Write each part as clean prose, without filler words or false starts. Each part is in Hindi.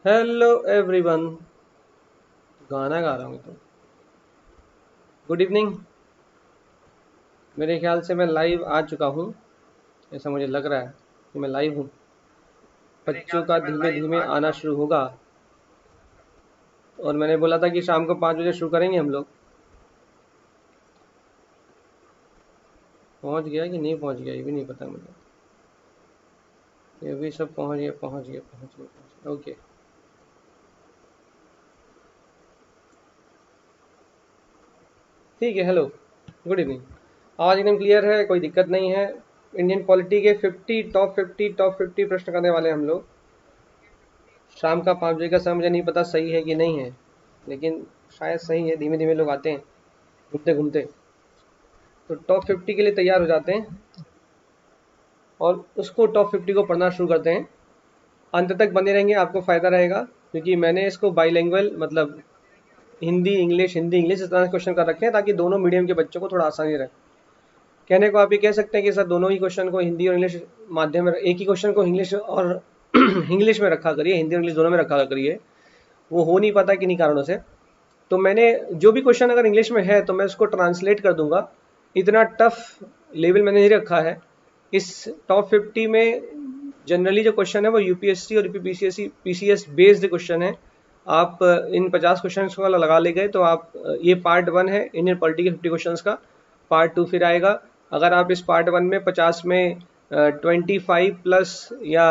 Hello everyone. गाना गा रहा हूँ तो गुड इवनिंग। मेरे ख्याल से मैं लाइव आ चुका हूँ। ऐसा मुझे लग रहा है कि मैं लाइव हूँ। बच्चों का धीमे धीमे आना शुरू होगा और मैंने बोला था कि शाम को 5 बजे शुरू करेंगे हम लोग। पहुँच गया कि नहीं पहुँच गया ये भी नहीं पता मुझे। ये भी सब पहुँच गए पहुँच गए पहुँच गए पहुँच गए। ओके ठीक है। Hello good evening. आवाज़ एकदम क्लियर है, कोई दिक्कत नहीं है। इंडियन पॉलिटी के 50 टॉप 50 प्रश्न करने वाले हम लोग। शाम का 5 बजे का समय मुझे नहीं पता सही है कि नहीं है, लेकिन शायद सही है। धीमे धीमे लोग आते हैं घूमते घूमते, तो टॉप 50 के लिए तैयार हो जाते हैं और उसको टॉप 50 को पढ़ना शुरू करते हैं। अंत तक बने रहेंगे, आपको फ़ायदा रहेगा, क्योंकि मैंने इसको बाईलैंग्वेज मतलब हिंदी इंग्लिश इस तरह से क्वेश्चन कर रखे हैं ताकि दोनों मीडियम के बच्चों को थोड़ा आसानी रहे। कहने को आप ये कह सकते हैं कि सर दोनों ही क्वेश्चन को हिंदी और इंग्लिश माध्यम में, एक ही क्वेश्चन को इंग्लिश और इंग्लिश में रखा करिए, हिंदी और इंग्लिश दोनों में रखा करिए। वो हो नहीं पाता किन्हीं कारणों से। तो मैंने जो भी क्वेश्चन अगर इंग्लिश में है तो मैं उसको ट्रांसलेट कर दूंगा। इतना टफ लेवल मैंने नहीं रखा है। इस टॉप 50 में जनरली जो क्वेश्चन है वो यूपीएससी और पीसीएस बेस्ड क्वेश्चन है। आप इन 50 क्वेश्चन को लगा ले गए तो आप ये पार्ट 1 है इंडियन पॉलिटी के 50 क्वेश्चन का। पार्ट 2 फिर आएगा। अगर आप इस पार्ट 1 में 50 में 25 प्लस या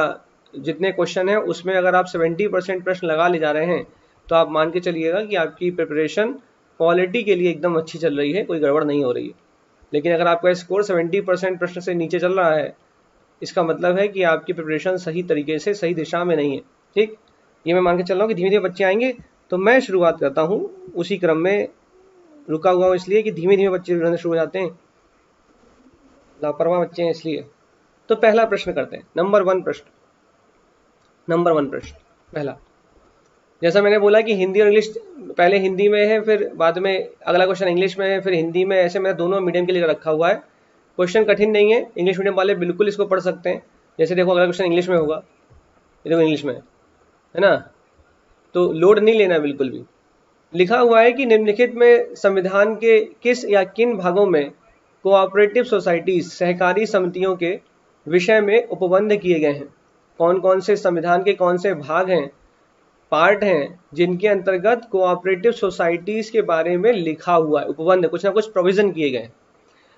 जितने क्वेश्चन हैं उसमें अगर आप 70% प्रश्न लगा ले जा रहे हैं तो आप मान के चलिएगा कि आपकी प्रिपरेशन पॉलिटी के लिए एकदम अच्छी चल रही है, कोई गड़बड़ नहीं हो रही है। लेकिन अगर आपका स्कोर 70% प्रश्न से नीचे चल रहा है, इसका मतलब है कि आपकी प्रिपरेशन सही तरीके से सही दिशा में नहीं है। ठीक, ये मैं मान के चल रहा हूँ कि धीमे धीमे बच्चे आएंगे। तो मैं शुरुआत करता हूँ उसी क्रम में। रुका हुआ हूँ इसलिए कि धीमे धीमे बच्चे जुड़ना शुरू हो जाते हैं, लापरवाह बच्चे हैं इसलिए। तो पहला प्रश्न करते हैं, नंबर वन प्रश्न पहला। जैसा मैंने बोला कि हिंदी और इंग्लिश पहले हिंदी में है, फिर बाद में अगला क्वेश्चन इंग्लिश में है, फिर हिंदी में। ऐसे मैंने दोनों मीडियम के लिए रखा हुआ है। क्वेश्चन कठिन नहीं है, इंग्लिश मीडियम वाले बिल्कुल इसको पढ़ सकते हैं। जैसे देखो अगला क्वेश्चन इंग्लिश में होगा, ये देखो इंग्लिश में है ना, तो लोड नहीं लेना बिल्कुल भी। लिखा हुआ है कि निम्नलिखित में संविधान के किस या किन भागों में कोऑपरेटिव सोसाइटीज सहकारी समितियों के विषय में उपबंध किए गए हैं। कौन कौन से संविधान के कौन से भाग हैं, पार्ट हैं जिनके अंतर्गत कोऑपरेटिव सोसाइटीज के बारे में लिखा हुआ है, उपबंध कुछ ना कुछ प्रोविजन किए गए।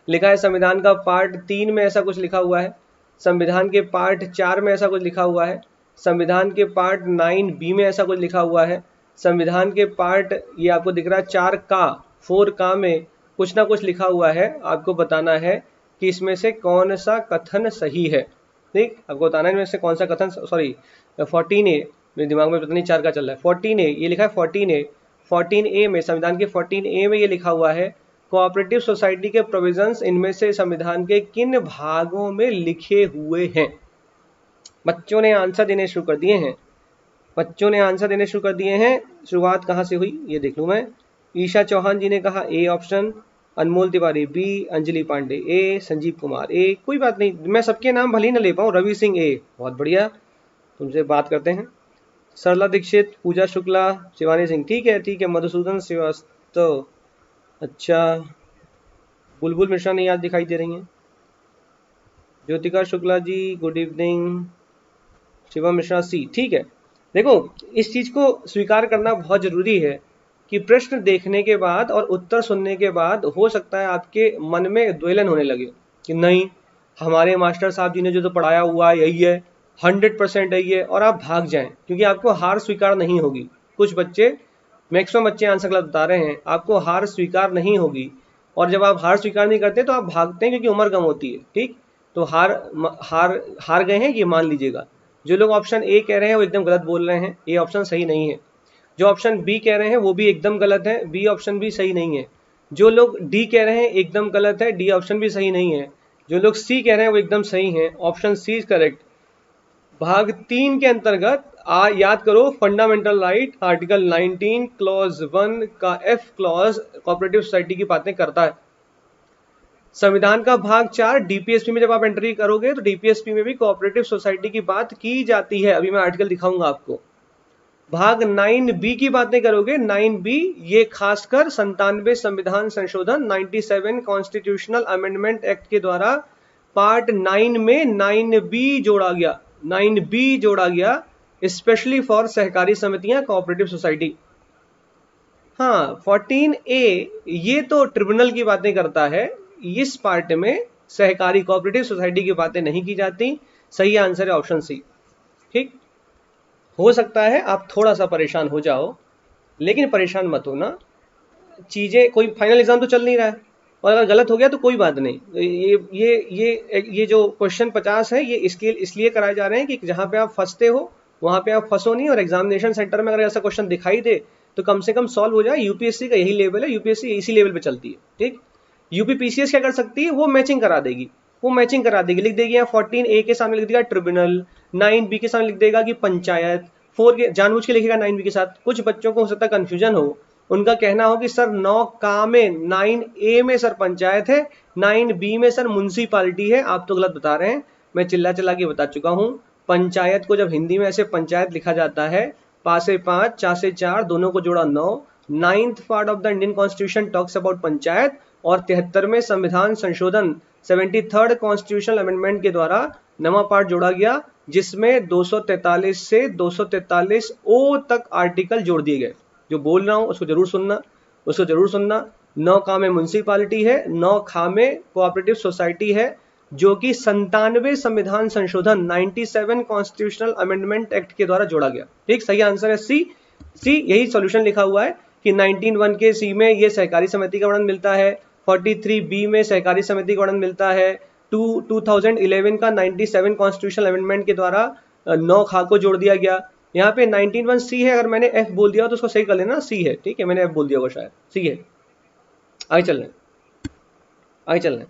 लिखा है संविधान का पार्ट 3 में ऐसा कुछ लिखा हुआ है, संविधान के पार्ट 4 में ऐसा कुछ लिखा हुआ है, संविधान के पार्ट 9B में ऐसा कुछ लिखा हुआ है, संविधान के पार्ट ये आपको दिख रहा है 4 का में कुछ ना कुछ लिखा हुआ है। आपको बताना है कि इसमें से कौन सा कथन सही है। ठीक, आपको बताना है इनमें से कौन सा कथन, सॉरी 14A, मेरे दिमाग में पता नहीं 4 का चल रहा है। 14A ये लिखा है, 14A में, संविधान के 14A में ये लिखा हुआ है कोऑपरेटिव सोसाइटी के प्रोविजंस इनमें से संविधान के किन भागों में लिखे हुए हैं। बच्चों ने आंसर देने शुरू कर दिए हैं, बच्चों ने आंसर देने शुरू कर दिए हैं। शुरुआत कहाँ से हुई ये देख लूँ मैं। ईशा चौहान जी ने कहा A option, Anmol Tiwari B, Anjali Pandey A, Sanjeev Kumar A. कोई बात नहीं, मैं सबके नाम भले ही ना ले पाऊँ। रवि सिंह ए, बहुत बढ़िया, तुमसे बात करते हैं। सरला दीक्षित, पूजा शुक्ला, शिवानी सिंह, ठीक है ठीक है। मधुसूदन श्रीवास्तव, अच्छा। बुलबुल मिश्रा नहीं आज दिखाई दे रही हैं। Jyotika Shukla ji good evening. शिवम मिश्रा सी, ठीक है। देखो इस चीज को स्वीकार करना बहुत जरूरी है कि प्रश्न देखने के बाद और उत्तर सुनने के बाद हो सकता है आपके मन में द्वेलन होने लगे कि नहीं, हमारे मास्टर साहब जी ने जो तो पढ़ाया हुआ है यही है, 100% यही है, और आप भाग जाएं क्योंकि आपको हार स्वीकार नहीं होगी। कुछ बच्चे, मैक्सिमम बच्चे आंसर गलत बता रहे हैं, आपको हार स्वीकार नहीं होगी। और जब आप हार स्वीकार नहीं करते तो आप भागते हैं क्योंकि उम्र कम होती है। ठीक, तो हार हार हार गए हैं ये मान लीजिएगा। जो लोग ऑप्शन ए कह रहे हैं वो एकदम गलत बोल रहे हैं, ए ऑप्शन सही नहीं है। जो ऑप्शन बी कह रहे हैं वो भी एकदम गलत है, बी ऑप्शन भी सही नहीं है। जो लोग डी कह रहे हैं एकदम गलत है, डी ऑप्शन भी सही नहीं है। जो लोग सी कह रहे हैं वो एकदम सही है, ऑप्शन सी इज करेक्ट। भाग 3 के अंतर्गत याद करो, फंडामेंटल राइट आर्टिकल 19 क्लॉज 1 का एफ क्लॉज कोऑपरेटिव सोसाइटी की बातें करता है। संविधान का भाग 4 डीपीएसपी में जब आप एंट्री करोगे तो डीपीएसपी में भी कोऑपरेटिव सोसाइटी की बात की जाती है। अभी मैं आर्टिकल दिखाऊंगा आपको। भाग 9B की बातें करोगे, 9B ये खासकर 97 संविधान संशोधन 97 कॉन्स्टिट्यूशनल अमेंडमेंट एक्ट के द्वारा पार्ट 9 में 9B जोड़ा गया, 9B जोड़ा गया स्पेशली फॉर सहकारी समितियां, कोऑपरेटिव सोसाइटी। हाँ 14A ये तो ट्रिब्यूनल की बातें करता है, इस पार्ट में सहकारी कोऑपरेटिव सोसाइटी की बातें नहीं की जाती। सही आंसर है ऑप्शन सी। ठीक, हो सकता है आप थोड़ा सा परेशान हो जाओ, लेकिन परेशान मत हो ना, चीजें कोई फाइनल एग्जाम तो चल नहीं रहा है, और अगर गलत हो गया तो कोई बात नहीं। ये जो क्वेश्चन 50 है ये इसलिए कराए जा रहे हैं कि जहां पे आप फंसते हो वहां पे आप फंसो नहीं, और एग्जामिनेशन सेंटर में अगर ऐसा क्वेश्चन दिखाई दे तो कम से कम सॉल्व हो जाए। यूपीएससी का यही लेवल है, यूपीएससी इसी लेवल पे चलती है। ठीक, यूपी पीसीएस क्या कर सकती है, वो मैचिंग करा देगी, वो मैचिंग करा देगी, लिख देगी यहाँ 14A के सामने लिख देगा ट्रिब्यूनल, 9B के सामने लिख देगा कि पंचायत, 4 के जानबूझ के लिखेगा 9B के साथ। कुछ बच्चों को हो सकता है कंफ्यूजन हो, उनका कहना हो कि सर 9 में 9A में सर पंचायत है, 9B में सर म्युनिसिपालिटी है। आप तो गलत बता रहे हैं, मैं चिल्ला चिल्ला के बता चुका हूँ। पंचायत को जब हिंदी में ऐसे पंचायत लिखा जाता है, पा से 5 चा से 4 दोनों को जोड़ा 9, 9th part of the Indian constitution talks about panchayat, और 73वें संविधान संशोधन 73rd कॉन्स्टिट्यूशनल अमेंडमेंट के द्वारा नवा पार्ट जोड़ा गया, जिसमें 243 से 243 ओ तक आर्टिकल जोड़ दिए गए। जो बोल रहा हूं उसको जरूर सुनना, उसको जरूर सुनना। 9 में म्युनिसिपालिटी है, 9 में कोऑपरेटिव सोसाइटी है, जो कि 97 संविधान संशोधन 97 कॉन्स्टिट्यूशनल अमेंडमेंट एक्ट के द्वारा जोड़ा गया। ठीक, सही आंसर है सी। यही सॉल्यूशन लिखा हुआ है कि 19(1) के सी में ये सहकारी समिति का वर्णन मिलता है, 43B में सहकारी समिति का वर्णन मिलता है, 2011 का 97 कॉन्स्टिट्यूशनल अमेंडमेंट के द्वारा 9 खा को जोड़ दिया गया। यहाँ पे 19(1) सी है, अगर मैंने एफ बोल दिया तो उसको सही कर लेना, सी है। ठीक है, मैंने एफ बोल दिया होगा शायद, सी है। आगे चल रहे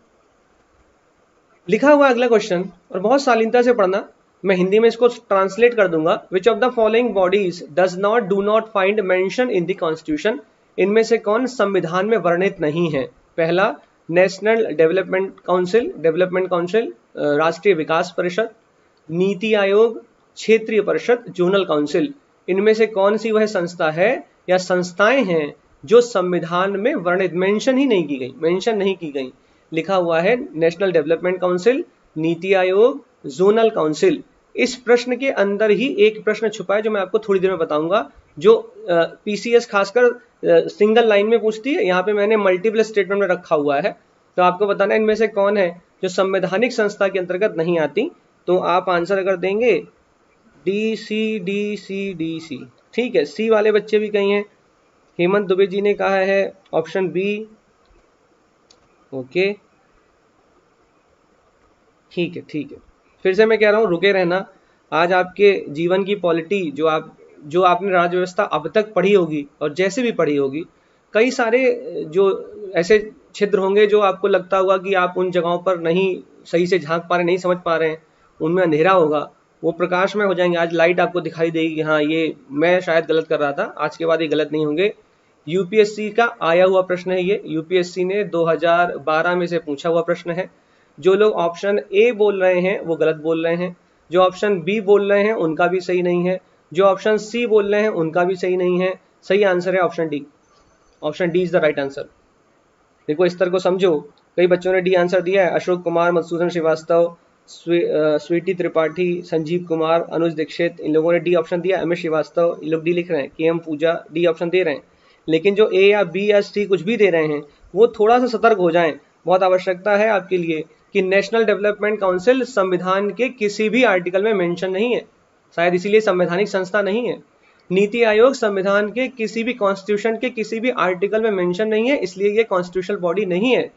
लिखा हुआ अगला क्वेश्चन, और बहुत शालीनता से पढ़ना, मैं हिंदी में इसको ट्रांसलेट कर दूंगा। विच of the following bodies do not find mention in the constitution, इनमें से कौन संविधान में वर्णित नहीं है। पहला, नेशनल डेवलपमेंट काउंसिल, राष्ट्रीय विकास परिषद, नीति आयोग, क्षेत्रीय परिषद, जोनल काउंसिल। इनमें से कौन सी वह संस्था है या संस्थाएं हैं जो संविधान में वर्णित, मेंशन ही नहीं की गई, मेंशन नहीं की गई। लिखा हुआ है national development council, NITI Aayog, zonal council. इस प्रश्न के अंदर ही एक प्रश्न छुपा है जो मैं आपको थोड़ी देर में बताऊंगा, जो पीसीएस खासकर सिंगल लाइन में पूछती है। यहाँ पे मैंने मल्टीपल स्टेटमेंट में रखा हुआ है, तो आपको बताना है इनमें से कौन है जो संवैधानिक संस्था के अंतर्गत नहीं आती। तो आप आंसर अगर देंगे डी सी। ठीक है, सी वाले बच्चे भी कहीं हैं। हेमंत दुबे जी ने कहा है ऑप्शन बी। ओके, ठीक है। फिर से मैं कह रहा हूँ, रुके रहना। आज आपके जीवन की पॉलिटी जो आपने राज्य व्यवस्था अब तक पढ़ी होगी और जैसे भी पढ़ी होगी, कई सारे जो ऐसे क्षेत्र होंगे जो आपको लगता होगा कि आप उन जगहों पर नहीं सही से झांक पा रहे, नहीं समझ पा रहे हैं, उनमें अंधेरा होगा, वो प्रकाशमय हो जाएंगे। आज लाइट आपको दिखाई देगी कि हाँ ये मैं शायद गलत कर रहा था, आज के बाद ये गलत नहीं होंगे। यूपीएससी का आया हुआ प्रश्न है ये, यूपीएससी ने 2012 में से पूछा हुआ प्रश्न है। जो लोग ऑप्शन ए बोल रहे हैं वो गलत बोल रहे हैं, जो ऑप्शन बी बोल रहे हैं उनका भी सही नहीं है, जो ऑप्शन सी बोल रहे हैं उनका भी सही नहीं है। सही आंसर है option D. Option D is the right answer. देखो इस तरह को समझो, कई बच्चों ने डी आंसर दिया है। अशोक कुमार, मधुसूदन श्रीवास्तव, स्वीटी त्रिपाठी, संजीव कुमार, अनुज दीक्षित, इन लोगों ने डी ऑप्शन दिया। एम एस श्रीवास्तव, ये लोग डी लिख रहे हैं। के एम पूजा डी ऑप्शन दे रहे हैं। लेकिन जो ए या बी या सी कुछ भी दे रहे हैं वो थोड़ा सा सतर्क हो जाएं। बहुत आवश्यकता है आपके लिए कि नेशनल डेवलपमेंट काउंसिल संविधान के किसी भी आर्टिकल में मेंशन नहीं है, शायद इसीलिए संवैधानिक संस्था नहीं है। नीति आयोग संविधान के किसी भी कॉन्स्टिट्यूशन के किसी भी आर्टिकल में मेंशन नहीं है, इसलिए ये कॉन्स्टिट्यूशनल बॉडी नहीं है।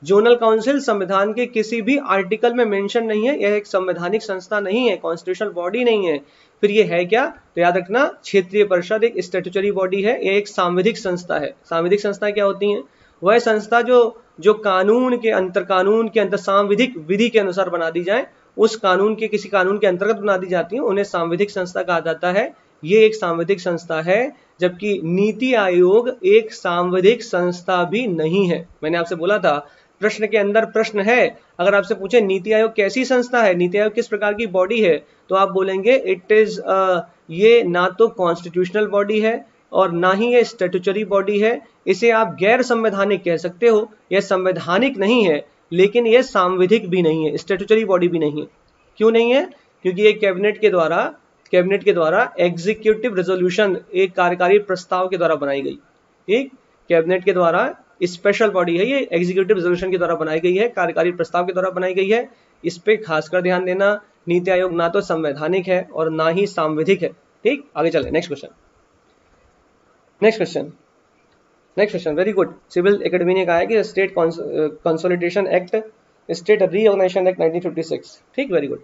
जोनल काउंसिल संविधान के किसी भी आर्टिकल में मेंशन नहीं है, यह एक संवैधानिक संस्था नहीं है, कॉन्स्टिट्यूशनल बॉडी नहीं है। फिर ये है क्या, तो याद रखना, क्षेत्रीय परिषद एक स्टैट्यूटरी बॉडी है, यह एक सांविधिक संस्था है। सांविधिक संस्था क्या होती हैं? वह संस्था जो कानून के अंतर सांविधिक विधि के अनुसार बना दी जाए, उस कानून के किसी कानून के अंतर्गत बना दी जाती है, उन्हें सांविधिक संस्था कहा जाता है। ये एक सांविधिक संस्था है, जबकि नीति आयोग एक सांविधिक संस्था भी नहीं है। मैंने आपसे बोला था प्रश्न के अंदर प्रश्न है, अगर आपसे पूछे नीति आयोग कैसी संस्था है, नीति आयोग किस प्रकार की बॉडी है, तो आप बोलेंगे इट इज ये ना तो कॉन्स्टिट्यूशनल बॉडी है और ना ही ये स्टैट्यूटरी बॉडी है। इसे आप गैर संवैधानिक कह सकते हो। यह संवैधानिक नहीं है, लेकिन यह सांविधिक भी नहीं है, स्टैट्यूटरी बॉडी भी नहीं है। क्यों नहीं है? क्योंकि ये कैबिनेट के द्वारा एग्जीक्यूटिव रेजोल्यूशन, एक कार्यकारी प्रस्ताव के द्वारा बनाई गई, एक कैबिनेट के द्वारा स्पेशल बॉडी है, ये एग्जीक्यूटिव रेजोल्यूशन के द्वारा बनाई गई है, कार्यकारी प्रस्ताव के द्वारा बनाई गई है। इस पे खासकर ध्यान देना। नीति आयोग ना तो संवैधानिक है और ना ही सांविधिक है। ठीक, आगे चले। Next question very good. Civil academy ने कहा है कि state consolidation act, state reorganisation act 1956। ठीक, वेरी गुड।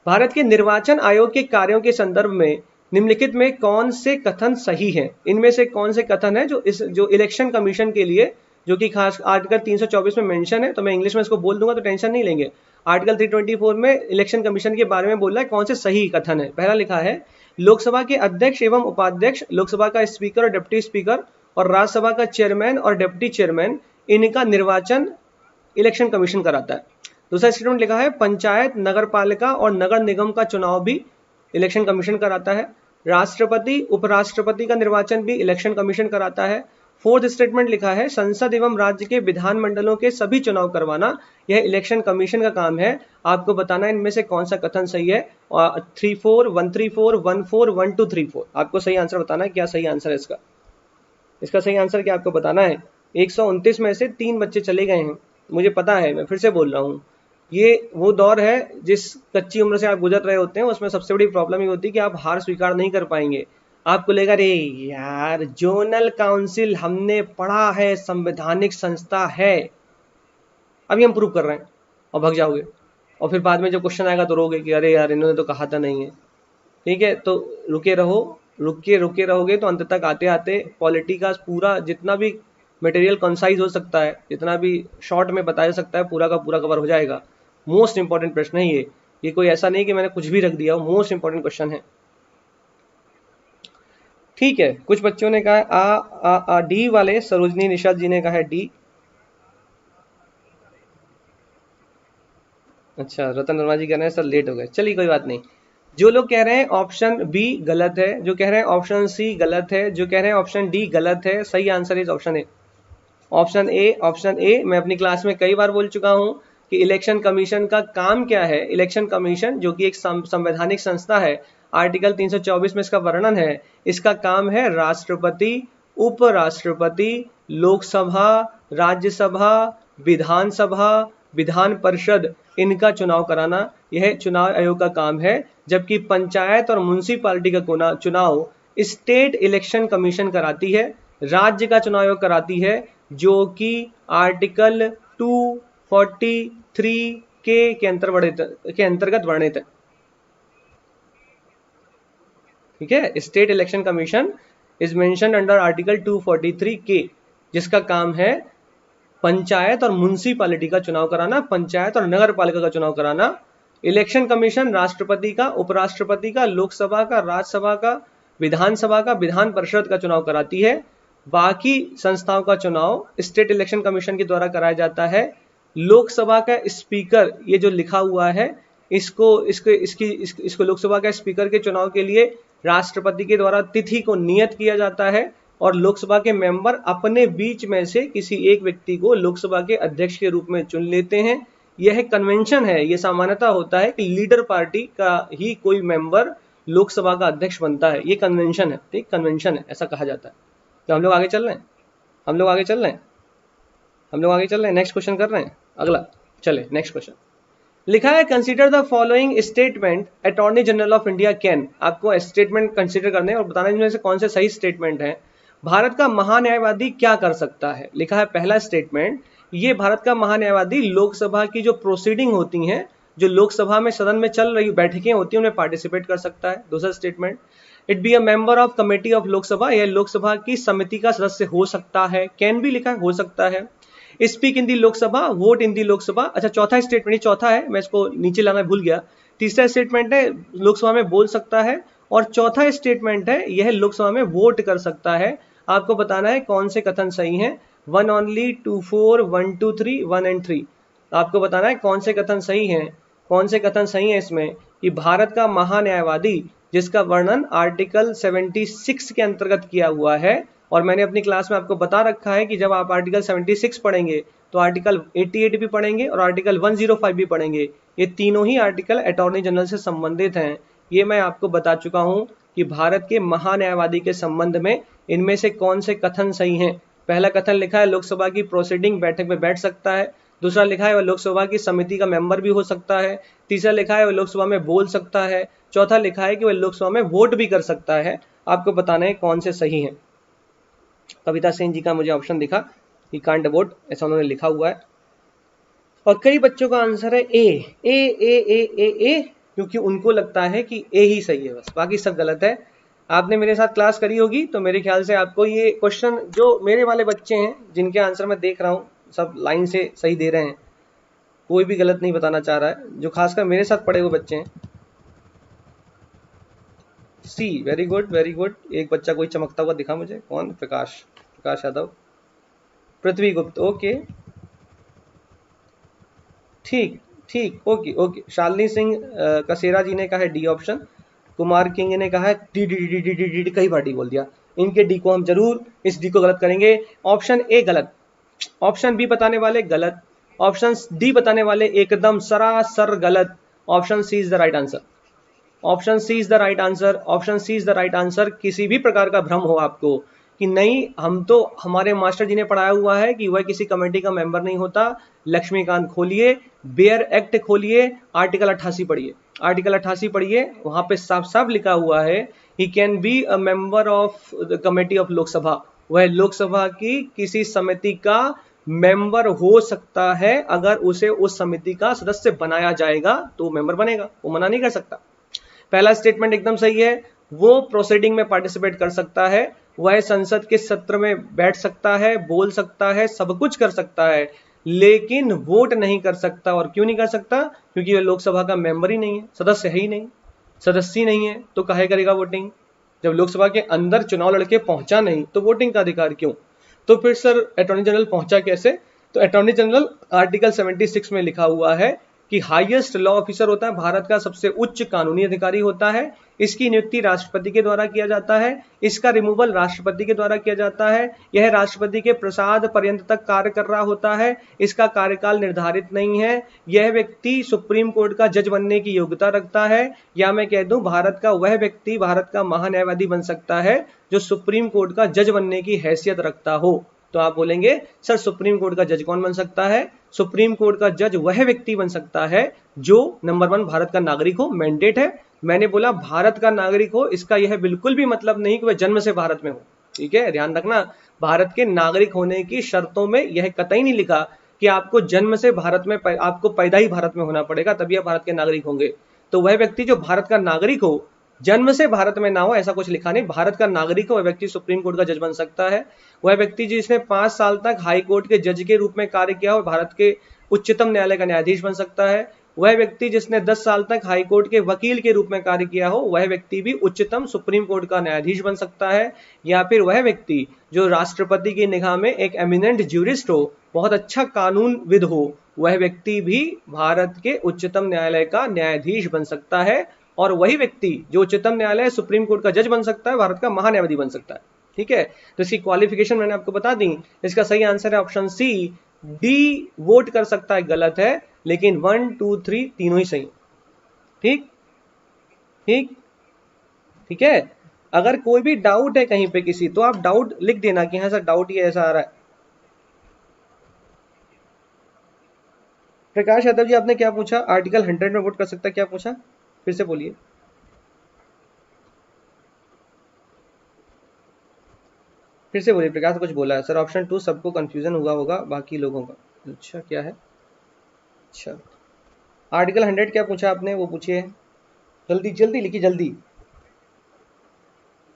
भारत के निर्वाचन आयोग के कार्यों के संदर्भ में निम्नलिखित में कौन से कथन सही हैं? इनमें से कौन से कथन है जो इलेक्शन कमीशन के लिए, जो कि खास आर्टिकल 324 में मेंशन है, तो मैं इंग्लिश में इसको बोल दूंगा तो टेंशन नहीं लेंगे। आर्टिकल 324 में इलेक्शन कमीशन के बारे में बोल रहा है कौन से सही कथन है। पहला लिखा है, लोकसभा के अध्यक्ष एवं उपाध्यक्ष, लोकसभा का स्पीकर और डिप्टी स्पीकर और राज्यसभा का चेयरमैन और डिप्टी चेयरमैन, इनका निर्वाचन इलेक्शन कमीशन कराता है। दूसरा स्टेटमेंट लिखा है, पंचायत, नगर पालिका और नगर निगम का चुनाव भी इलेक्शन कमीशन कराता है। राष्ट्रपति, उपराष्ट्रपति का निर्वाचन भी इलेक्शन कमीशन कराता है। फोर्थ स्टेटमेंट लिखा है, संसद एवं राज्य के विधानमंडलों के सभी चुनाव करवाना यह इलेक्शन कमीशन का काम है। आपको बताना इनमें से कौन सा कथन सही है। 34, 134, 14, 1234, आपको सही आंसर बताना है। क्या सही आंसर है इसका सही आंसर क्या आपको बताना है। 129 में से 3 बच्चे चले गए हैं, मुझे पता है, मैं फिर से बोल रहा हूँ। ये वो दौर है जिस कच्ची उम्र से आप गुजर रहे होते हैं, उसमें सबसे बड़ी प्रॉब्लम ये होती है कि आप हार स्वीकार नहीं कर पाएंगे। आपको लगेगा रे यार, जोनल काउंसिल हमने पढ़ा है, संवैधानिक संस्था है, अभी हम प्रूव कर रहे हैं, और भग जाओगे। और फिर बाद में जब क्वेश्चन आएगा तो रोगे कि अरे यार इन्होंने तो कहा था नहीं है। ठीक है, तो रुके रहोगे तो अंत तक आते आते पॉलिटी का पूरा जितना भी मटेरियल कंसाइज हो सकता है, जितना भी शॉर्ट में बताया जा सकता है, पूरा का पूरा कवर हो जाएगा। मोस्ट इंपॉर्टेंट प्रश्न है ये कोई ऐसा नहीं कि मैंने कुछ भी रख दिया, मोस्ट इंपॉर्टेंट क्वेश्चन है। ठीक है, कुछ बच्चों ने कहा डी वाले, सरोजनी निषाद जी ने कहा है डी। अच्छा, रतन वर्मा जी कह रहे हैं सर लेट हो गए, चलिए कोई बात नहीं। जो लोग कह रहे हैं ऑप्शन बी गलत है, जो कह रहे हैं ऑप्शन सी गलत है, जो कह रहे हैं ऑप्शन डी गलत है, सही answer is option a. Option A मैं अपनी क्लास में कई बार बोल चुका हूं कि इलेक्शन कमीशन का काम क्या है। इलेक्शन कमीशन जो कि एक संवैधानिक संस्था है, आर्टिकल 324 में इसका वर्णन है। इसका काम है राष्ट्रपति, उपराष्ट्रपति, लोकसभा, राज्यसभा, विधानसभा, विधान परिषद, इनका चुनाव कराना, यह चुनाव आयोग का काम है। जबकि पंचायत और म्युनिसिपैलिटी का चुनाव स्टेट इलेक्शन कमीशन कराती है, राज्य का चुनाव आयोग कराती है, जो कि आर्टिकल 243 के अंतर्गत वर्णित है। ठीक है, state election commission is mentioned under article 243 के, जिसका काम है पंचायत और म्युनिसिपैलिटी का चुनाव कराना, पंचायत और नगर पालिका का चुनाव कराना। इलेक्शन कमीशन राष्ट्रपति का, उपराष्ट्रपति का, लोकसभा का, राज्यसभा का, विधानसभा का, विधान परिषद का चुनाव कराती है। बाकी संस्थाओं का चुनाव स्टेट इलेक्शन कमीशन के द्वारा कराया जाता है। लोकसभा का स्पीकर, ये जो लिखा हुआ है, इसको लोकसभा का स्पीकर के चुनाव के लिए राष्ट्रपति के द्वारा तिथि को नियत किया जाता है और लोकसभा के मेंबर अपने बीच में से किसी एक व्यक्ति को लोकसभा के अध्यक्ष के रूप में चुन लेते हैं। यह कन्वेंशन है, यह सामान्यता होता है कि लीडर पार्टी का ही कोई मेंबर लोकसभा का अध्यक्ष बनता है। ये कन्वेंशन है, ठीक, कन्वेंशन है, ऐसा कहा जाता है। तो हम लोग आगे चल रहे हैं, नेक्स्ट क्वेश्चन कर रहे हैं। अगला चले, नेक्स्ट क्वेश्चन लिखा है, consider the following statement attorney general of India can. आपको स्टेटमेंट कंसीडर करने और बताना इनमें से कौन से सही स्टेटमेंट है। भारत का महान्यायवादी क्या कर सकता है। लिखा है पहला स्टेटमेंट, ये भारत का महान्यायवादी लोकसभा की जो प्रोसीडिंग होती हैं, जो लोकसभा में सदन में चल रही बैठकें होती हैं, उनमें पार्टिसिपेट कर सकता है। दूसरा statement, it be a member of committee of Lok Sabha, यह लोकसभा की समिति का सदस्य हो सकता है। कैन भी लिखा है, हो सकता है। Speak in the Lok Sabha, vote in the Lok Sabha. अच्छा, चौथा स्टेटमेंट, ये चौथा है, मैं इसको नीचे लाना भूल गया। तीसरा स्टेटमेंट है लोकसभा में बोल सकता है, और चौथा स्टेटमेंट है यह लोकसभा में वोट कर सकता है। आपको बताना है कौन से कथन सही हैं। 1 ओनली, 2 4, 1 2 3, 1 and 3। आपको बताना है कौन से कथन सही हैं, कौन से कथन सही हैं इसमें कि भारत का महान्यायवादी जिसका वर्णन आर्टिकल 76 के अंतर्गत किया हुआ है। और मैंने अपनी क्लास में आपको बता रखा है कि जब आप आर्टिकल 76 पढ़ेंगे तो आर्टिकल 88 भी पढ़ेंगे और आर्टिकल 105 भी पढ़ेंगे। ये तीनों ही आर्टिकल अटॉर्नी जनरल से संबंधित हैं। ये मैं आपको बता चुका हूँ कि भारत के महान्यायवादी के संबंध में इनमें से कौन से कथन सही हैं। पहला कथन लिखा है लोकसभा की प्रोसीडिंग बैठक में बैठ सकता है। दूसरा लिखा है वह लोकसभा की समिति का मेंबर भी हो सकता है। तीसरा लिखा है वह लोकसभा में बोल सकता है। चौथा लिखा है कि वह लोकसभा में वोट भी कर सकता है। आपको बताना है कौन से सही हैं। कविता सेन जी का मुझे ऑप्शन दिखा कि कांट वोट, ऐसा उन्होंने लिखा हुआ है। और कई बच्चों का आंसर है ए ए ए ए ए ए, क्योंकि उनको लगता है कि ए ही सही है, बस बाकी सब गलत है। आपने मेरे साथ क्लास करी होगी तो मेरे ख्याल से आपको ये क्वेश्चन, जो मेरे वाले बच्चे हैं जिनके आंसर मैं देख रहा हूँ सब लाइन से सही दे रहे हैं, कोई भी गलत नहीं बताना चाह रहा है, जो खासकर मेरे साथ पढ़े हुए बच्चे हैं। सी, वेरी गुड वेरी गुड। एक बच्चा कोई चमकता हुआ दिखा मुझे, कौन? प्रकाश यादव, पृथ्वी गुप्त, ओके ठीक ठीक, ओके ओके। शालिनी सिंह कसेरा जी ने कहा है डी ऑप्शन। कुमार किंग ने कहा है D D D D D D, कई बार डी बोल दिया। इनके डी को हम जरूर, इस डी को गलत करेंगे। ऑप्शन ए गलत, ऑप्शन बी बताने वाले गलत, ऑप्शन डी बताने वाले एकदम सरासर गलत। Option C is the right answer, option C is the right answer, option C is the right answer. किसी भी प्रकार का भ्रम हो आपको कि नहीं, हम तो, हमारे मास्टर जी ने पढ़ाया हुआ है कि वह किसी कमेटी का मेंबर नहीं होता। लक्ष्मीकांत खोलिए, बेयर एक्ट खोलिए, आर्टिकल 88 पढ़िए, आर्टिकल 88 पढ़िए, वहां पे साफ साफ लिखा हुआ है he can be a member of the committee of Lok Sabha. वह लोकसभा की किसी समिति का मेंबर हो सकता है, अगर उसे उस समिति का सदस्य बनाया जाएगा तो मेंबर बनेगा, वो मना नहीं कर सकता। पहला स्टेटमेंट एकदम सही है, वो प्रोसीडिंग में पार्टिसिपेट कर सकता है, वह संसद के सत्र में बैठ सकता है, बोल सकता है, सब कुछ कर सकता है, लेकिन वोट नहीं कर सकता। और क्यों नहीं कर सकता? क्योंकि वह लोकसभा का मेंबर ही नहीं है, सदस्य है ही नहीं, सदस्य नहीं है तो काहे करेगा वोटिंग? जब लोकसभा के अंदर चुनाव लड़के पहुंचा नहीं तो वोटिंग का अधिकार क्यों? तो फिर सर अटॉर्नी जनरल पहुंचा कैसे? तो अटॉर्नी जनरल आर्टिकल 76 में लिखा हुआ है कि हाईएस्ट लॉ ऑफिसर होता है, भारत का सबसे उच्च कानूनी अधिकारी होता है। इसकी नियुक्ति राष्ट्रपति के द्वारा किया जाता है, इसका रिमूवल राष्ट्रपति के द्वारा किया जाता है, यह राष्ट्रपति के प्रसाद पर्यंत तक कार्य कर रहा होता है, इसका कार्यकाल निर्धारित नहीं है, यह व्यक्ति सुप्रीम कोर्ट का जज बनने की योग्यता रखता है, या मैं कह दूं भारत का वह व्यक्ति भारत का महान्यायवादी बन सकता है जो सुप्रीम कोर्ट का जज बनने की हैसियत रखता हो। तो आप बोलेंगे सर सुप्रीम कोर्ट का जज कौन बन सकता है? सुप्रीम कोर्ट का जज वह व्यक्ति बन सकता है जो नंबर 1 भारत का नागरिक हो, मैंडेट है। मैंने बोला भारत का नागरिक हो, इसका यह बिल्कुल भी मतलब नहीं कि वह जन्म से भारत में हो, ठीक है, ध्यान रखना। भारत के नागरिक होने की शर्तों में यह कतई नहीं लिखा कि आपको जन्म से भारत में, आपको पैदा ही भारत में होना पड़ेगा तभी आप भारत के नागरिक होंगे। तो वह व्यक्ति जो भारत का नागरिक हो, जन्म से भारत में ना हो, ऐसा कुछ लिखा नहीं, भारत का नागरिक हो वह व्यक्ति सुप्रीम कोर्ट का जज बन सकता है। वह व्यक्ति जिसने 5 साल तक हाई कोर्ट के जज के रूप में कार्य किया हो, भारत के उच्चतम न्यायालय का न्यायाधीश बन सकता है। वह व्यक्ति जिसने 10 साल तक हाई कोर्ट के वकील के रूप में कार्य किया हो, वह व्यक्ति भी उच्चतम सुप्रीम कोर्ट का न्यायाधीश बन सकता है। या फिर वह व्यक्ति जो राष्ट्रपति की निगाह में एक एमिनेंट ज्यूरिस्ट हो, बहुत अच्छा कानूनविद हो, वह व्यक्ति भी भारत के उच्चतम न्यायालय का न्यायाधीश बन सकता है। और वही व्यक्ति जो उच्चतम न्यायालय सुप्रीम कोर्ट का जज बन सकता है, भारत का महान्यायवादी बन सकता है, ठीक है। तो इसकी क्वालिफिकेशन मैंने आपको बता दी। इसका सही आंसर है ऑप्शन सी, डी वोट कर सकता है गलत है, लेकिन 1 2 3 तीनों ही सही, ठीक ठीक ठीक है। अगर कोई भी डाउट है कहीं पे किसी, तो आप डाउट लिख देना कि हाँ सर डाउट ये ऐसा आ रहा है। प्रकाश यादव जी आपने क्या पूछा? आर्टिकल 100 में वोट कर सकता है, क्या पूछा? फिर से बोलिए। फिर से बोलिए, प्रकाश कुछ बोला है सर। ऑप्शन 2 सबको कंफ्यूजन हुआ होगा बाकी लोगों का। अच्छा क्या है? अच्छा आर्टिकल 100 क्या पूछा आपने, वो पूछिए, जल्दी जल्दी लिखिए जल्दी।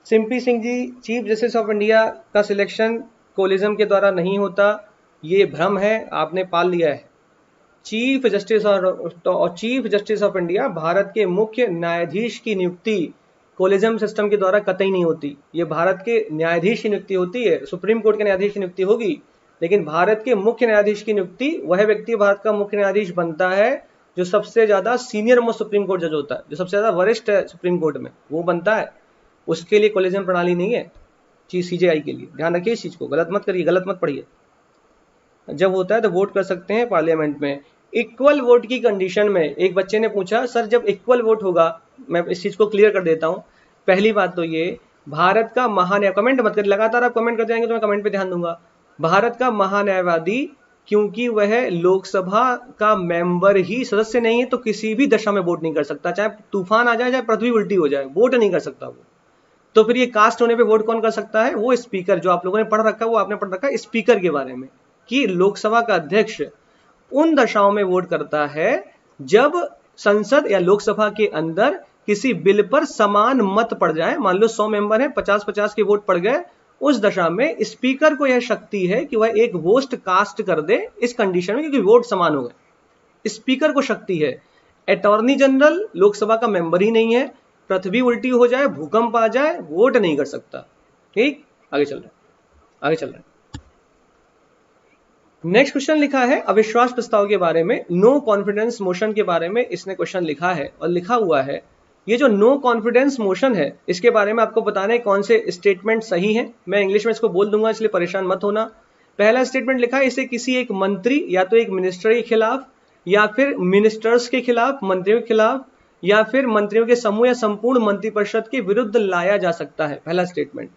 Simpy Singh ji, chief justice of India का सिलेक्शन कोलिज्म के द्वारा नहीं होता, ये भ्रम है, आपने पाल लिया है। Chief justice of India, Bharat के मुख्य न्यायाधीश की नियुक्ति कोलिज्म सिस्टम के द्वारा कतई नहीं होती। ये भारत के न्यायाधीश की नियुक्ति होती है, सुप्रीम कोर्ट के न्यायाधीश की नियुक्ति होगी, लेकिन भारत के मुख्य न्यायाधीश की नियुक्ति वह व्यक्ति भारत का मुख्य न्यायाधीश बनता है जो सबसे ज्यादा सीनियर मोस्ट सुप्रीम कोर्ट जज होता है, जो सबसे ज्यादा वरिष्ठ है सुप्रीम कोर्ट में, वो बनता है। उसके लिए कोलेजियम प्रणाली नहीं है सीजेआई के लिए, ध्यान रखिए इस चीज को, गलत मत करिए, गलत मत पढ़िए। जब होता है तो वोट कर सकते हैं पार्लियामेंट में। इक्वल वोट की कंडीशन में, एक बच्चे ने पूछा सर जब इक्वल वोट होगा, मैं इस चीज को क्लियर कर देता हूँ। पहली बात तो ये, भारत का महान्याय, कमेंट मत करिए, लगातार आप कमेंट करते जाएंगे तो मैं कमेंट पे ध्यान दूंगा। भारत का महान्यायवादी, क्योंकि वह लोकसभा का मेंबर ही सदस्य नहीं है, तो किसी भी दशा में वोट नहीं कर सकता, चाहे तूफान आ जाए, चाहे पृथ्वी उल्टी हो जाए, वोट नहीं कर सकता वो। तो फिर ये कास्ट होने पे वोट कौन कर सकता है? वो स्पीकर, जो आप लोगों ने पढ़ रखा है, वो आपने पढ़ रखा है स्पीकर के बारे में, कि लोकसभा का अध्यक्ष उन दशाओं में वोट करता है जब संसद या लोकसभा के अंदर किसी बिल पर समान मत पड़ जाए। मान लो 100 मेंबर है, 50-50 के वोट पड़ गए, उस दशा में स्पीकर को यह शक्ति है कि वह एक वोट कास्ट कर दे इस कंडीशन में, क्योंकि वोट समान हो गए। स्पीकर को शक्ति है। अटॉर्नी जनरल लोकसभा का मेंबर ही नहीं है, पृथ्वी उल्टी हो जाए, भूकंप आ जाए, वोट नहीं कर सकता। ठीक, आगे चल रहा है, आगे चल रहा है। नेक्स्ट क्वेश्चन लिखा है अविश्वास प्रस्ताव के बारे में, नो कॉन्फिडेंस मोशन के बारे में इसने क्वेश्चन लिखा है, और लिखा हुआ है ये जो नो कॉन्फिडेंस मोशन है, इसके बारे में आपको बताना है कौन से स्टेटमेंट सही हैं। मैं इंग्लिश में इसको बोल दूंगा, इसलिए परेशान मत होना। पहला स्टेटमेंट लिखा है, इसे किसी एक मंत्री या तो एक मिनिस्टर के खिलाफ, या फिर मिनिस्टर्स के खिलाफ, मंत्रियों के खिलाफ, या फिर मंत्रियों के समूह या संपूर्ण मंत्रिपरिषद के विरुद्ध लाया जा सकता है। पहला स्टेटमेंट।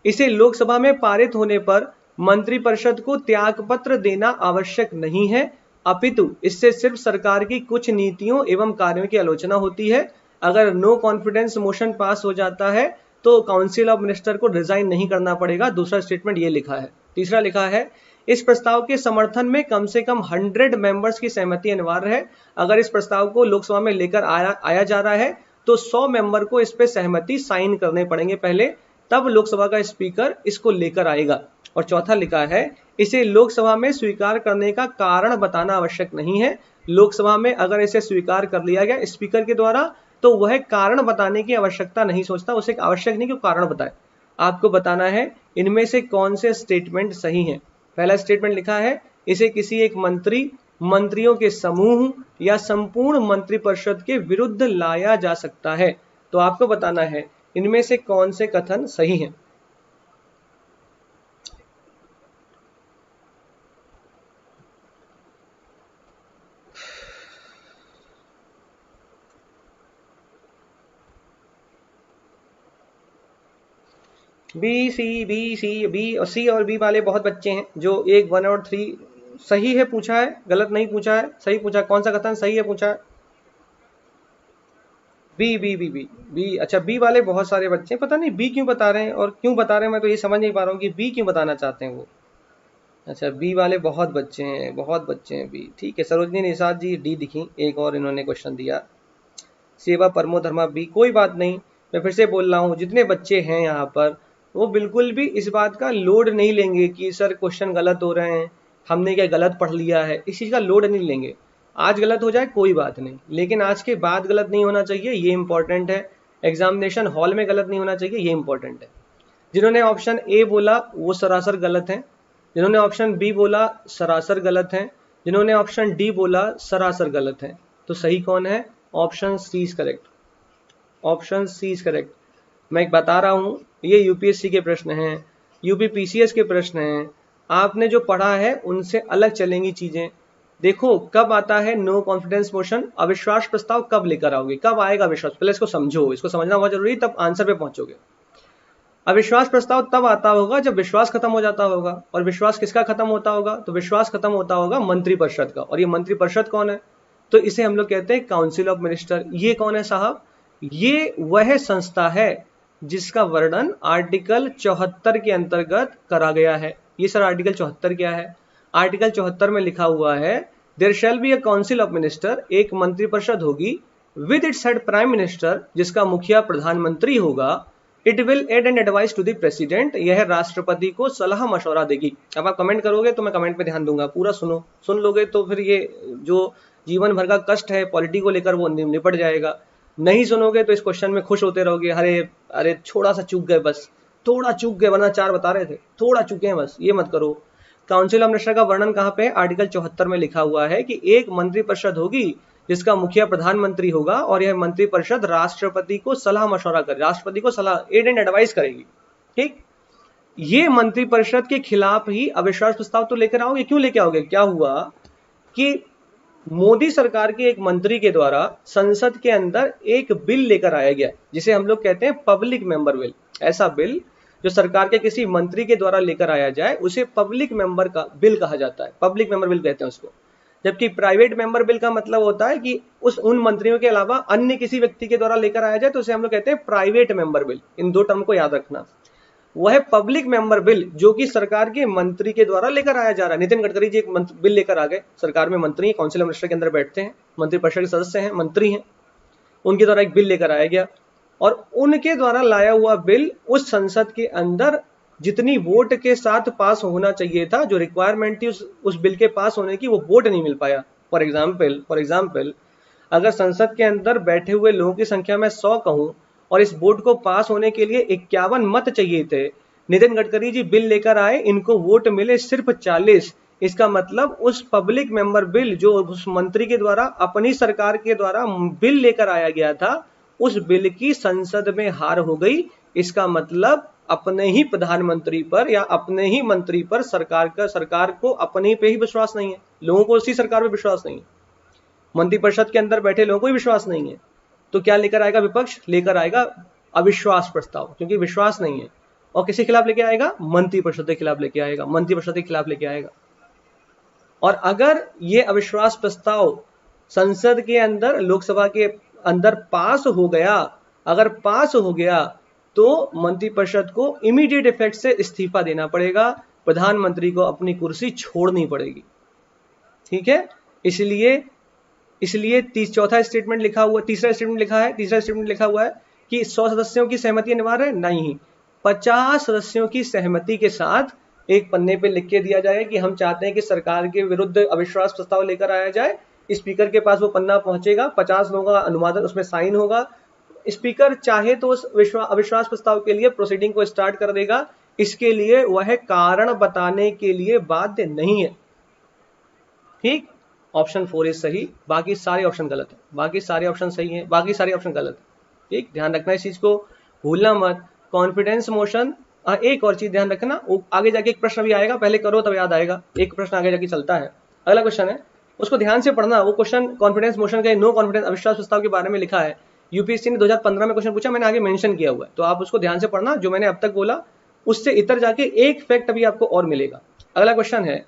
इसे लोकसभा में पारित होने पर मंत्रिपरिषद को त्यागपत्र देना आवश्यक नहीं है, अपितु इससे सिर्फ सरकार की कुछ नीतियों एवं कार्यों की आलोचना होती है। अगर नो कॉन्फिडेंस मोशन पास हो जाता है तो काउंसिल ऑफ मिनिस्टर को रिजाइन नहीं करना पड़ेगा। दूसरा स्टेटमेंट ये लिखा है। तीसरा लिखा है, इस प्रस्ताव के समर्थन में कम से कम 100 मेंबर्स की सहमति अनिवार्य है। अगर इस प्रस्ताव को लोकसभा में लेकर आया जा रहा है तो 100 मेंबर को इस पे सहमति साइन करने पड़ेंगे पहले, तब लोकसभा का स्पीकर इसको लेकर आएगा। और चौथा लिखा है, इसे लोकसभा में स्वीकार करने का कारण बताना आवश्यक नहीं है। लोकसभा में अगर इसे स्वीकार कर लिया गया स्पीकर के द्वारा तो वह कारण बताने की आवश्यकता नहीं सोचता, उसे आवश्यक नहीं कि कारण बताए। आपको बताना है इनमें से कौन से स्टेटमेंट सही हैं। पहला स्टेटमेंट लिखा है, इसे किसी एक मंत्री, मंत्रियों के समूह या संपूर्ण मंत्रिपरिषद के विरुद्ध लाया जा सकता है। तो आपको बताना है इनमें से कौन से कथन सही हैं। बी और सी और बी वाले बहुत बच्चे हैं जो 1, 1 और 3 सही है पूछा है, गलत नहीं पूछा है, सही पूछा। कौन सा कथन सही है पूछा है? बी। अच्छा, बी वाले बहुत सारे बच्चे हैं, पता नहीं बी क्यों बता रहे हैं, और क्यों बता रहे हैं मैं तो ये समझ नहीं पा रहा हूँ कि बी क्यों बताना चाहते हैं वो। अच्छा, बी वाले बहुत बच्चे हैं, बहुत बच्चे हैं बी। ठीक है, सरोजनी निषाद जी डी दिखी, एक और इन्होंने क्वेश्चन दिया, सेवा परमो धर्मा बी। कोई बात नहीं, मैं फिर से बोल रहा हूँ, जितने बच्चे हैं यहाँ पर वो बिल्कुल भी इस बात का लोड नहीं लेंगे कि सर क्वेश्चन गलत हो रहे हैं, हमने क्या गलत पढ़ लिया है, इस चीज़ का लोड नहीं लेंगे। आज गलत हो जाए कोई बात नहीं, लेकिन आज के बाद गलत नहीं होना चाहिए, ये इंपॉर्टेंट है। एग्जामिनेशन हॉल में गलत नहीं होना चाहिए, ये इंपॉर्टेंट है। जिन्होंने ऑप्शन ए बोला वो सरासर गलत है, जिन्होंने ऑप्शन बी बोला सरासर गलत है, जिन्होंने ऑप्शन डी बोला सरासर गलत है। तो सही कौन है? Option C is correct, option C is correct. मैं एक बता रहा हूँ, ये यूपीएससी के प्रश्न हैं, यूपीपीसीएस के प्रश्न हैं, आपने जो पढ़ा है उनसे अलग चलेंगी चीजें। देखो कब आता है नो कॉन्फिडेंस मोशन, अविश्वास प्रस्ताव कब लेकर आओगे, कब आएगा अविश्वास, पहले इसको समझो, इसको समझना बहुत जरूरी, तब आंसर पे पहुंचोगे। अविश्वास प्रस्ताव तब आता होगा जब विश्वास खत्म हो जाता होगा, और विश्वास किसका खत्म होता होगा? तो विश्वास खत्म होता होगा मंत्रिपरिषद का, और ये मंत्रिपरिषद कौन है? तो इसे हम लोग कहते हैं काउंसिल ऑफ मिनिस्टर। ये कौन है साहब? ये वह संस्था है जिसका वर्णन आर्टिकल 74 के अंतर्गत करा गया है। ये सर आर्टिकल 74 क्या है? आर्टिकल 74 में लिखा हुआ है, there shall be a council of minister, एक मंत्रिपरिषद होगी, with its head prime minister, जिसका मुखिया प्रधानमंत्री होगा, it will aid and advise to the president, यह राष्ट्रपति को सलाह मशवरा देगी। अब आप कमेंट करोगे तो मैं कमेंट पे ध्यान दूंगा, पूरा सुनो, सुन लोगे तो फिर ये जो जीवन भर का कष्ट है पॉलिटी को लेकर वो निपट जाएगा। नहीं सुनोगे तो इस क्वेश्चन में खुश होते रहोगे, अरे अरे थोड़ा सा चूक गए, बस थोड़ा चूक गए, वरना 4 बता रहे थे, थोड़ा चूके हैं बस, ये मत करो। काउंसिल ऑफ मिनिस्टर का वर्णन कहाँ पे है? आर्टिकल 74 में लिखा हुआ है कि एक मंत्रिपरिषद होगी जिसका मुखिया प्रधानमंत्री होगा और यह मंत्रिपरिषद राष्ट्रपति को सलाह मशवरा करे, राष्ट्रपति को सलाह एड एंड एडवाइस करेगी। ठीक, ये मंत्रिपरिषद के खिलाफ ही अविश्वास प्रस्ताव तो लेकर आओगे। क्यों लेकर आओगे? क्या हुआ कि मोदी सरकार के एक मंत्री के द्वारा संसद के अंदर एक बिल लेकर आया गया जिसे हम लोग कहते हैं पब्लिक मेंबर बिल। ऐसा बिल जो सरकार के किसी मंत्री के द्वारा लेकर आया जाए उसे पब्लिक मेंबर का बिल कहा जाता है, पब्लिक मेंबर बिल कहते हैं उसको। जबकि प्राइवेट मेंबर बिल का मतलब होता है कि उन मंत्रियों के अलावा अन्य किसी व्यक्ति के द्वारा लेकर आया जाए तो उसे हम लोग कहते हैं प्राइवेट मेंबर बिल। इन दो टर्म को याद रखना। वह पब्लिक मेंबर बिल जो कि सरकार के मंत्री के द्वारा लेकर आया जा रहा है। नितिन गडकरी जी एक बिल लेकर आ गए, सरकार में मंत्री, काउंसिल ऑफ मिनिस्टर के अंदर बैठते हैं, मंत्रिपरिषद के सदस्य हैं, मंत्री हैं, उनके द्वारा एक बिल लेकर आया गया और उनके द्वारा लाया हुआ बिल उस संसद के अंदर जितनी वोट के साथ पास होना चाहिए था, जो रिक्वायरमेंट थी उस बिल के पास होने की, वो वोट नहीं मिल पाया। फॉर एग्जाम्पल अगर संसद के अंदर बैठे हुए लोगों की संख्या मैं 100 कहूं और इस वोट को पास होने के लिए 51 मत चाहिए थे, नितिन गडकरी जी बिल लेकर आए, इनको वोट मिले सिर्फ 40। इसका मतलब उस पब्लिक मेंबर बिल जो उस मंत्री के द्वारा अपनी सरकार के द्वारा बिल लेकर आया गया था, उस बिल की संसद में हार हो गई। इसका मतलब अपने ही प्रधानमंत्री पर या अपने ही मंत्री पर सरकार को अपने पे ही विश्वास नहीं है, लोगों को उसी सरकार पे विश्वास नहीं है, मंत्रिपरिषद के अंदर बैठे लोगों को भी विश्वास नहीं है। तो क्या लेकर आएगा विपक्ष? लेकर आएगा अविश्वास प्रस्ताव, क्योंकि विश्वास नहीं है। और किसके खिलाफ लेके आएगा? मंत्रिपरिषद के खिलाफ लेके आएगा, मंत्रिपरिषद के खिलाफ लेके आएगा। और अगर ये अविश्वास प्रस्ताव संसद के अंदर, लोकसभा के अंदर पास हो गया, अगर पास हो गया तो मंत्रिपरिषद को इमीडिएट इफेक्ट से इस्तीफा देना पड़ेगा, प्रधानमंत्री को अपनी कुर्सी छोड़नी पड़ेगी। ठीक है, इसलिए चौथा स्टेटमेंट लिखा हुआ, तीसरा स्टेटमेंट लिखा हुआ है कि 100 सदस्यों की सहमति अनिवार्य है। नहीं, 50 सदस्यों की सहमति के साथ एक पन्ने पे लिख के दिया जाए कि हम चाहते हैं कि सरकार के विरुद्ध अविश्वास प्रस्ताव लेकर आया जाए। स्पीकर के पास वो पन्ना पहुंचेगा, 50 लोगों का अनुमोदन, उसमें साइन होगा। स्पीकर चाहे तो उस अविश्वास प्रस्ताव के लिए प्रोसीडिंग को स्टार्ट कर देगा, इसके लिए वह कारण बताने के लिए बाध्य नहीं है। ठीक, ऑप्शन 4 इज सही, बाकी सारे ऑप्शन गलत है, बाकी सारे ऑप्शन सही हैं, बाकी सारे ऑप्शन गलत है। ठीक, ध्यान रखना इस चीज को, भूलना मत। कॉन्फिडेंस मोशन, एक और चीज ध्यान रखना, आगे जाके एक प्रश्न भी आएगा, पहले करो तब याद आएगा, एक प्रश्न आगे जाके चलता है। अगला क्वेश्चन है, उसको ध्यान से पढ़ना। वो क्वेश्चन कॉन्फिडेंस मोशन का, नो कॉन्फिडेंस अविश्वास प्रस्ताव के बारे में लिखा है। यूपीएससी ने 2015 में क्वेश्चन पूछा, मैंने आगे मेंशन किया हुआ है, तो आप उसको ध्यान से पढ़ना। जो मैंने अब तक बोला उससे इतर जाके एक फैक्ट अभी आपको और मिलेगा। अगला क्वेश्चन है,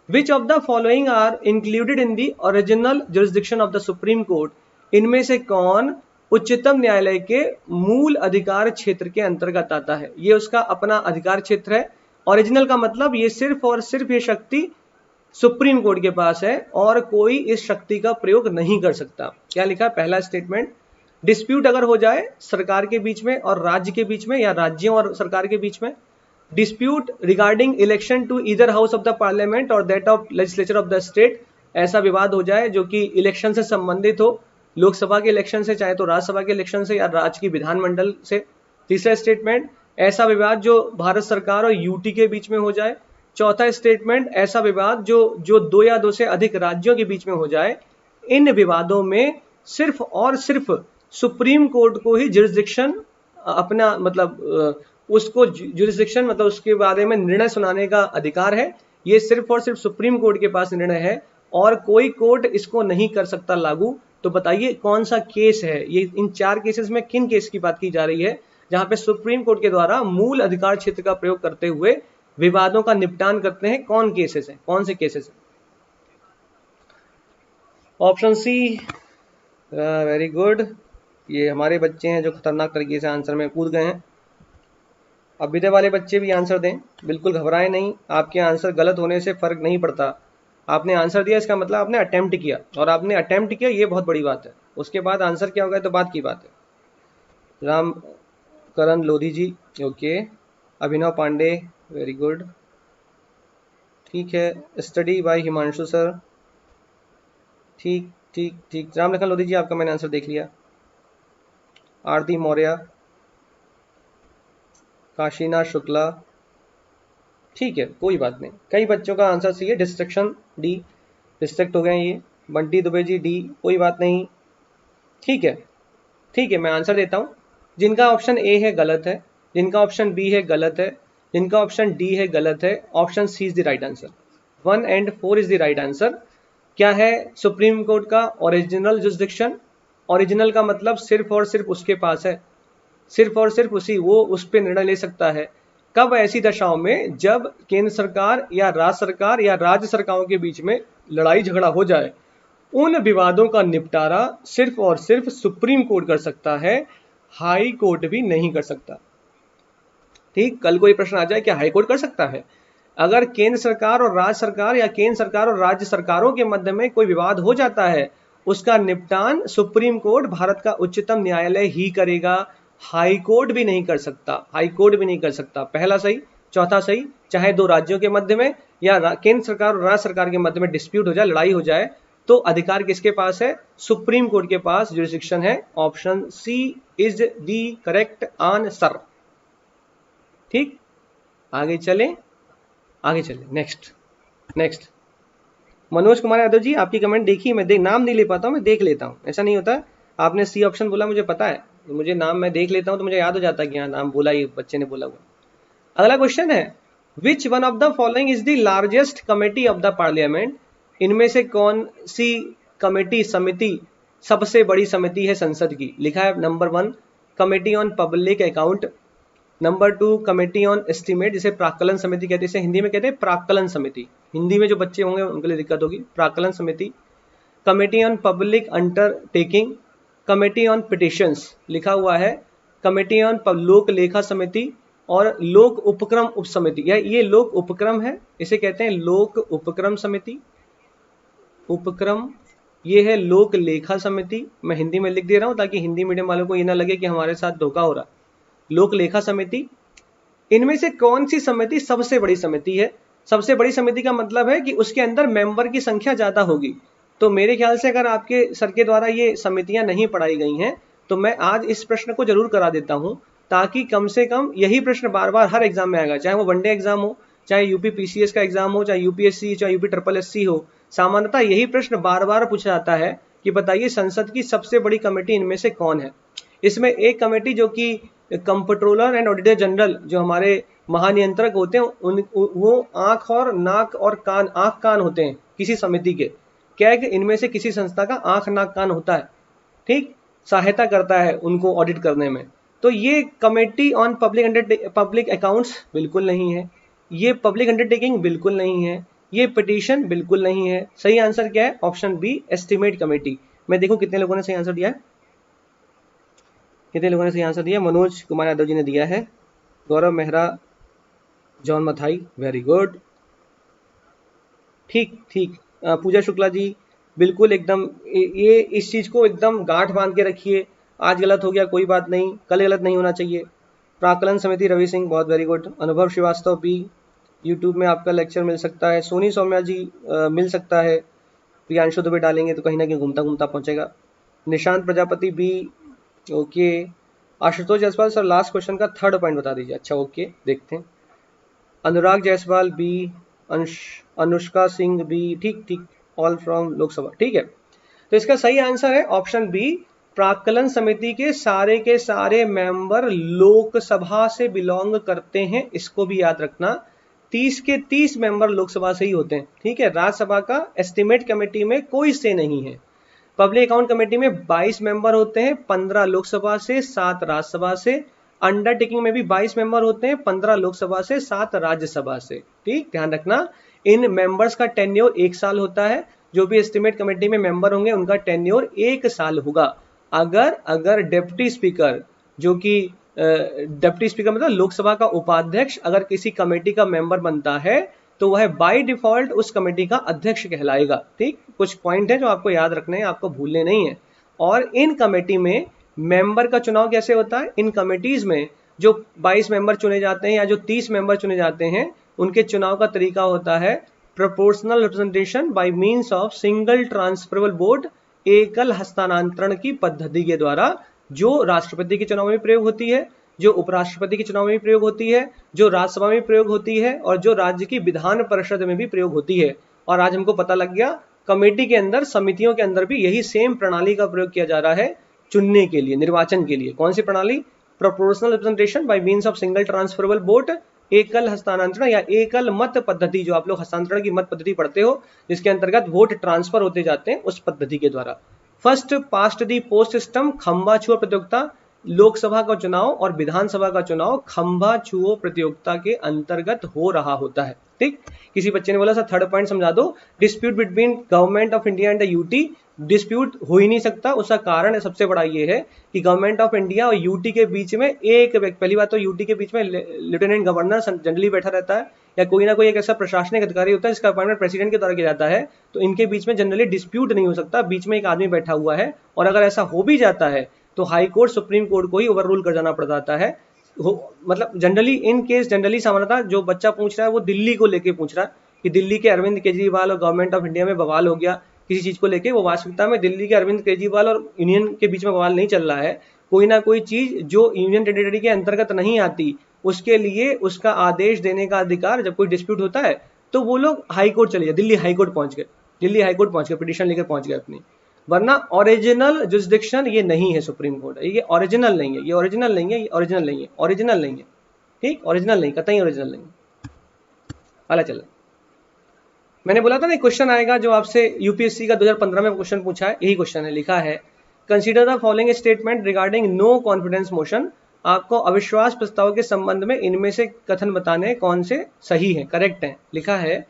Which of the following are included in the original jurisdiction of the Supreme Court? इनमें से कौन उच्चतम न्यायालय के मूल अधिकार क्षेत्र के अंतर्गत आता है? ये उसका अपना अधिकार क्षेत्र है। ओरिजिनल का मतलब ये सिर्फ और सिर्फ ये शक्ति सुप्रीम कोर्ट के पास है और कोई इस शक्ति का प्रयोग नहीं कर सकता। क्या लिखा है? पहला स्टेटमेंट, डिस्प्यूट अगर हो जाए सरकार के बीच में और राज्य के बीच में या राज्यों और सरकार के बीच में, dispute regarding election to either house of the parliament और that of legislature of the state, ऐसा विवाद हो जाए जो कि इलेक्शन से संबंधित हो, लोकसभा के इलेक्शन से, चाहे तो राज्यसभा के इलेक्शन से या राज्य की विधानमंडल से। तीसरा स्टेटमेंट, ऐसा विवाद जो भारत सरकार और यूटी के बीच में हो जाए। चौथा स्टेटमेंट, ऐसा विवाद जो 2 या 2 से अधिक राज्यों के बीच में हो जाए। इन विवादों में सिर्फ और सिर्फ सुप्रीम कोर्ट को ही जुरिस्डिक्शन, अपना मतलब उसको जुरिस्डिक्शन मतलब उसके बारे में निर्णय सुनाने का अधिकार है। ये सिर्फ और सिर्फ सुप्रीम कोर्ट के पास निर्णय है और कोई कोर्ट इसको नहीं कर सकता लागू। तो बताइए कौन सा केस है ये? इन 4 केसेस में किन केस की बात की जा रही है जहां पे सुप्रीम कोर्ट के द्वारा मूल अधिकार क्षेत्र का प्रयोग करते हुए विवादों का निपटान करते हैं? कौन केसेस हैं, कौन से केसेस हैं? ऑप्शन सी, वेरी गुड। ये हमारे बच्चे हैं जो खतरनाक तरीके से आंसर में कूद गए हैं। अब विदे वाले बच्चे भी आंसर दें, बिल्कुल घबराएं नहीं, आपके आंसर गलत होने से फर्क नहीं पड़ता। आपने आंसर दिया इसका मतलब आपने अटेम्प्ट किया, और आपने अटेम्प्ट किया ये बहुत बड़ी बात है। उसके बाद आंसर क्या होगा तो बात की बात है। राम करण लोधी जी, ओके। अभिनव पांडे, वेरी गुड, ठीक है। स्टडी बाय हिमांशु सर, ठीक ठीक ठीक। राम लखन लोधी जी, आपका मैंने आंसर देख लिया। आरती मौर्य, काशीनाथ शुक्ला, ठीक है, कोई बात नहीं। कई बच्चों का आंसर सही है। डिस्ट्रक्शन डी, डिस्ट्रैक्ट हो गए ये। बंटी दुबे जी डी, कोई बात नहीं, ठीक है ठीक है, मैं आंसर देता हूँ। जिनका ऑप्शन ए है गलत है, जिनका ऑप्शन बी है गलत है, जिनका ऑप्शन डी है गलत है, option C is the right answer. 1 and 4 is the right answer. क्या है सुप्रीम कोर्ट का ओरिजिनल जुरिसडिक्शन? ओरिजिनल का मतलब सिर्फ और सिर्फ उसके पास है, सिर्फ और सिर्फ वो उस पर निर्णय ले सकता है। कब? ऐसी दशाओं में जब केंद्र सरकार या राज्य सरकार या राज्य सरकारों के बीच में लड़ाई झगड़ा हो जाए, उन विवादों का निपटारा सिर्फ और सिर्फ सुप्रीम कोर्ट कर सकता है, हाई कोर्ट भी नहीं कर सकता। ठीक, कल कोई प्रश्न आ जाए क्या हाई कोर्ट कर सकता है? अगर केंद्र सरकार और राज्य सरकार या केंद्र सरकार और राज्य सरकारों के मध्य में कोई विवाद हो जाता है, उसका निपटान सुप्रीम कोर्ट, भारत का उच्चतम न्यायालय ही करेगा, हाई कोर्ट भी नहीं कर सकता, हाई कोर्ट भी नहीं कर सकता। पहला सही, चौथा सही। चाहे दो राज्यों के मध्य में या केंद्र सरकार और राज्य सरकार के मध्य में डिस्प्यूट हो जाए, लड़ाई हो जाए, तो अधिकार किसके पास है? सुप्रीम कोर्ट के पास जुरिसडिक्शन है। Option C is the correct answer. ठीक, आगे चले, आगे चले। नेक्स्ट मनोज कुमार यादव जी, आपकी कमेंट देखी, मैं नाम नहीं ले पाता हूँ, मैं देख लेता हूँ, ऐसा नहीं होता। आपने सी ऑप्शन बोला, मुझे पता है, मुझे नाम मैं देख लेता हूँ तो मुझे याद हो जाता है कि हाँ नाम बोला, ये बच्चे ने बोला हुआ। अगला क्वेश्चन है, which one of the following is the largest committee of the parliament? इनमें से कौन सी कमेटी, समिति सबसे बड़ी समिति है संसद की? लिखा है number 1 committee on public account, number 2 committee on estimate, जिसे प्राक्कलन समिति कहते हैं, इसे हिंदी में कहते हैं प्राक्कलन समिति, हिंदी में जो बच्चे होंगे उनके लिए दिक्कत होगी, प्राक्कलन समिति। Committee on public undertaking, committee on petitions लिखा हुआ है, कमेटी ऑन लोक लेखा समिति और लोक उपक्रम उप समिति, ये लोक उपक्रम है, इसे कहते हैं लोक उपक्रम समिति, उपक्रम, ये है लोक लेखा समिति। मैं हिंदी में लिख दे रहा हूं ताकि हिंदी मीडियम वालों को ये ना लगे कि हमारे साथ धोखा हो रहा। लोक लेखा समिति, इनमें से कौन सी समिति सबसे बड़ी समिति है? सबसे बड़ी समिति का मतलब है कि उसके अंदर मेंबर की संख्या ज्यादा होगी। तो मेरे ख्याल से अगर आपके सर के द्वारा ये समितियां नहीं पढ़ाई गई हैं तो मैं आज इस प्रश्न को जरूर करा देता हूं, ताकि कम से कम यही प्रश्न बार बार हर एग्जाम में आएगा, चाहे वो वनडे एग्जाम हो, चाहे यूपी पीसीएस का एग्जाम हो, चाहे यूपीएससी, चाहे यूपी ट्रिपल एससी हो, सामान्यतः यही प्रश्न बार बार पूछा जाता है कि बताइए संसद की सबसे बड़ी कमेटी इनमें से कौन है। इसमें एक कमेटी जो कि कंप्ट्रोलर एंड ऑडिटर जनरल, जो हमारे महानियंत्रक होते हैं, वो आंख और नाक और कान, आंख कान होते हैं किसी समिति के। क्या है कि इनमें से किसी संस्था का आंख नाक कान होता है, ठीक, सहायता करता है उनको ऑडिट करने में। तो ये कमेटी ऑन पब्लिक अकाउंट्स बिल्कुल नहीं है, ये पब्लिक अंडरटेकिंग बिल्कुल नहीं है, ये पिटीशन बिल्कुल नहीं है। सही आंसर क्या है? Option b estimate committee. मैं देखूं कितने लोगों ने सही आंसर दिया है, कितने लोगों ने सही आंसर दिया। मनोज कुमार यादव जी ने दिया है, Gaurav Mehra, John Mathai, very good, ठीक ठीक। पूजा शुक्ला जी बिल्कुल एकदम, ये इस चीज को एकदम गांठ बांध के रखिए, आज गलत हो गया कोई बात नहीं, कल गलत नहीं होना चाहिए। प्राक्कलन समिति रवि सिंह, बहुत वेरी गुड। अनुभव श्रीवास्तव बी, यूट्यूब में आपका लेक्चर मिल सकता है। सोनी सौम्या जी मिल सकता है, प्रियांशु दुबे डालेंगे तो कहीं ना कहीं घूमता घूमता पहुंचेगा। Nishant Prajapati b, okay. Ashutosh Jaiswal sir last question का थर्ड पॉइंट बता दीजिए। अच्छा ओके, देखते हैं। अनुराग जायसवाल बी, अनुष्का सिंह बी, ठीक ठीक, ऑल फ्रॉम लोकसभा, ठीक है। तो इसका सही आंसर है ऑप्शन बी, प्राक्कलन समिति के सारे मेंबर लोकसभा से बिलोंग करते हैं। इसको भी याद रखना, 30 के 30 मेंबर लोकसभा से ही होते हैं, ठीक है। राज्यसभा का एस्टीमेट कमेटी में कोई से नहीं है। पब्लिक अकाउंट कमेटी में 22 मेंबर होते हैं, 15 लोकसभा से, 7 राज्यसभा से। अंडरटेकिंग में भी 22 मेंबर होते हैं, 15 लोकसभा से, 7 राज्यसभा से, ठीक, ध्यान रखना। इन मेंबर्स का टेन्योर 1 साल होता है। जो भी एस्टीमेट कमेटी में मेंबर होंगे उनका टेन्योर 1 साल होगा। अगर डिप्टी स्पीकर, जो कि डिप्टी स्पीकर मतलब लोकसभा का उपाध्यक्ष, अगर किसी कमेटी का मेंबर बनता है तो वह बाय डिफॉल्ट उस कमेटी का अध्यक्ष कहलाएगा, ठीक। कुछ पॉइंट है जो आपको याद रखने हैं, आपको भूलने नहीं है। और इन कमेटी में मेंबर का चुनाव कैसे होता है? इन कमेटीज में जो 22 मेंबर चुने जाते हैं या जो 30 मेंबर चुने जाते हैं, उनके चुनाव का तरीका होता है proportional representation by means of single transferable vote, एकल हस्तांतरण की पद्धति के द्वारा, जो राष्ट्रपति के चुनाव में प्रयोग होती है, जो उपराष्ट्रपति के चुनाव में भी प्रयोग होती है, जो राज्यसभा में प्रयोग होती है और जो राज्य की विधान परिषद में भी प्रयोग होती है। और आज हमको पता लग गया कमेटी के अंदर, समितियों के अंदर भी यही सेम प्रणाली का प्रयोग किया जा रहा है चुनने के लिए, निर्वाचन के लिए। कौन सी प्रणाली? Proportional representation by means of single transferable vote, एकल हस्तांतरण या एकल मत पद्धति, जो आप लोग हस्तांतरण की मत पद्धति पढ़ते हो, जिसके अंतर्गत वोट ट्रांसफर होते जाते हैं, उस पद्धति के द्वारा। फर्स्ट पास्ट दी पोस्ट सिस्टम, खंबा छुआ प्रतियोगिता, लोकसभा का चुनाव और विधानसभा का चुनाव खंबा छुओ प्रतियोगिता के अंतर्गत हो रहा होता है। ठीक, किसी बच्चे ने बोला सर थर्ड पॉइंट समझा दो, dispute between government of India and the UT, dispute हो ही नहीं सकता। उसका कारण सबसे बड़ा ये है कि गवर्नमेंट ऑफ इंडिया और यूटी के बीच में एक, पहली बात तो यूटी के बीच में लेफ्टिनेंट गवर्नर जनरली बैठा रहता है, या कोई ना कोई एक ऐसा प्रशासनिक अधिकारी होता है जिसका अपॉइंटमेंट प्रेसिडेंट के द्वारा किया जाता है, तो इनके बीच में जनरली डिस्प्यूट नहीं हो सकता, बीच में एक आदमी बैठा हुआ है, और अगर ऐसा हो भी जाता है तो हाई कोर्ट, सुप्रीम कोर्ट को ही ओवर रूल कर जाना पड़ जाता है। मतलब जनरली इन केस, जनरली सामान्यतः जो बच्चा पूछ रहा है वो दिल्ली को लेके पूछ रहा है कि दिल्ली के अरविंद केजरीवाल और गवर्नमेंट ऑफ इंडिया में बवाल हो गया किसी चीज को लेके। वो वास्तविकता में दिल्ली के अरविंद केजरीवाल और यूनियन के बीच में बवाल नहीं चल रहा है, कोई ना कोई चीज जो यूनियन टेरिटरी के अंतर्गत नहीं आती, उसके लिए उसका आदेश देने का अधिकार, जब कोई डिस्प्यूट होता है तो वो लोग हाई कोर्ट चले गए, दिल्ली हाई कोर्ट पहुंच गए, दिल्ली हाई कोर्ट पहुंच गए, पिटीशन लेकर पहुंच गए अपनी। वरना ओरिजिनल जुरिसडिक्शन ये नहीं है सुप्रीम कोर्ट, ये ओरिजिनल नहीं है, ये ओरिजिनल नहीं है, ये ओरिजिनल नहीं है, ओरिजिनल नहीं है। ठीक, ओरिजिनल नहीं, कतई ओरिजिनल नहीं। अला चल, मैंने बोला था ना क्वेश्चन आएगा जो आपसे यूपीएससी का 2015 में क्वेश्चन पूछा है, यही क्वेश्चन है। लिखा है consider the following statement regarding no confidence motion, आपको अविश्वास प्रस्ताव के संबंध में इनमें से कथन बताने कौन से सही है, करेक्ट है। लिखा है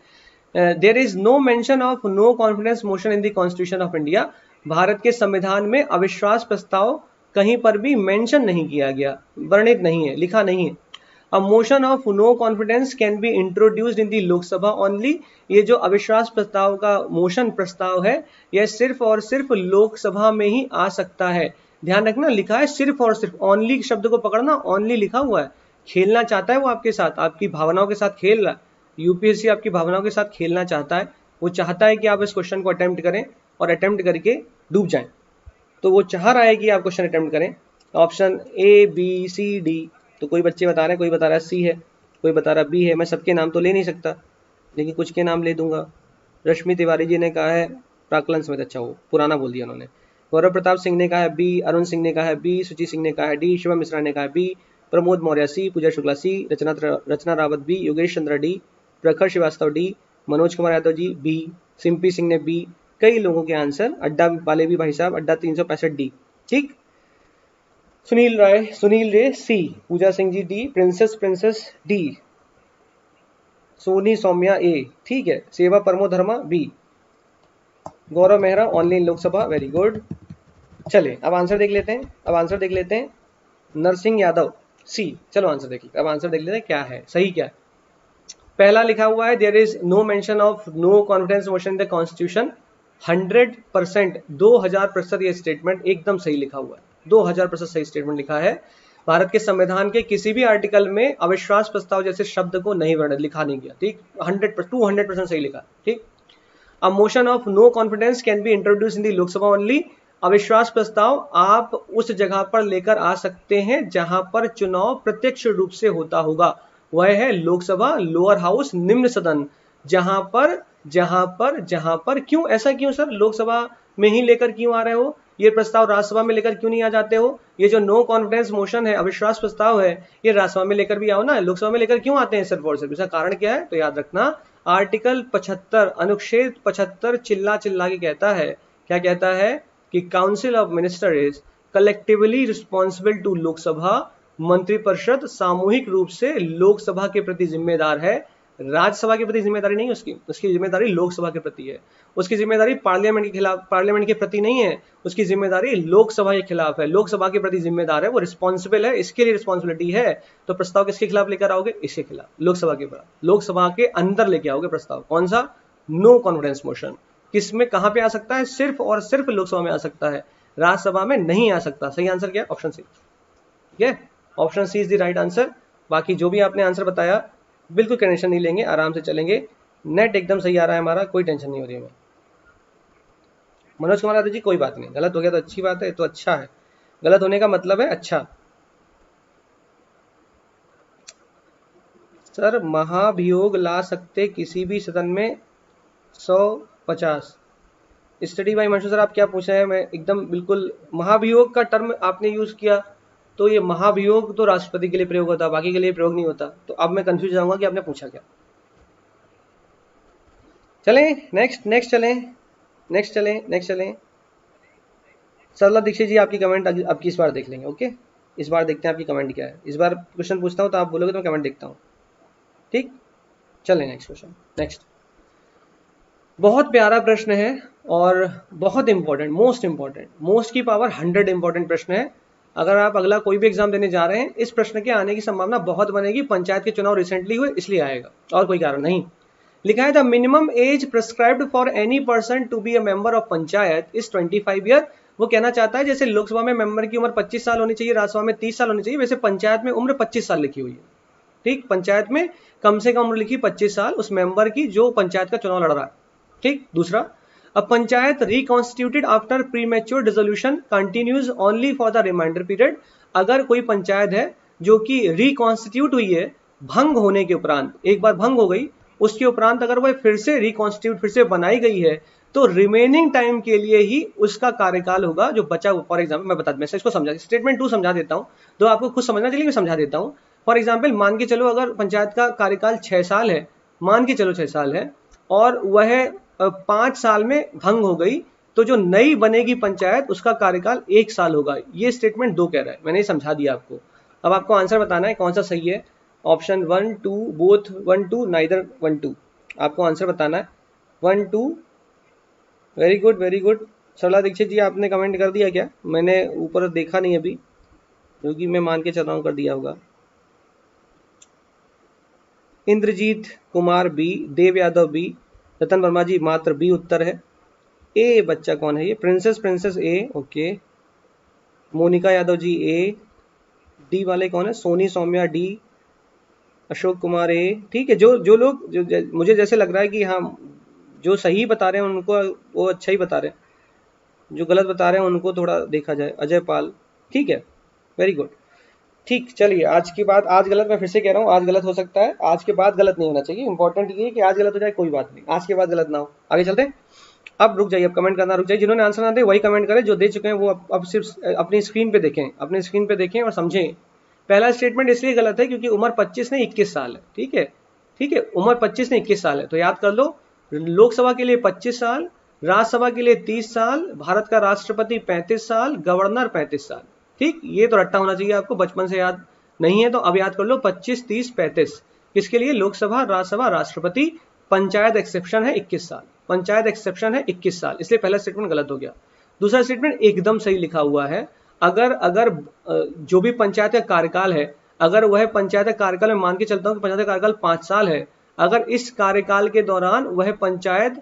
there is no mention of no confidence motion in the constitution of India, Bharat के संविधान में अविश्वास प्रस्ताव कहीं पर भी मेंशन नहीं किया गया, वर्णित नहीं है, लिखा नहीं है। A motion of no confidence can be introduced in the Lok Sabha only, ये जो अविश्वास प्रस्ताव का मोशन प्रस्ताव है यह सिर्फ और सिर्फ लोकसभा में ही आ सकता है। ध्यान रखना, लिखा है सिर्फ और सिर्फ, ओनली शब्द को पकड़ना, ओनली लिखा हुआ है। खेलना चाहता है वो आपके साथ, आपकी भावनाओं के साथ खेल रहा है, यूपीएससी आपकी भावनाओं के साथ खेलना चाहता है। वो चाहता है कि आप इस क्वेश्चन को अटेम्प्ट करें और अटेम्प्ट करके डूब जाएं, तो वो चाह रहा है कि आप क्वेश्चन अटेम्प्ट करें। Option a b c d, तो कोई बच्चे बता रहे हैं, कोई बता रहा है सी है, कोई बता रहा है बी है। मैं सबके नाम तो ले नहीं सकता, लेकिन कुछ के नाम ले दूंगा। रश्मि तिवारी जी ने कहा है प्राक्कलन समेत, अच्छा वो पुराना बोल दिया उन्होंने। गौरव प्रताप सिंह ने कहा है बी, अरुण सिंह ने कहा है बी, सुचि सिंह ने कहा है डी, शिवम मिश्रा ने कहा है b, Pramod Maurya c, Pooja Shukla c, Rachna Rawat b, Yogesh Chandra d, Prakhar Srivastava d, Manoj Kumar Yadav ji b, Simpy Singh ने बी। कई लोगों के आंसर, अड्डा वाले भी भाई साहब, अड्डा 365 डी। ठीक, Sunil Ray C, Pooja Singh ji D, princess D, Soni Saumya A, ठीक है, Seva Paramo Dharma B, Gaurav Mehra online Lok Sabha, very good. चले अब आंसर देख लेते हैं, नरसिंह यादव सी। चलो आंसर देख लेते हैं, अब आंसर देख लेते हैं क्या है सही, क्या है। पहला लिखा हुआ है there is no mention of no confidence motion in the constitution, 100%, 2000% ये स्टेटमेंट एकदम सही लिखा हुआ है, 2000% सही स्टेटमेंट लिखा है। भारत के संविधान के किसी भी आर्टिकल में अविश्वास प्रस्ताव जैसे शब्द को नहीं वर्णित, लिखा नहीं गया। ठीक, 200% सही लिखा। ठीक, a motion of no confidence can be introduce in the Lok Sabha only, अविश्वास प्रस्ताव आप उस जगह पर लेकर आ सकते हैं जहां पर चुनाव प्रत्यक्ष रूप से होता होगा, वह है लोकसभा, लोअर हाउस, निम्न सदन। जहां पर क्यों, ऐसा क्यों सर, लोकसभा में ही लेकर क्यों आ रहे हो, ये प्रस्ताव राज्यसभा में लेकर क्यों नहीं आ जाते हो? ये जो नो कॉन्फिडेंस मोशन है, अविश्वास प्रस्ताव है, ये राज्यसभा में लेकर भी आओ ना, लोकसभा में लेकर क्यों आते हैं सिर्फ और सिर्फ? इसका कारण क्या है? तो याद रखना, आर्टिकल 75 अनुच्छेद 75 चिल्ला के कहता है, क्या कहता है कि council of minister is collectively responsible to Lok Sabha, मंत्रिपरिषद सामूहिक रूप से लोकसभा के प्रति जिम्मेदार है, राज्यसभा के प्रति जिम्मेदारी नहीं उसकी जिम्मेदारी लोकसभा के प्रति है। उसकी जिम्मेदारी पार्लियामेंट के खिलाफ, पार्लियामेंट के प्रति नहीं है, उसकी जिम्मेदारी लोकसभा के खिलाफ है, लोकसभा के प्रति जिम्मेदार है, वो रिस्पॉन्सिबल है, इसके लिए रिस्पॉन्सिबिलिटी है। तो प्रस्ताव किसके खिलाफ लेकर आओगे? इसके खिलाफ, लोकसभा के खिलाफ, लोकसभा के अंदर लेके आओगे प्रस्ताव। कौन सा? No confidence motion. किसमें, कहां पे आ सकता है? सिर्फ और सिर्फ लोकसभा में आ सकता है, राज्यसभा में नहीं आ सकता। सही आंसर क्या है? ऑप्शन सी। ठीक है, option C is the right answer. बाकी जो भी आपने आंसर बताया बिल्कुल टेंशन नहीं लेंगे, आराम से चलेंगे, नेट एकदम सही आ रहा है हमारा, कोई टेंशन नहीं हो रही है। मनोज कुमार यादव जी कोई बात नहीं, गलत हो गया तो अच्छी बात है, तो अच्छा है, गलत होने का मतलब है अच्छा। सर महाभियोग ला सकते किसी भी सदन में 150, स्टडी बाय हिमांशु सर, आप क्या पूछा है? मैं एकदम बिल्कुल, महाभियोग का टर्म आपने यूज किया, तो ये महाभियोग तो राष्ट्रपति के लिए प्रयोग होता, बाकी के लिए प्रयोग नहीं होता। तो अब मैं कंफ्यूज जाऊंगा कि आपने पूछा क्या। चलें नेक्स्ट, नेक्स्ट चलें। सरला दीक्षित जी, आपकी कमेंट आपकी इस बार देख लेंगे। ओके, इस बार देखते हैं आपकी कमेंट क्या है। इस बार क्वेश्चन पूछता हूँ तो आप बोलोगे तो मैं कमेंट देखता हूँ। ठीक, चलें नेक्स्ट क्वेश्चन। नेक्स्ट बहुत प्यारा प्रश्न है और बहुत इंपॉर्टेंट, मोस्ट की पावर 100 इंपॉर्टेंट प्रश्न है। अगर आप अगला कोई भी एग्जाम देने जा रहे हैं, इस प्रश्न के आने की संभावना बहुत बनेगी। पंचायत के चुनाव रिसेंटली हुए इसलिए आएगा, और कोई कारण नहीं। लिखा है the minimum age prescribed for any person to be a member of panchayat is 25 year. वो कहना चाहता है जैसे लोकसभा में मेंबर की उम्र 25 साल होनी चाहिए, राज्यसभा में 30 साल होनी चाहिए, वैसे पंचायत में उम्र 25 साल लिखी हुई है। ठीक, पंचायत में कम से कम उम्र लिखी 25 साल उस मेंबर की जो पंचायत का चुनाव लड़ रहा है। ठीक, दूसरा, a panchayat reconstituted after premature dissolution continues only for the reminder period. अगर कोई पंचायत है जो कि रिकॉन्स्टिट्यूट हुई है भंग होने के उपरांत, एक बार भंग हो गई, उसके उपरांत अगर वह फिर से रिकॉन्स्टिट्यूट, फिर से बनाई गई है, तो रिमेनिंग टाइम के लिए ही उसका कार्यकाल होगा जो बचा। फॉर एग्जाम्पल मैं इसको समझा, स्टेटमेंट 2 समझा देता हूँ, तो आपको खुद समझना चाहिए, मैं समझा देता हूँ। फॉर एग्जाम्पल मान के चलो अगर पंचायत का कार्यकाल 6 साल है, मान के चलो 6 साल है, और वह 5 साल में भंग हो गई, तो जो नई बनेगी पंचायत उसका कार्यकाल 1 साल होगा। ये स्टेटमेंट 2 कह रहा है, मैंने समझा दिया आपको। अब आपको आंसर बताना है कौन सा सही है। ऑप्शन 1 2 बोथ 1 2 नाइदर 1 2, आपको आंसर बताना है 1 2। Very good, very good. Sarla Dixit ji, आपने कमेंट कर दिया क्या? मैंने ऊपर देखा नहीं अभी, क्योंकि मैं मान के चल रहा हूँ कर दिया होगा। इंद्रजीत कुमार बी, देव यादव बी, रतन वर्मा जी मात्र बी उत्तर है। ए बच्चा कौन है ये? प्रिंसेस ए, ओके। मोनिका यादव जी ए। डी वाले कौन है? सोनी सौम्या डी, अशोक कुमार ए। ठीक है, जो लोग मुझे जैसे लग रहा है कि हाँ जो सही बता रहे हैं उनको वो अच्छा ही बता रहे हैं, जो गलत बता रहे हैं उनको थोड़ा देखा जाए। अजय पाल, ठीक है, वेरी गुड। ठीक, चलिए आज की बात, आज गलत, मैं फिर से कह रहा हूँ आज गलत हो सकता है, आज के बाद गलत नहीं होना चाहिए। इंपॉर्टेंट ये है कि आज गलत हो जाए कोई बात नहीं, आज के बाद गलत ना हो। आगे चलते हैं। अब रुक जाइए, अब कमेंट करना रुक जाइए। जिन्होंने आंसर ना दे वही कमेंट करें, जो दे चुके हैं वो अब सिर्फ अपनी स्क्रीन पे देखें, अपनी स्क्रीन पे देखें और समझें। पहला स्टेटमेंट इसलिए गलत है क्योंकि उम्र 25 नहीं 21 साल है। ठीक है, ठीक है, उम्र 25 नहीं 21 साल है, तो याद कर लो। लोकसभा के लिए 25 साल, राज्यसभा के लिए 30 साल, भारत का राष्ट्रपति 35 साल, गवर्नर 35 साल। ठीक, ये तो रट्टा होना चाहिए आपको, बचपन से याद नहीं है तो अब याद कर लो। 25 30 35 किसके लिए? लोकसभा, राज्यसभा, राष्ट्रपति। पंचायत एक्सेप्शन है 21 साल, पंचायत एक्सेप्शन है 21 साल, इसलिए पहला स्टेटमेंट गलत हो गया। दूसरा स्टेटमेंट एकदम सही लिखा हुआ है। अगर अगर जो भी पंचायत का कार्यकाल है, अगर वह पंचायत का कार्यकाल, मैं मान के चलता हूँ कि पंचायत का कार्यकाल 5 साल है, अगर इस कार्यकाल के दौरान वह पंचायत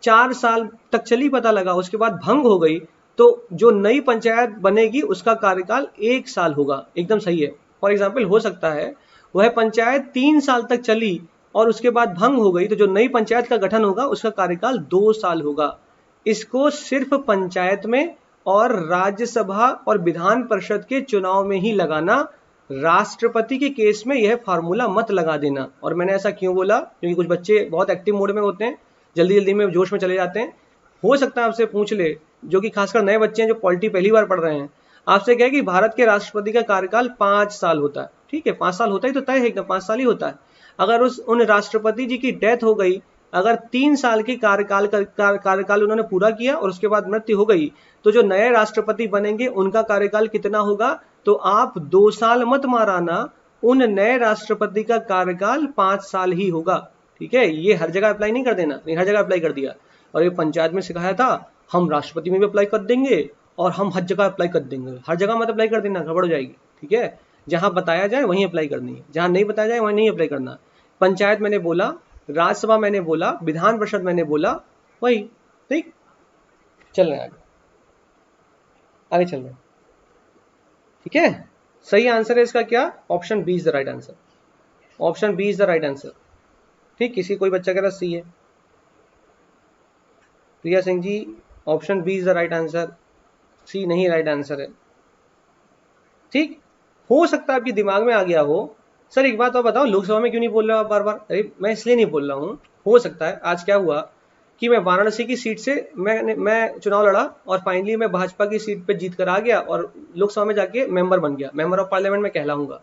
4 साल तक चली, पता लगा उसके बाद भंग हो गई, तो जो नई पंचायत बनेगी उसका कार्यकाल 1 साल होगा। एकदम सही है। फॉर एग्जाम्पल हो सकता है वह पंचायत 3 साल तक चली और उसके बाद भंग हो गई, तो जो नई पंचायत का गठन होगा उसका कार्यकाल 2 साल होगा। इसको सिर्फ पंचायत में और राज्यसभा और विधान परिषद के चुनाव में ही लगाना। राष्ट्रपति के केस में यह फार्मूला मत लगा देना। और मैंने ऐसा क्यों बोला? क्योंकि कुछ बच्चे बहुत एक्टिव मोड में होते हैं, जल्दी जल्दी में जोश में चले जाते हैं। हो सकता है आपसे पूछ ले, जो कि खासकर नए बच्चे हैं जो पॉलिटी पहली बार पढ़ रहे हैं, आपसे कहे कि भारत के राष्ट्रपति का कार्यकाल 5 साल होता है। ठीक है, 5 साल होता ही तो तय है, एकदम 5 साल ही होता है। अगर उन राष्ट्रपति जी की डेथ हो गई, अगर 3 साल की कार्यकाल उन्होंने पूरा किया और उसके बाद मृत्यु हो गई, तो जो नए राष्ट्रपति बनेंगे उनका कार्यकाल कितना होगा? तो आप 2 साल मत माराना, उन नए राष्ट्रपति का कार्यकाल 5 साल ही होगा। ठीक है, ये हर जगह अप्लाई नहीं कर देना, नहीं हर जगह अप्लाई कर दिया। और ये पंचायत में सिखाया था, हम राष्ट्रपति में भी अप्लाई कर देंगे और हम हर जगह अप्लाई कर देंगे। हर जगह मत अप्लाई कर देना, गड़बड़ हो जाएगी। ठीक है, जहां बताया जाए वहीं अप्लाई करनी है, जहां नहीं बताया जाए वहीं नहीं अप्लाई करना। पंचायत मैंने बोला, राज्यसभा मैंने बोला, विधान परिषद मैंने बोला, वही। ठीक, चल रहे हैं आगे, आगे चल रहे हैं। ठीक है, सही आंसर है इसका क्या? Option B is the right answer, option B is the right answer. ठीक, किसी कोई बच्चा कह रहा सी है। Priya Singh ji, option B is the right answer, C नहीं राइट आंसर है। ठीक, हो सकता है आपके दिमाग में आ गया हो, सर एक बात और बताओ, लोकसभा में क्यों नहीं बोल रहे हो आप बार बार? अरे मैं इसलिए नहीं बोल रहा हूँ, हो सकता है आज क्या हुआ कि मैं वाराणसी की सीट से मैं चुनाव लड़ा और फाइनली मैं भाजपा की सीट पे जीत कर आ गया और लोकसभा में जाके मेंबर बन गया, मेंबर ऑफ पार्लियामेंट में कहलाऊंगा।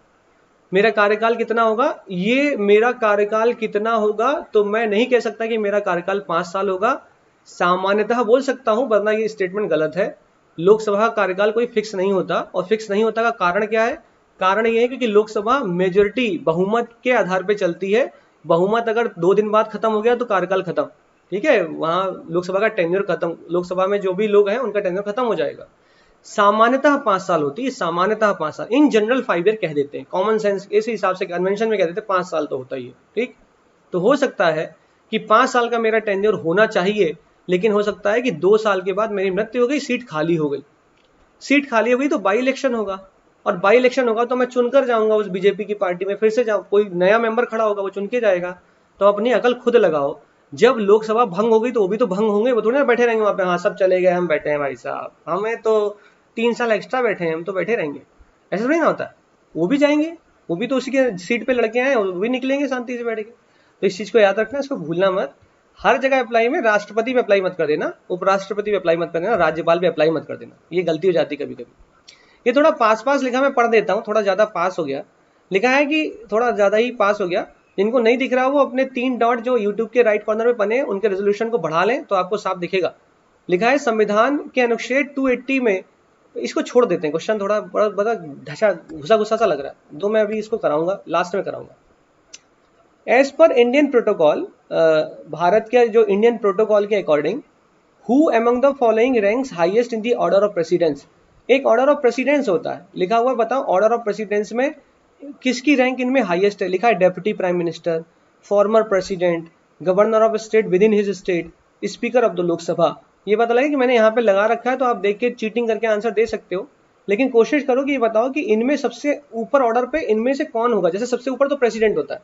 मेरा कार्यकाल कितना होगा, ये मेरा कार्यकाल कितना होगा तो मैं नहीं कह सकता कि मेरा कार्यकाल 5 साल होगा, सामान्यतः बोल सकता हूं, वरना ये स्टेटमेंट गलत है। लोकसभा का कार्यकाल कोई फिक्स नहीं होता, और फिक्स नहीं होता का कारण क्या है? कारण ये है क्योंकि लोकसभा मेजोरिटी बहुमत के आधार पर चलती है। बहुमत अगर 2 दिन बाद खत्म हो गया तो कार्यकाल खत्म, ठीक है, वहां लोकसभा का टेन्योर खत्म, लोकसभा में जो भी लोग हैं उनका टेन्योर खत्म हो जाएगा। सामान्यतः 5 साल होती है, सामान्यतः 5 साल, इन जनरल 5 ईयर कह देते हैं, कॉमन सेंस इस हिसाब से कन्वेंशन में कह देते हैं 5 साल तो होता ही है, ठीक। तो हो सकता है कि 5 साल का मेरा टेन्योर होना चाहिए, लेकिन हो सकता है कि 2 साल के बाद मेरी मृत्यु हो गई, सीट खाली हो गई। सीट खाली हो गई तो बाई इलेक्शन होगा, और बाई इलेक्शन होगा तो मैं चुनकर जाऊंगा उस बीजेपी की पार्टी में, फिर से जाऊँ, कोई नया मेंबर खड़ा होगा वो चुन के जाएगा। तो अपनी अकल खुद लगाओ। जब लोकसभा भंग होगी तो वो भी तो भंग होंगे, वो थोड़ी ना बैठे रहेंगे वहां पे, हाँ सब चले गए हम बैठे हैं भाई साहब, हमें तो 3 साल एक्स्ट्रा बैठे हैं, हम तो बैठे रहेंगे, ऐसा थोड़ी ना होता है। वो भी जाएंगे, वो भी तो उसी के सीट पे लड़के आए, वो भी निकलेंगे शांति से बैठ के। तो इस चीज को याद रखना, इसको भूलना मत। हर जगह अप्लाई में राष्ट्रपति पे अप्लाई मत कर देना, उपराष्ट्रपति पे अप्लाई मत कर देना, राज्यपाल पे अप्लाई मत कर देना, ये गलती हो जाती है कभी कभी। ये थोड़ा पास पास लिखा, मैं पढ़ देता हूँ, थोड़ा ज्यादा पास हो गया, लिखा है कि थोड़ा ज्यादा ही पास हो गया। जिनको नहीं दिख रहा वो अपने 3 डॉट जो यूट्यूब के राइट कॉर्नर में बने उनके रेजोल्यूशन को बढ़ा लें तो आपको साफ दिखेगा। लिखा है संविधान के अनुच्छेद 280 में, इसको छोड़ देते हैं, क्वेश्चन थोड़ा बड़ा ढसा घुसा घुसा सा लग रहा है, तो मैं अभी इसको कराऊंगा, लास्ट में कराऊंगा। As per Indian protocol, Bharat के जो इंडियन प्रोटोकॉल के according, who among the following ranks highest in the order of precedence. एक ऑर्डर ऑफ प्रेसिडेंस होता है, लिखा हुआ बताओ ऑर्डर ऑफ प्रेसिडेंस में किसकी रैंक इनमें हाईएस्ट है। लिखा है deputy prime minister, former president, governor of state with in his state, speaker of the Lok Sabha. ये पता लगे कि मैंने यहाँ पे लगा रखा है, तो आप देख के चीटिंग करके आंसर दे सकते हो, लेकिन कोशिश करो कि ये बताओ कि इनमें सबसे ऊपर ऑर्डर पे इनमें से कौन होगा। जैसे सबसे ऊपर तो प्रेसिडेंट होता है,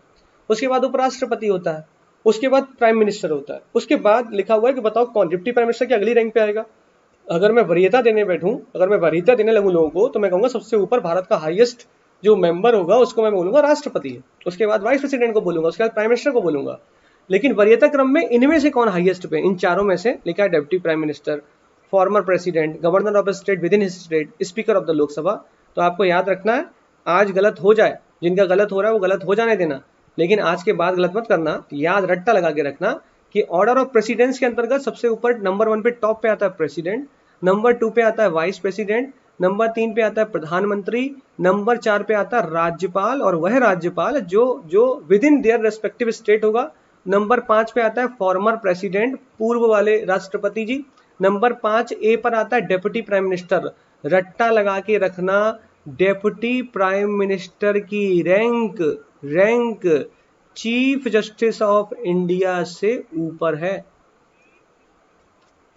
उसके बाद उपराष्ट्रपति होता है, उसके बाद प्राइम मिनिस्टर होता है, उसके बाद लिखा हुआ है कि बताओ कौन डिप्टी प्राइम मिनिस्टर की अगली रैंक पे आएगा। अगर मैं वरीयता देने बैठूं, अगर मैं वरीयता देने लगूं लोगों को, तो मैं कहूंगा सबसे ऊपर भारत का हाईएस्ट जो मेंबर होगा उसको मैं बोलूंगा राष्ट्रपति है, उसके बाद वाइस प्रेसिडेंट को बोलूंगा, उसके बाद प्राइम मिनिस्टर को बोलूंगा। लेकिन वरीयता क्रम में इनमें से कौन हाईएस्ट पे, इन चारों में से लिखा है deputy prime minister, former president, governor of state with in his state, speaker of the Lok Sabha. तो आपको याद रखना है, आज गलत हो जाए, जिनका गलत हो रहा है वो गलत हो जाने देना, लेकिन आज के बाद गलत मत करना। याद रट्टा लगा के रखना कि ऑर्डर ऑफ प्रेसिडेंस के अंतर्गत सबसे ऊपर नंबर 1 पे टॉप पे आता है प्रेसिडेंट, नंबर 2 पे आता है वाइस प्रेसिडेंट, नंबर 3 पे आता है प्रधानमंत्री, नंबर 4 पे आता है राज्यपाल, और वह राज्यपाल जो with in their respective state होगा। नंबर 5 पे आता है फॉर्मर प्रेसिडेंट, पूर्व वाले राष्ट्रपति जी। नंबर 5 ए पर आता है डेप्यूटी प्राइम मिनिस्टर। रट्टा लगा के रखना, डेप्यूटी प्राइम मिनिस्टर की rank chief justice of India से ऊपर है।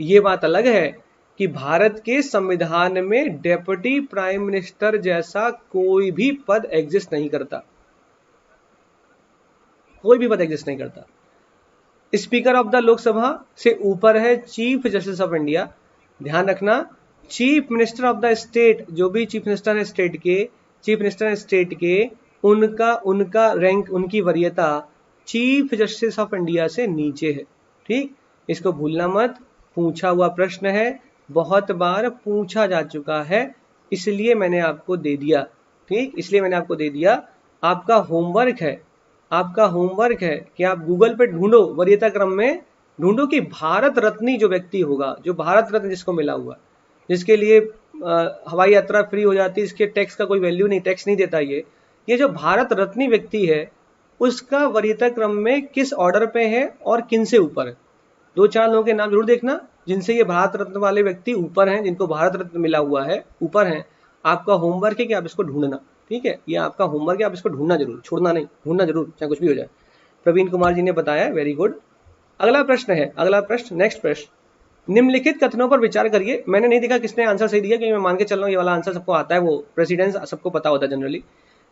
ये बात अलग है कि भारत के संविधान में डेप्यूटी प्राइम मिनिस्टर जैसा कोई भी पद एग्जिस्ट नहीं करता, कोई भी पद एग्जिस्ट नहीं करता। स्पीकर ऑफ द लोकसभा से ऊपर है चीफ जस्टिस ऑफ इंडिया। ध्यान रखना, chief minister of the state, जो भी चीफ मिनिस्टर है स्टेट के, चीफ मिनिस्टर है स्टेट के, उनका रैंक, उनकी वरीयता चीफ जस्टिस ऑफ इंडिया से नीचे है, ठीक। इसको भूलना मत, पूछा हुआ प्रश्न है, बहुत बार पूछा जा चुका है, इसलिए मैंने आपको दे दिया, ठीक, इसलिए मैंने आपको दे दिया। आपका होमवर्क है, आपका होमवर्क है कि आप गूगल पे ढूंढो, वरीयता क्रम में ढूंढो कि भारत रत्नी जो व्यक्ति होगा, जो भारत रत्न जिसको मिला हुआ, जिसके लिए हवाई यात्रा फ्री हो जाती है, इसके टैक्स का कोई वैल्यू नहीं, टैक्स नहीं देता, ये जो भारत रत्नी व्यक्ति है उसका वरीयता क्रम में किस ऑर्डर पे है और किन से ऊपर है। 2-4 लोगों के नाम जरूर देखना जिनसे ये भारत रत्न वाले व्यक्ति ऊपर हैं, जिनको भारत रत्न मिला हुआ है, ऊपर हैं। आपका होमवर्क है कि आप इसको ढूंढना, ठीक है, ये आपका होमवर्क है, आप इसको ढूंढना जरूर, छोड़ना नहीं, ढूंढना जरूर, चाहे कुछ भी हो जाए। प्रवीण कुमार जी ने बताया, वेरी गुड। अगला प्रश्न है, अगला प्रश्न, नेक्स्ट प्रश्न, निम्नलिखित कथनों पर विचार करिए। मैंने नहीं देखा किसने आंसर सही दिया, क्योंकि मैं मान के चल रहा हूँ ये वाला आंसर सबको आता है, वो प्रेसिडेंस सबको पता होता है जनरली।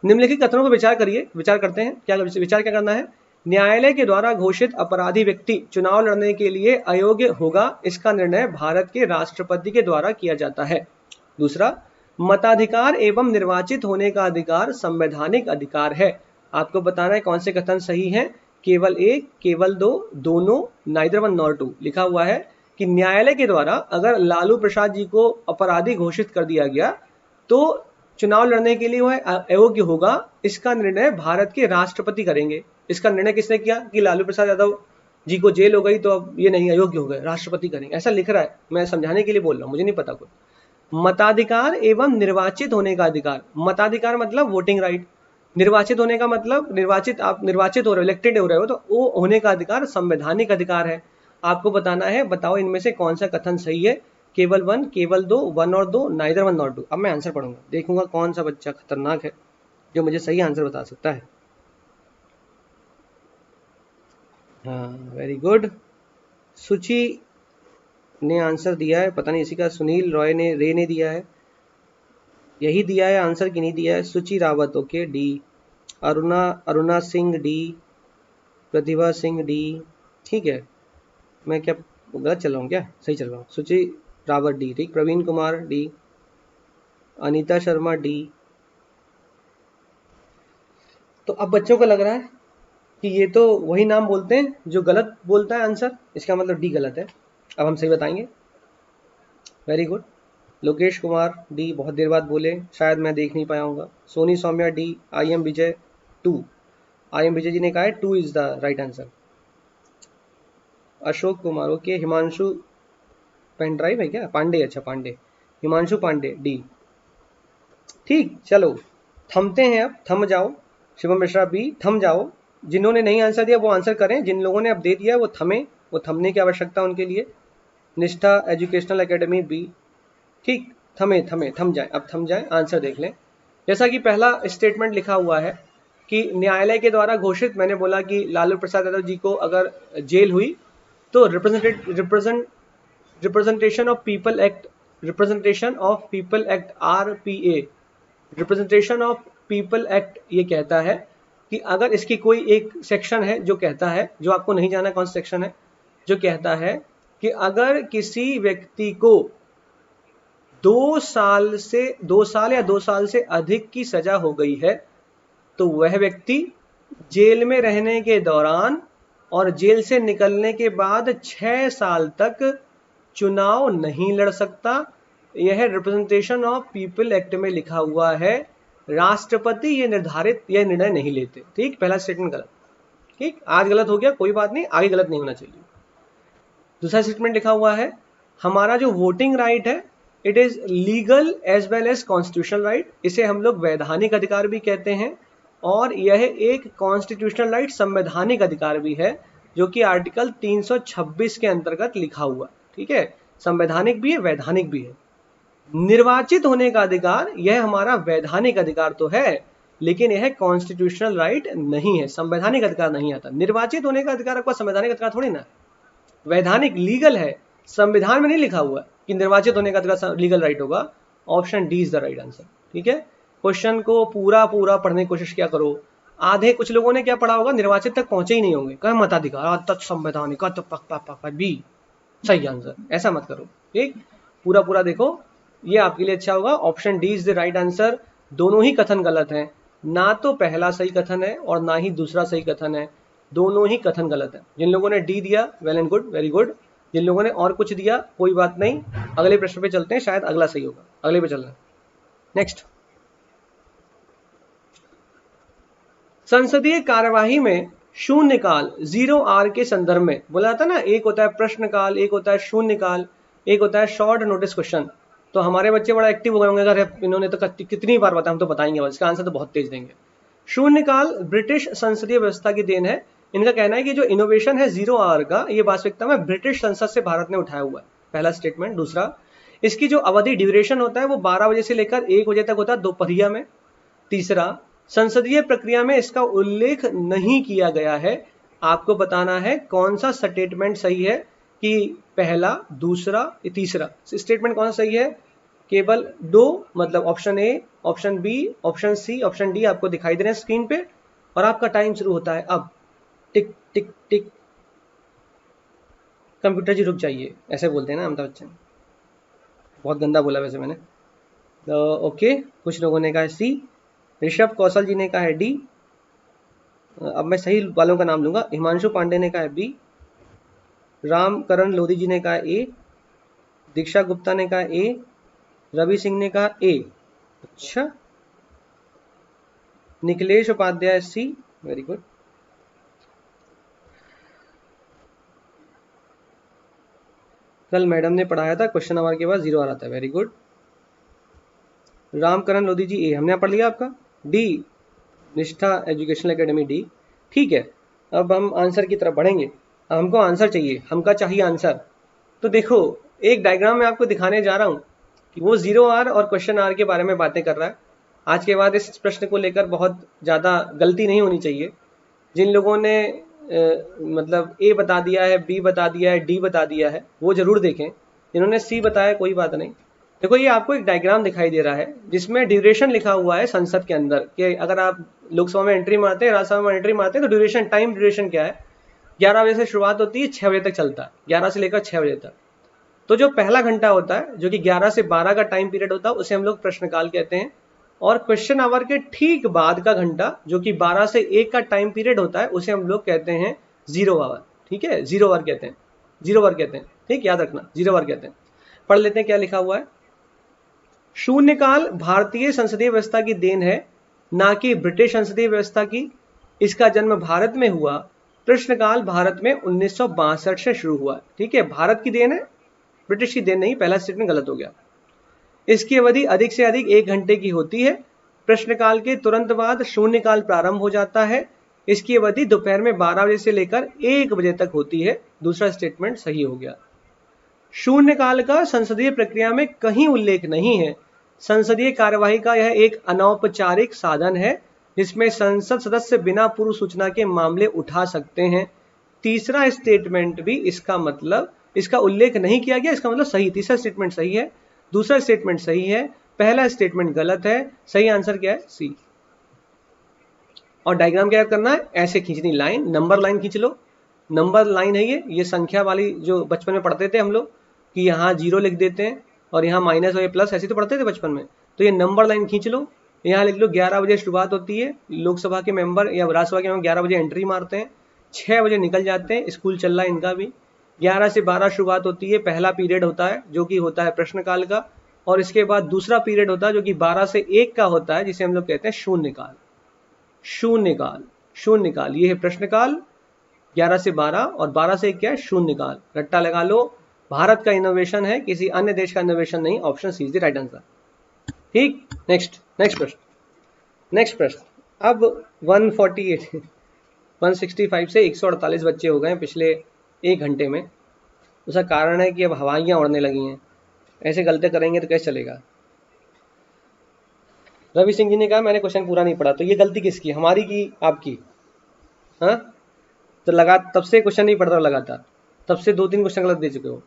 निम्नलिखित कथनों पर विचार करिए, विचार करते हैं, क्या विचार क्या करना है। न्यायालय के द्वारा घोषित अपराधी व्यक्ति चुनाव लड़ने के लिए अयोग्य होगा, इसका निर्णय भारत के राष्ट्रपति के द्वारा किया जाता है। दूसरा, मताधिकार एवं निर्वाचित होने का अधिकार संवैधानिक अधिकार है। आपको बताना है कौन से कथन सही हैं केवल एक, केवल दो, दोनों, नाइदर वन नॉर टू लिखा हुआ है कि न्यायालय के द्वारा अगर लालू प्रसाद जी को अपराधी घोषित कर दिया गया तो चुनाव लड़ने के लिए वह अयोग्य होगा। इसका निर्णय भारत के राष्ट्रपति करेंगे। इसका निर्णय किसने किया कि लालू प्रसाद यादव जी को जेल हो गई तो अब ये नहीं अयोग्य हो गए, राष्ट्रपति करेंगे, ऐसा लिख रहा है। मैं समझाने के लिए बोल रहा हूँ, मुझे नहीं पता कुछ। मताधिकार एवं निर्वाचित होने का अधिकार, मताधिकार मतलब वोटिंग राइट, निर्वाचित होने का मतलब निर्वाचित, आप निर्वाचित हो रहे हो, इलेक्टेड हो रहे हो, तो वो होने का अधिकार संवैधानिक अधिकार है। आपको बताना है, बताओ इनमें से कौन सा कथन सही है। केवल वन, केवल दो, वन और दो, नाइदर वन नॉट टू। अब मैं आंसर पढ़ूंगा, देखूंगा कौन सा बच्चा खतरनाक है जो मुझे सही आंसर बता सकता है। हाँ, वेरी गुड। सुचि ने आंसर दिया है, पता नहीं इसी का सुनील रॉय ने, रे ने दिया है, यही दिया है आंसर कि नहीं दिया है। Suchi Rawat, okay, D. Aruna Singh D, Pratibha Singh D, ठीक है। मैं क्या गलत चल रहा हूँ क्या, सही चल रहा हूँ। सुचि रावत डी, ठीक। Praveen Kumar d, Anita Sharma d. तो अब बच्चों को लग रहा है कि ये तो वही नाम बोलते हैं जो गलत बोलता है आंसर, इसका मतलब डी गलत है। अब हम सही बताएंगे। Very good. Lokesh Kumar D बहुत देर बाद बोले, शायद मैं देख नहीं पाया हूँगा। Soni Saumya D, I am Vijay two, I am Vijay ji ने कहा है two is the right answer. Ashok Kumar, okay. Himanshu pen drive है क्या, पांडे, अच्छा पांडे, हिमांशु पांडे डी, ठीक। चलो थमते हैं, अब थम जाओ। शिवम मिश्रा बी, थम जाओ। जिन्होंने नहीं आंसर दिया वो आंसर करें, जिन लोगों ने अब दे दिया वो थमे, वो थमने की आवश्यकता उनके लिए। निष्ठा एजुकेशनल एकेडमी बी, ठीक। थमे थमे, थम जाए, अब थम जाए, आंसर देख लें। जैसा कि पहला स्टेटमेंट लिखा हुआ है कि न्यायालय के द्वारा घोषित, मैंने बोला कि लालू प्रसाद यादव जी को अगर जेल हुई तो representation of people act, representation of people act RPA, representation of people act ये कहता है कि अगर इसकी कोई एक सेक्शन है जो कहता है, जो आपको नहीं जाना कौन सा सेक्शन है, जो कहता है कि अगर किसी व्यक्ति को 2 साल या 2 साल से अधिक की सजा हो गई है तो वह व्यक्ति जेल में रहने के दौरान और जेल से निकलने के बाद 6 साल तक चुनाव नहीं लड़ सकता। यह रिप्रेजेंटेशन ऑफ पीपल एक्ट में लिखा हुआ है। राष्ट्रपति ये निर्णय नहीं लेते, ठीक। पहला स्टेटमेंट गलत, ठीक। आज गलत हो गया, कोई बात नहीं, आगे गलत नहीं होना चाहिए। दूसरा स्टेटमेंट लिखा हुआ है, हमारा जो वोटिंग राइट है it is legal as well as constitutional right, इसे हम लोग वैधानिक अधिकार भी कहते हैं, और यह एक कॉन्स्टिट्यूशनल राइट, संवैधानिक अधिकार भी है, जो कि आर्टिकल 326 के अंतर्गत लिखा हुआ, ठीक है। संवैधानिक भी है, वैधानिक भी है। निर्वाचित होने का अधिकार यह हमारा वैधानिक अधिकार तो है, लेकिन यह कॉन्स्टिट्यूशनल राइट नहीं है, संवैधानिक अधिकार नहीं आता। निर्वाचित होने का अधिकार आपका संवैधानिक अधिकार थोड़ी ना, वैधानिक लीगल है, संविधान में नहीं लिखा हुआ कि निर्वाचित होने का अधिकार लीगल राइट होगा। Option D is the right answer, ठीक है। क्वेश्चन को पूरा पढ़ने की कोशिश क्या करो। आधे कुछ लोगों ने क्या पढ़ा होगा, निर्वाचित तक पहुंचे ही नहीं होंगे, कह मताधिकार तत्संवैधानिक बी सही आंसर, ऐसा मत करो, ठीक। पूरा देखो, ये आपके लिए अच्छा होगा। Option D is the right answer. दोनों ही कथन गलत हैं, ना तो पहला सही कथन है और ना ही दूसरा सही कथन है, दोनों ही कथन गलत है। जिन लोगों ने डी दिया well and good, very good. जिन लोगों ने और कुछ दिया कोई बात नहीं, अगले प्रश्न पे चलते हैं, शायद अगला सही होगा, अगले पे चलना। नेक्स्ट, संसदीय कार्यवाही में शून्यकाल 0R के संदर्भ में बोला था ना, एक होता है प्रश्नकाल, एक होता है शून्यकाल, एक होता है शॉर्ट नोटिस क्वेश्चन। तो हमारे बच्चे बड़ा एक्टिव हो गए होंगे, अगर इन्होंने तो कितनी बार बताया, हम तो बताएंगे, इसका आंसर तो बहुत तेज देंगे। शून्यकाल ब्रिटिश संसदीय व्यवस्था की देन है। इनका कहना है कि जो इनोवेशन है 0R का, ये वास्तविकता में ब्रिटिश संसद से भारत ने उठाया हुआ है, पहला स्टेटमेंट। दूसरा, इसकी जो अवधि ड्यूरेशन होता है वो 12 बजे से लेकर 1 बजे तक होता है दोपहरिया में। तीसरा, संसदीय प्रक्रिया में इसका उल्लेख नहीं किया गया है। आपको बताना है कौन सा स्टेटमेंट सही है, कि पहला, दूसरा, तीसरा स्टेटमेंट कौन सा सही है। केवल 2, मतलब option a, option b, option c, option d आपको दिखाई दे रहे हैं स्क्रीन पे, और आपका टाइम शुरू होता है अब। टिक टिक टिक। कंप्यूटर जी रुक जाइए, ऐसे बोलते हैं ना अमिताभ बच्चन, बहुत गंदा बोला वैसे मैंने। ओके, कुछ लोगों ने कहा सी, ऋषभ कौशल जी ने कहा है डी, अब मैं सही वालों का नाम लूंगा। हिमांशु पांडे ने कहा है बी, रामकरण लोधी जी ने कहा ए, दीक्षा गुप्ता ने कहा ए, रवि सिंह ने कहा ए। अच्छा, निखिलेश उपाध्याय सी, वेरी गुड। कल मैडम ने पढ़ाया था क्वेश्चन नंबर के बाद 0 आ रहा था, वेरी गुड। रामकरण लोधी जी ए, हमने पढ़ लिया आपका। डी, निष्ठा एजुकेशनल एकेडमी डी, ठीक है। अब हम आंसर की तरफ बढ़ेंगे। हमको आंसर चाहिए, हमका चाहिए आंसर। तो देखो एक डायग्राम में आपको दिखाने जा रहा हूँ कि वो 0R और क्वेश्चन आर के बारे में बातें कर रहा है। आज के बाद इस प्रश्न को लेकर बहुत ज़्यादा गलती नहीं होनी चाहिए। जिन लोगों ने मतलब ए बता दिया है, बी बता दिया है, डी बता दिया है, वो जरूर देखें। जिन्होंने सी बताया कोई बात नहीं। देखो ये आपको एक डायग्राम दिखाई दे रहा है जिसमें ड्यूरेशन लिखा हुआ है संसद के अंदर कि अगर आप लोकसभा में एंट्री मारते हैं, राज्यसभा में एंट्री मारते हैं तो ड्यूरेशन, टाइम ड्यूरेशन क्या है, 11 बजे से शुरुआत होती है, 6 बजे तक चलता है, 11 से लेकर 6 बजे तक। तो जो पहला घंटा होता है जो कि 11 से 12 का टाइम पीरियड होता है उसे हम लोग प्रश्नकाल कहते हैं। और क्वेश्चन आवर के ठीक बाद का घंटा जो कि 12 से 1 का टाइम पीरियड होता है उसे हम लोग कहते हैं 0 आवर। ठीक है, 0 आवर कहते हैं, 0 आवर कहते हैं, ठीक, याद रखना 0 आवर कहते हैं। पढ़ लेते हैं क्या लिखा हुआ है। शून्यकाल भारतीय संसदीय व्यवस्था की देन है, ना कि ब्रिटिश संसदीय व्यवस्था की। इसका जन्म भारत में हुआ। प्रश्नकाल भारत में 1962 से शुरू हुआ। ठीक है, भारत की देन है, ब्रिटिश की देन नहीं, पहला स्टेटमेंट गलत हो गया। इसकी अवधि अधिक से अधिक 1 घंटे की होती है। प्रश्नकाल के तुरंत बाद शून्यकाल प्रारंभ हो जाता है। इसकी अवधि दोपहर में 12 बजे से लेकर 1 बजे तक होती है। दूसरा स्टेटमेंट सही हो गया। शून्यकाल का संसदीय प्रक्रिया में कहीं उल्लेख नहीं है। संसदीय कार्यवाही का यह एक अनौपचारिक साधन है जिसमें संसद सदस्य बिना पूर्व सूचना के मामले उठा सकते हैं। तीसरा स्टेटमेंट भी इसका उल्लेख नहीं किया गया, इसका मतलब सही। तीसरा स्टेटमेंट सही है, दूसरा स्टेटमेंट सही है, पहला स्टेटमेंट गलत है। सही आंसर क्या है, सी। और डायग्राम क्या करना है, ऐसे खींचनी लाइन, नंबर लाइन खींच लो। नंबर लाइन है ये संख्या वाली जो बचपन में पढ़ते थे हम लोग कि यहाँ 0 लिख देते हैं और यहाँ माइनस और प्लस, ऐसे तो पढ़ते थे बचपन में। तो ये नंबर लाइन खींच लो, यहाँ लिख लो 11 बजे शुरुआत होती है। लोकसभा के मेंबर या राज्यसभा के मेंबर 11 बजे एंट्री मारते हैं, 6 बजे निकल जाते हैं, स्कूल चल रहा है इनका भी। 11 से 12 शुरुआत होती है, पहला पीरियड होता है जो कि होता है प्रश्नकाल का। और इसके बाद दूसरा पीरियड होता है जो कि 12 से 1 का होता है, जिसे हम लोग कहते हैं शून्यकाल। शून्यकाल, शून्यकाल ये है प्रश्नकाल 11 से 12, और 12 से 1 क्या है, शून्यकाल। रट्टा लगा लो, भारत का इनोवेशन है, किसी अन्य देश का इनोवेशन नहीं। Option C is the right answer. ठीक, नेक्स्ट प्रश्न। अब 165 से 148 बच्चे हो गए पिछले 1 घंटे में। उसका कारण है कि अब हवाइयां उड़ने लगी हैं। ऐसे गलती करेंगे तो कैसे चलेगा। रवि सिंह जी ने कहा मैंने क्वेश्चन पूरा नहीं पढ़ा। तो ये गलती किसकी, हमारी की आपकी? हाँ, तो तब से क्वेश्चन नहीं पढ़ रहा लगातार, तब से 2-3 क्वेश्चन गलत दे चुके हो।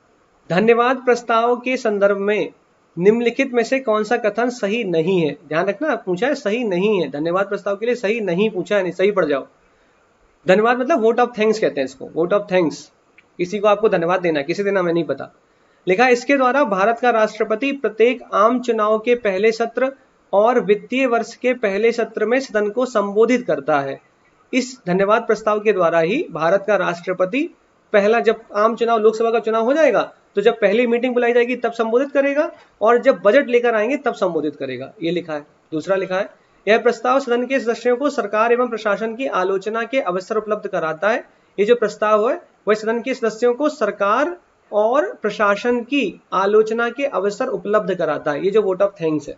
धन्यवाद प्रस्ताव के संदर्भ में निम्नलिखित में से कौन सा कथन सही नहीं है। ध्यान रखना, पूछा है सही नहीं है, धन्यवाद प्रस्ताव के लिए सही नहीं पूछा है, नहीं सही पढ़ जाओ। धन्यवाद मतलब वोट ऑफ थैंक्स कहते हैं इसको, वोट ऑफ थैंक्स। किसी को आपको धन्यवाद देना, किसे देना मैं नहीं पता। लिखा इसके द्वारा भारत का राष्ट्रपति प्रत्येक आम चुनाव के पहले सत्र और वित्तीय वर्ष के पहले सत्र में सदन को संबोधित करता है। इस धन्यवाद प्रस्ताव के द्वारा ही भारत का राष्ट्रपति पहला, जब आम चुनाव लोकसभा का चुनाव हो जाएगा तो जब पहली मीटिंग बुलाई जाएगी तब संबोधित करेगा, और जब बजट लेकर आएंगे तब संबोधित करेगा। ये लिखा है। दूसरा लिखा है यह प्रस्ताव सदन के सदस्यों को सरकार एवं प्रशासन की आलोचना के अवसर उपलब्ध कराता है। ये जो प्रस्ताव है वह सदन के सदस्यों को सरकार और प्रशासन की आलोचना के अवसर उपलब्ध कराता है। ये जो वोट ऑफ थैंक्स है।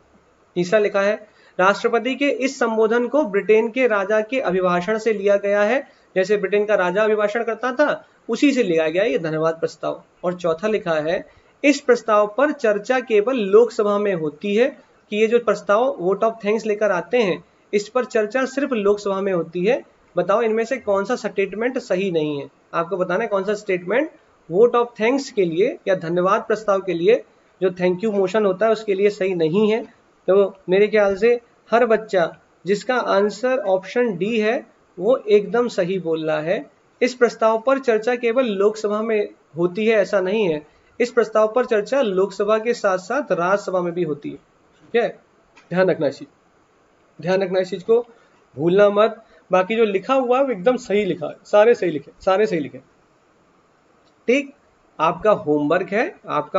तीसरा लिखा है राष्ट्रपति के इस संबोधन को ब्रिटेन के राजा के अभिभाषण से लिया गया है। जैसे ब्रिटेन का राजा अभिभाषण करता था उसी से लिया गया ये धन्यवाद प्रस्ताव। और चौथा लिखा है इस प्रस्ताव पर चर्चा केवल लोकसभा में होती है, कि ये जो प्रस्ताव वोट ऑफ थैंक्स लेकर आते हैं इस पर चर्चा सिर्फ लोकसभा में होती है। बताओ इनमें से कौन सा स्टेटमेंट सही नहीं है। आपको बताना है कौन सा स्टेटमेंट वोट ऑफ थैंक्स के लिए या धन्यवाद प्रस्ताव के लिए, जो थैंक यू मोशन होता है उसके लिए सही नहीं है। तो मेरे ख्याल से हर बच्चा जिसका आंसर ऑप्शन डी है वो एकदम सही बोल रहा है। इस प्रस्ताव पर चर्चा केवल लोकसभा में होती है ऐसा नहीं है, इस प्रस्ताव पर चर्चा लोकसभा के साथ साथ राज्यसभा में भी होती है। ठीक है, ध्यान रखना इस चीज को, भूलना मत। बाकी जो लिखा हुआ है वो एकदम सही लिखा है, सारे सही लिखे, सारे सही लिखे। ठीक, आपका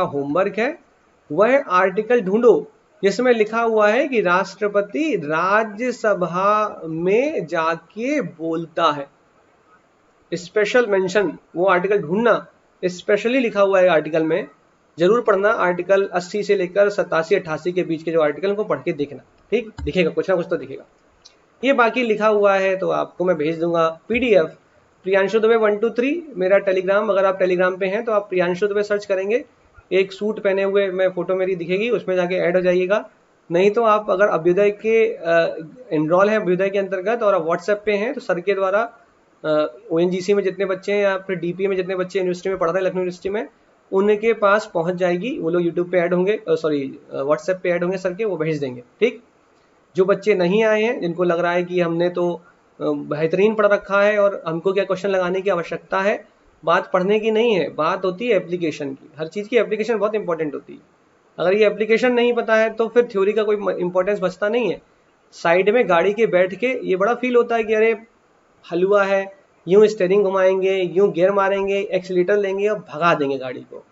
होमवर्क है वह आर्टिकल ढूंढो जिसमें लिखा हुआ है कि राष्ट्रपति राज्यसभा में जाके बोलता है। स्पेशल मेंशन, वो आर्टिकल ढूंढना, स्पेशली लिखा हुआ है आर्टिकल में, जरूर पढ़ना। आर्टिकल 80 से लेकर 87-88 के बीच के जो आर्टिकल को पढ़ के देखना। ठीक, दिखेगा कुछ ना कुछ तो दिखेगा। ये बाकी लिखा हुआ है तो आपको मैं भेज दूंगा PDF। प्रियांशु दुबे 123 मेरा टेलीग्राम, अगर आप टेलीग्राम पे हैं तो आप प्रियांशु दुबे सर्च करेंगे, एक सूट पहने हुए मैं फोटो मेरी दिखेगी, उसमें जाके ऐड हो जाइएगा। नहीं तो आप अगर अभ्युदय के एनरोल हैं अभ्युदय के अंतर्गत और आप व्हाट्सएप पे हैं तो सर के द्वारा ONGC में जितने बच्चे हैं या फिर DPA में जितने बच्चे यूनिवर्सिटी में पढ़ रहे हैं, लखनऊ यूनिवर्सिटी में, उनके पास पहुंच जाएगी। वो लोग यूट्यूब पे ऐड होंगे, सॉरी व्हाट्सएप पे ऐड होंगे सर के, वो भेज देंगे। ठीक, जो बच्चे नहीं आए हैं, जिनको लग रहा है कि हमने तो बेहतरीन पढ़ रखा है और हमको क्या क्वेश्चन लगाने की आवश्यकता है, बात पढ़ने की नहीं है, बात होती है एप्लीकेशन की। हर चीज़ की एप्लीकेशन बहुत इंपॉर्टेंट होती है। अगर ये एप्लीकेशन नहीं पता है तो फिर थ्योरी का कोई इंपॉर्टेंस बचता नहीं है। साइड में गाड़ी के बैठ के ये बड़ा फील होता है कि अरे हलवा है, यूं स्टेयरिंग घुमाएंगे, यूं गियर मारेंगे, एक्सीलेटर लेंगे और भगा देंगे गाड़ी को।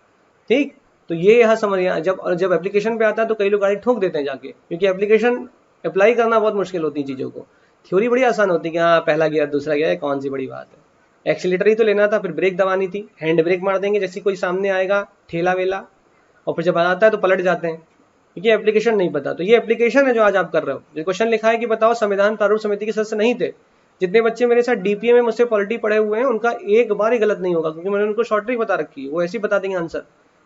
ठीक, तो ये यहाँ समझिए, जब एप्लीकेशन पे आता है तो कई लोग गाड़ी ठोक देते हैं जाके, क्योंकि एप्लीकेशन अप्लाई करना बहुत मुश्किल होती है चीज़ों को। थ्योरी बड़ी आसान होती है कि हाँ पहला गियर दूसरा गियर, कौन सी बड़ी बात है। एक्सीलेटर ही तो लेना था, फिर ब्रेक दबानी थी, हैंड ब्रेक मार देंगे जैसे कोई सामने आएगा ठेला वेला, और फिर जब आता है तो पलट जाते हैं, क्योंकि एप्लीकेशन नहीं पता। तो ये एप्लीकेशन है जो आज आप कर रहे हो। जो क्वेश्चन लिखा है कि बताओ संविधान प्रारूप समिति के सदस्य नहीं थे। जितने बच्चे मेरे साथ DPA में मुझसे पॉलिटी पढ़े हुए हैं उनका एक बार ही गलत नहीं होगा, क्योंकि मैंने उनको शॉर्ट ट्रिक बता रखी है, वो ऐसे ही बता देंगे आंसर,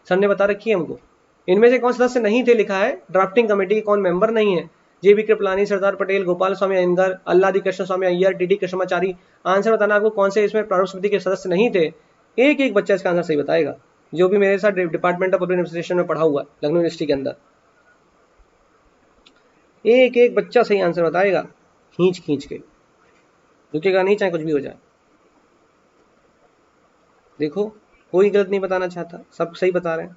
सर ने बता रखी है हमको। इनमें से कौन सदस्य नहीं थे लिखा है, ड्राफ्टिंग कमेटी के कौन मेंबर नहीं है, JB कृपलानी, सरदार पटेल, गोपाल स्वामी अयंगर, अल्लादी कृष्ण स्वामी अय्यर, DD कृष्णाचारी। आंसर बताना आपको कौन से इसमें प्रारूप समिति के सदस्य नहीं थे। एक एक बच्चा इसका आंसर सही बताएगा जो भी मेरे साथ डिपार्टमेंट ऑफ पब्लिक एडमिनिस्ट्रेशन में पढ़ा हुआ है लखनऊ यूनिवर्सिटी के अंदर। एक एक बच्चा सही आंसर बताएगा, खींच खींच के, रुकेगा नहीं चाहे कुछ भी हो जाए। देखो कोई गलत नहीं बताना चाहता, सब सही बता रहे हैं।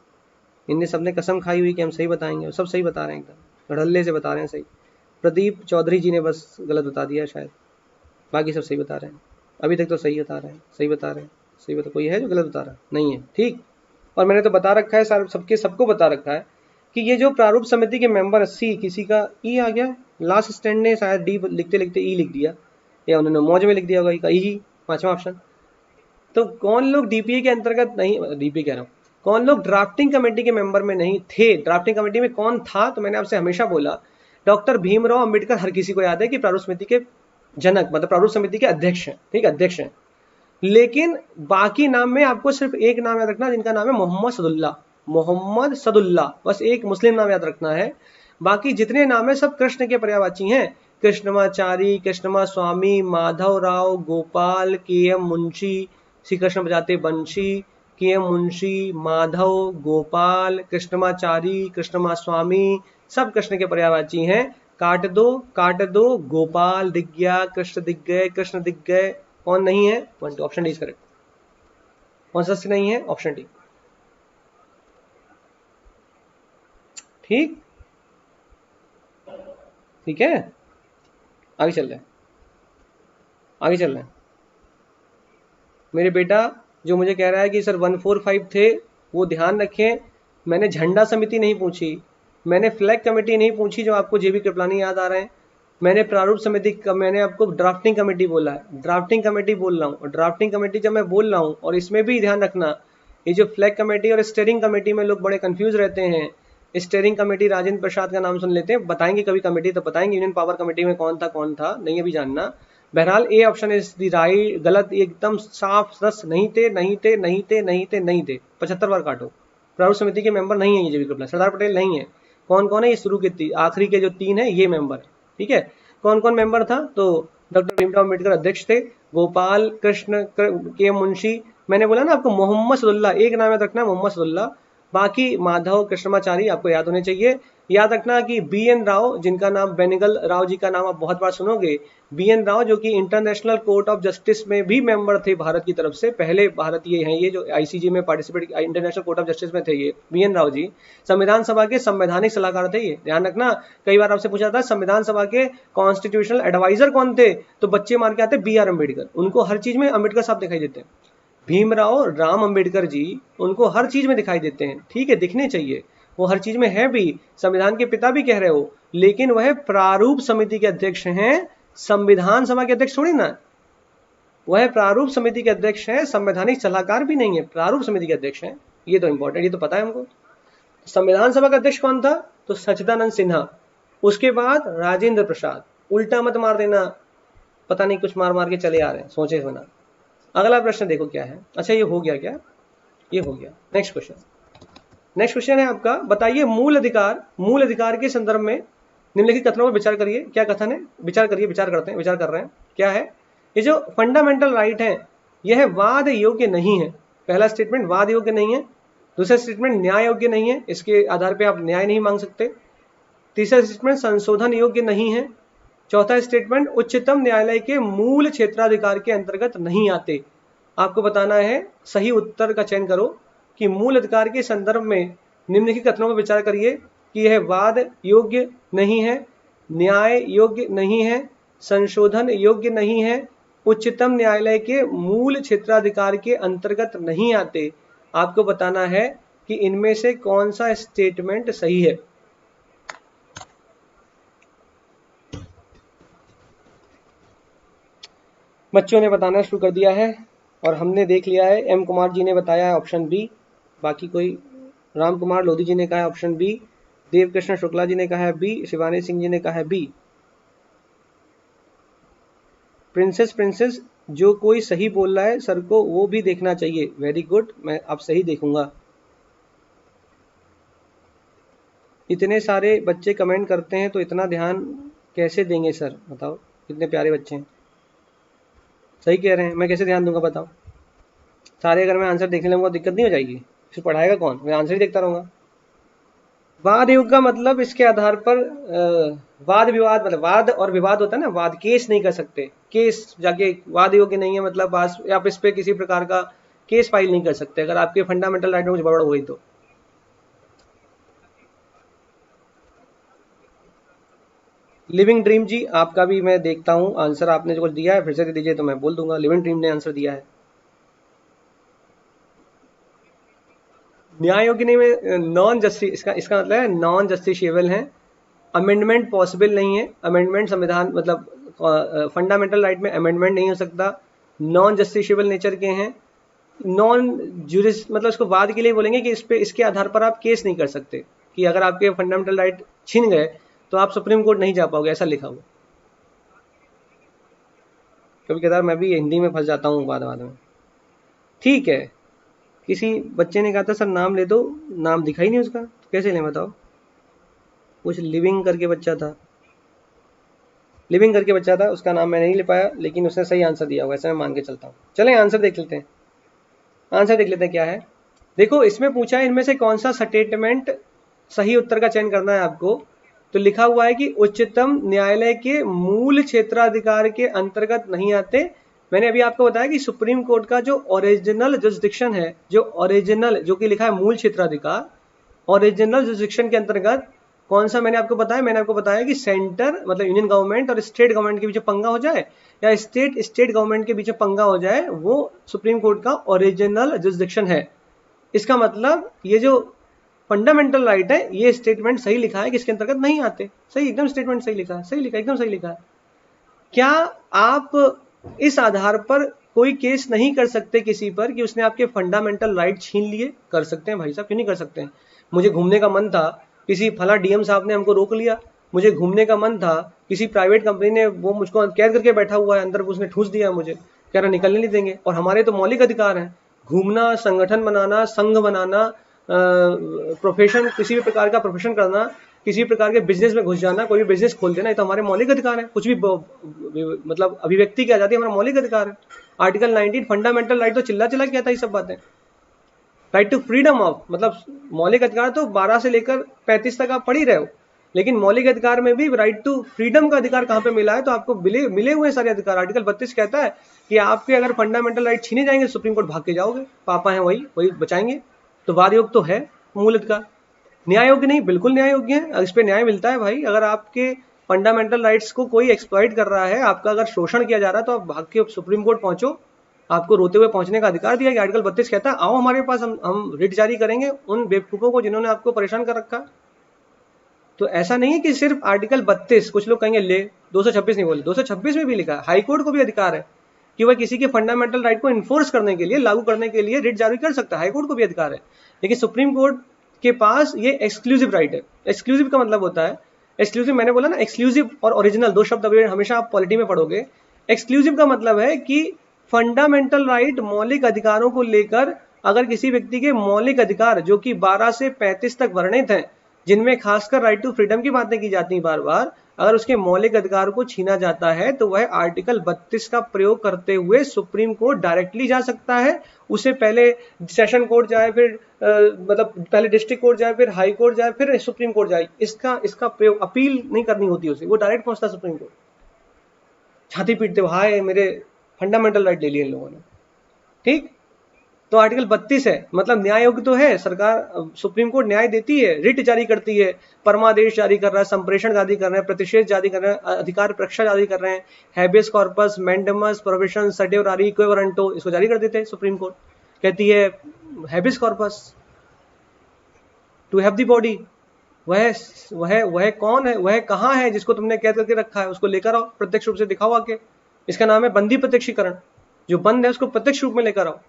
इनने सबने कसम खाई हुई कि हम सही बताएंगे, सब सही बता रहे हैं, एकदम धड़ल्ले से बता रहे हैं सही। प्रदीप चौधरी जी ने बस गलत बता दिया शायद, बाकी सब सही बता रहे हैं। अभी तक तो सही बता रहे हैं, सही बता रहे हैं, सही बता। कोई है जो गलत बता रहा है? नहीं है। ठीक, और मैंने तो बता रखा है सबको बता रखा है कि ये जो प्रारूप समिति के मेंबर 80, किसी का ई आ गया, लास्ट स्टैंड ने शायद डी लिखते लिखते ई लिख दिया, या उन्होंने मौज में लिख दिया होगा ई, 5वां ऑप्शन। तो कौन लोग DPA के अंतर्गत नहीं, DPA कह रहा हूँ, कौन लोग ड्राफ्टिंग कमेटी के मेंबर में नहीं थे। ड्राफ्टिंग कमेटी में कौन था, तो मैंने आपसे हमेशा बोला डॉक्टर भीमराव अंबेडकर हर किसी को याद है कि प्रारूप समिति के जनक, मतलब प्रारूप समिति के अध्यक्ष हैं। ठीक, अध्यक्ष हैं। लेकिन बाकी नाम में आपको सिर्फ एक नाम याद रखना, जिनका नाम है मोहम्मद सदुल्ला। मोहम्मद सदुल्ला, बस एक मुस्लिम नाम याद रखना है। बाकी जितने नाम है सब कृष्ण के पर्यायवाची हैं। कृष्णमाचारी, कृष्णमा स्वामी, माधव राव, गोपाल, KM मुंशी, श्री कृष्ण बजाते बंशी, KM मुंशी, माधव, गोपाल, कृष्णमाचारी, कृष्णमा स्वामी, सब कृष्ण के पर्यायवाची हैं। काट दो, गोपाल दिख गया, कृष्ण दिख गए, कृष्ण दिख गए। कौन नहीं है? 1 2, ऑप्शन डी इज करेक्ट। कौन सा नहीं है? Option D. ठीक, ठीक है, आगे चल रहे हैं, आगे चल रहे हैं। मेरे बेटा जो मुझे कह रहा है कि सर 145 थे, वो ध्यान रखें, मैंने झंडा समिति नहीं पूछी, मैंने फ्लैग कमेटी नहीं पूछी जो आपको JB कृपलानी याद आ रहे हैं, मैंने प्रारूप समिति का, मैंने आपको ड्राफ्टिंग कमेटी बोला है, ड्राफ्टिंग कमेटी बोल रहा हूँ। और ड्राफ्टिंग कमेटी जब मैं बोल रहा हूँ, और इसमें भी ध्यान रखना, ये जो फ्लैग कमेटी और स्टेयरिंग कमेटी में लोग बड़े कंफ्यूज रहते हैं। स्टेयरिंग कमेटी राजेंद्र प्रसाद का नाम सुन लेते हैं, बताएंगे कभी कमेटी तो बताएंगे यूनियन पावर कमेटी में कौन था, नहीं अभी जानना। बहरहाल A option is the right, गलत एकदम साफ सदस्य नहीं थे, नहीं थे, नहीं थे, नहीं थे, नहीं थे। 75 बार काटो। प्रारूप समिति के मेंबर नहीं है ये JB कृपलानी, सरदार पटेल नहीं है। कौन कौन है? ये शुरू के आखिरी के जो 3 है ये मेंबर, ठीक है। कौन कौन मेंबर था? तो डॉक्टर भीमराव अम्बेडकर अध्यक्ष थे, गोपाल कृष्ण, KM मुंशी, मैंने बोला ना आपको मोहम्मद सदुल्ला, एक नाम याद रखना है मोहम्मद सदुल्ला। बाकी माधव, कृष्णमाचारी आपको याद होने चाहिए। याद रखना कि बी एन राव, जिनका नाम बेनेगल राव जी का नाम आप बहुत बार सुनोगे, बी एन राव जो कि इंटरनेशनल कोर्ट ऑफ जस्टिस में भी मेंबर थे भारत की तरफ से, पहले भारतीय हैं ये जो आईसीजे में participate, international court of justice में थे ये बी एन राव जी। संविधान सभा के संवैधानिक सलाहकार थे ये, ध्यान रखना। कई बार आपसे पूछा था संविधान सभा के कॉन्स्टिट्यूशनल एडवाइजर कौन थे, तो बच्चे मार के आते बी आर अम्बेडकर, उनको हर चीज में अम्बेडकर साहब दिखाई देते हैं। भीमराव राम अम्बेडकर जी, उनको हर चीज में दिखाई देते हैं, ठीक है, दिखने चाहिए, वो हर चीज में है भी, संविधान के पिता भी कह रहे हो, लेकिन वह प्रारूप समिति के अध्यक्ष हैं, संविधान सभा के अध्यक्ष थोड़ी ना। वह प्रारूप समिति के अध्यक्ष हैं, संवैधानिक सलाहकार भी नहीं है, प्रारूप समिति के अध्यक्ष हैं। ये तो इंपॉर्टेंट, ये तो पता है हमको। संविधान सभा का अध्यक्ष कौन था, तो सच्चिदानंद सिन्हा। उसके बाद राजेंद्र प्रसाद। उल्टा मत मार देना, पता नहीं कुछ मार मार के चले आ रहे हैं सोचे बना। अगला प्रश्न देखो क्या है। अच्छा ये हो गया क्या, ये हो गया। नेक्स्ट क्वेश्चन, नेक्स्ट क्वेश्चन है आपका, बताइए मूल अधिकार के संदर्भ में निम्नलिखित कथनों पर विचार करिए। क्या कथन है, विचार करिए, विचार करते हैं, विचार कर रहे हैं। क्या है, ये जो फंडामेंटल राइट है यह वाद योग्य नहीं है। पहला स्टेटमेंट वाद योग्य नहीं है, दूसरा स्टेटमेंट न्याय योग्य नहीं है, इसके आधार पे आप न्याय नहीं मांग सकते। तीसरा स्टेटमेंट संशोधन योग्य नहीं है। चौथा स्टेटमेंट उच्चतम न्यायालय के मूल क्षेत्राधिकार के अंतर्गत नहीं आते। आपको बताना है, सही उत्तर का चयन करो कि मूल अधिकार के संदर्भ में निम्नलिखित कथनों पर विचार करिए कि यह वाद योग्य नहीं है, न्याय योग्य नहीं है, संशोधन योग्य नहीं है, उच्चतम न्यायालय के मूल क्षेत्राधिकार के अंतर्गत नहीं आते। आपको बताना है कि इनमें से कौन सा स्टेटमेंट सही है। बच्चों ने बताना शुरू कर दिया है और हमने देख लिया है। एम कुमार जी ने बताया है ऑप्शन बी, बाकी कोई, राम कुमार लोधी जी ने कहा है ऑप्शन बी, देवकृष्ण शुक्ला जी ने कहा है बी, शिवानी सिंह जी ने कहा है बी। प्रिंसेस जो कोई सही बोल रहा है सर को वो भी देखना चाहिए। वेरी गुड, मैं अब सही देखूंगा। इतने सारे बच्चे कमेंट करते हैं तो इतना ध्यान कैसे देंगे सर, बताओ, कितने प्यारे बच्चे हैं, सही कह रहे हैं, मैं कैसे ध्यान दूंगा बताओ। सारे अगर मैं आंसर देखने लगूंगा दिक्कत नहीं हो जाएगी, फिर पढ़ाएगा कौन, मैं आंसर ही देखता रहूंगा। वाद युग का मतलब इसके आधार पर वाद विवाद, मतलब वाद और विवाद होता है ना, वाद केस नहीं कर सकते, केस जाके वाद योग्य नहीं है, मतलब आप इस पे किसी प्रकार का केस फाइल नहीं कर सकते अगर आपके फंडामेंटल राइट में कुछ गड़बड़ हुई तो। लिविंग ड्रीम जी, आपका भी मैं देखता हूं आंसर, आपने जो कुछ दिया है फिर से दे दीजिए तो मैं बोल दूंगा। लिविंग ड्रीम ने आंसर दिया है। न्याय योग्य नहीं में नॉन जस्टिस, इसका मतलब है नॉन जस्टिसेबल है। अमेंडमेंट पॉसिबल नहीं है, अमेंडमेंट संविधान मतलब फंडामेंटल राइट में अमेंडमेंट नहीं हो सकता, नॉन जस्टिसेबल नेचर के हैं। नॉन जुरिस मतलब इसको वाद के लिए बोलेंगे कि इस पे, इसके आधार पर आप केस नहीं कर सकते कि अगर आपके फंडामेंटल राइट छीन गए तो आप सुप्रीम कोर्ट नहीं जा पाओगे, ऐसा लिखा हुआ। कभी कभार मैं भी हिंदी में फंस जाता हूँ बाद में। ठीक है, किसी बच्चे ने कहा था सर नाम ले दो, नाम दिखा ही नहीं उसका, तो कैसे लें बताओ। कुछ लिविंग करके बच्चा था, लिविंग करके बच्चा था, उसका नाम मैं नहीं ले पाया, लेकिन उसने सही आंसर दिया हुआ, ऐसा मैं मान के चलता हूँ। चलें आंसर देख लेते हैं, आंसर देख लेते हैं क्या है। देखो इसमें पूछा है इनमें से कौन सा स्टेटमेंट सही उत्तर का चयन करना है आपको। तो लिखा हुआ है कि उच्चतम न्यायालय के मूल क्षेत्राधिकार के अंतर्गत नहीं आते। मैंने अभी आपको बताया कि सुप्रीम कोर्ट का जो ओरिजिनल जुरिसडिक्शन है, जो ओरिजिनल, जो कि लिखा है मूल क्षेत्राधिकार, ओरिजिनल जुरिसडिक्शन के अंतर्गत कौन सा मैंने आपको बताया कि सेंटर मतलब यूनियन गवर्नमेंट और स्टेट गवर्नमेंट के बीच पंगा हो जाए या स्टेट गवर्नमेंट के बीच पंगा हो जाए, वो सुप्रीम कोर्ट का ओरिजिनल जुरिसडिक्शन है। इसका मतलब ये जो फंडामेंटल राइट है, ये स्टेटमेंट सही लिखा है कि इसके अंतर्गत नहीं आते। सही, एकदम स्टेटमेंट सही लिखा है, सही लिखा, एकदम सही लिखा है। क्या आप इस आधार पर कोई केस नहीं कर सकते किसी पर कि उसने आपके फंडामेंटल राइट छीन लिए? कर सकते हैं भाई साहब, क्यों नहीं कर सकते हैं। मुझे घूमने का मन था, किसी फला डीएम साहब ने हमको रोक लिया। मुझे घूमने का मन था, किसी प्राइवेट कंपनी ने वो मुझको कैद करके बैठा हुआ है अंदर, उसने ठूस दिया मुझे, कह रहा निकलने नहीं देंगे। और हमारे तो मौलिक अधिकार हैं, घूमना, संगठन बनाना, संघ बनाना, प्रोफेशन, किसी भी प्रकार का प्रोफेशन करना, किसी प्रकार के बिजनेस में घुस जाना, कोई भी बिजनेस खोल देना, ये तो हमारे मौलिक अधिकार है। कुछ भी मतलब अभिव्यक्ति की आजादी हमारा मौलिक अधिकार है। आर्टिकल 19 फंडामेंटल राइट तो चिल्ला चिल्ला क्या था ये सब बातें। राइट टू फ्रीडम ऑफ मतलब मौलिक अधिकार तो 12 से लेकर 35 तक आप पढ़ ही रहे हो। लेकिन मौलिक अधिकार में भी राइट टू फ्रीडम का अधिकार कहाँ पे मिला है? तो आपको मिले हुए सारे अधिकार। आर्टिकल 32 कहता है कि आपके अगर फंडामेंटल राइट छीने जाएंगे सुप्रीम कोर्ट भाग के जाओगे, पापा है वही बचाएंगे। तो वाद योग तो है मूल अधिकार। न्याय योग्य नहीं, बिल्कुल न्याय योग्य है, इस पे न्याय मिलता है भाई। अगर आपके फंडामेंटल राइट्स को कोई एक्सप्लॉइट कर रहा है, आपका अगर शोषण किया जा रहा है, तो आप भाग के सुप्रीम कोर्ट पहुंचो, आपको रोते हुए पहुंचने का अधिकार दिया गया। आर्टिकल 32 कहता है आओ हमारे पास, हम रिट जारी करेंगे उन बेवकूफों को जिन्होंने आपको परेशान कर रखा। तो ऐसा नहीं है कि सिर्फ आर्टिकल 32, कुछ लोग कहेंगे ले 226 नहीं बोले, 226 में भी लिखा है हाईकोर्ट को भी अधिकार है कि वह किसी के फंडामेंटल राइट को इन्फोर्स करने के लिए, लागू करने के लिए रिट जारी कर सकता है, हाईकोर्ट को भी अधिकार है। लेकिन सुप्रीम कोर्ट के पास ये एक्सक्लूसिव राइट है। एक्सक्लूसिव का मतलब होता है, एक्सक्लूसिव मैंने बोला ना, एक्सक्लूसिव और ओरिजिनल दो शब्द अभी हमेशा आप पॉलिटी में पढ़ोगे। एक्सक्लूसिव का मतलब है कि फंडामेंटल राइट, मौलिक अधिकारों को लेकर अगर किसी व्यक्ति के मौलिक अधिकार जो कि 12 से 35 तक वर्णित हैं, जिनमें खासकर राइट टू फ्रीडम की बातें की जाती हैं बार बार, अगर उसके मौलिक अधिकार को छीना जाता है तो वह आर्टिकल 32 का प्रयोग करते हुए सुप्रीम कोर्ट डायरेक्टली जा सकता है। उसे पहले सेशन कोर्ट जाए, फिर मतलब पहले डिस्ट्रिक्ट कोर्ट जाए, फिर हाई कोर्ट जाए, फिर सुप्रीम कोर्ट जाए। इसका प्रयोग अपील नहीं करनी होती उसे, वो डायरेक्ट पहुंचता सुप्रीम कोर्ट। छाती पीटते हाय मेरे फंडामेंटल राइट ले लिए इन लोगों ने, ठीक। तो आर्टिकल 32 है, मतलब न्याय योग्य तो है। सरकार, सुप्रीम कोर्ट न्याय देती है, रिट जारी करती है, परमादेश जारी कर रहा है, संप्रेषण जारी कर रहे हैं, प्रतिषेध जारी कर रहे हैं, अधिकार परीक्षा जारी कर रहे हैं, habeas corpus, mandamus, prohibition, certiorari, इक्विवलेंटो, इसको जारी कर देते हैं सुप्रीम कोर्ट। कहती है habeas corpus to have the body, वह कौन है, वह कहाँ है जिसको तुमने कैद करके रखा है, उसको लेकर आओ, प्रत्यक्ष रूप से दिखाओ आके। इसका नाम है बंदी प्रत्यक्षीकरण। जो बंद है उसको प्रत्यक्ष रूप में लेकर आओ।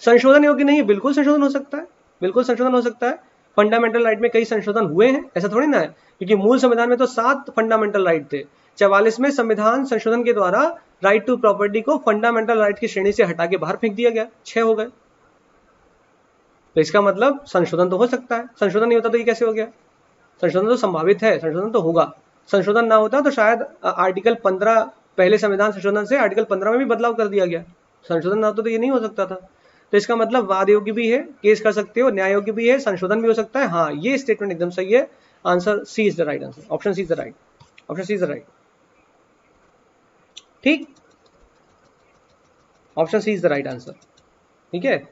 संशोधन योग्य नहीं है, बिल्कुल संशोधन हो सकता है, बिल्कुल संशोधन हो सकता है। फंडामेंटल राइट में कई संशोधन हुए हैं, ऐसा थोड़ी ना है, क्योंकि मूल संविधान में तो 7 फंडामेंटल राइट थे। 44 में संविधान संशोधन के द्वारा राइट टू प्रॉपर्टी को फंडामेंटल राइट की श्रेणी से हटा के बाहर फेंक दिया गया, 6 हो गए। तो इसका मतलब संशोधन तो हो सकता है। संशोधन नहीं होता तो ये कैसे हो गया? संशोधन तो संभावित है, संशोधन तो होगा। संशोधन ना होता तो शायद आर्टिकल 15, पहले संविधान संशोधन से आर्टिकल 15 में भी बदलाव कर दिया गया। संशोधन ना होता तो ये नहीं हो सकता था। तो इसका मतलब वाद योग्य भी है, केस कर सकते हो, न्याय योग्य भी है, संशोधन भी हो सकता है। हाँ, ये स्टेटमेंट एकदम सही है। Answer C is the right answer, option C is the right, option C is the right, ठीक, option C is the right answer, ठीक है।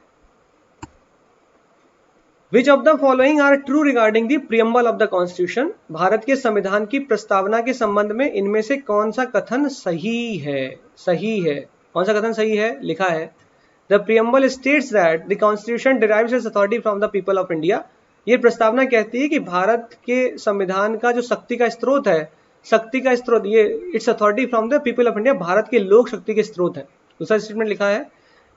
Which of the following are true regarding the preamble of the Constitution? Bharat के संविधान की प्रस्तावना के संबंध में इनमें से कौन सा कथन सही है? सही है, कौन सा कथन सही है? लिखा है The preamble states that the Constitution derives its authority from the people of India. ये प्रस्तावना कहती है कि भारत के संविधान का जो शक्ति का स्रोत है, शक्ति का स्रोत ये it's authority from the people of India, Bharat के लोक शक्ति के स्रोत है। दूसरा स्टेटमेंट लिखा है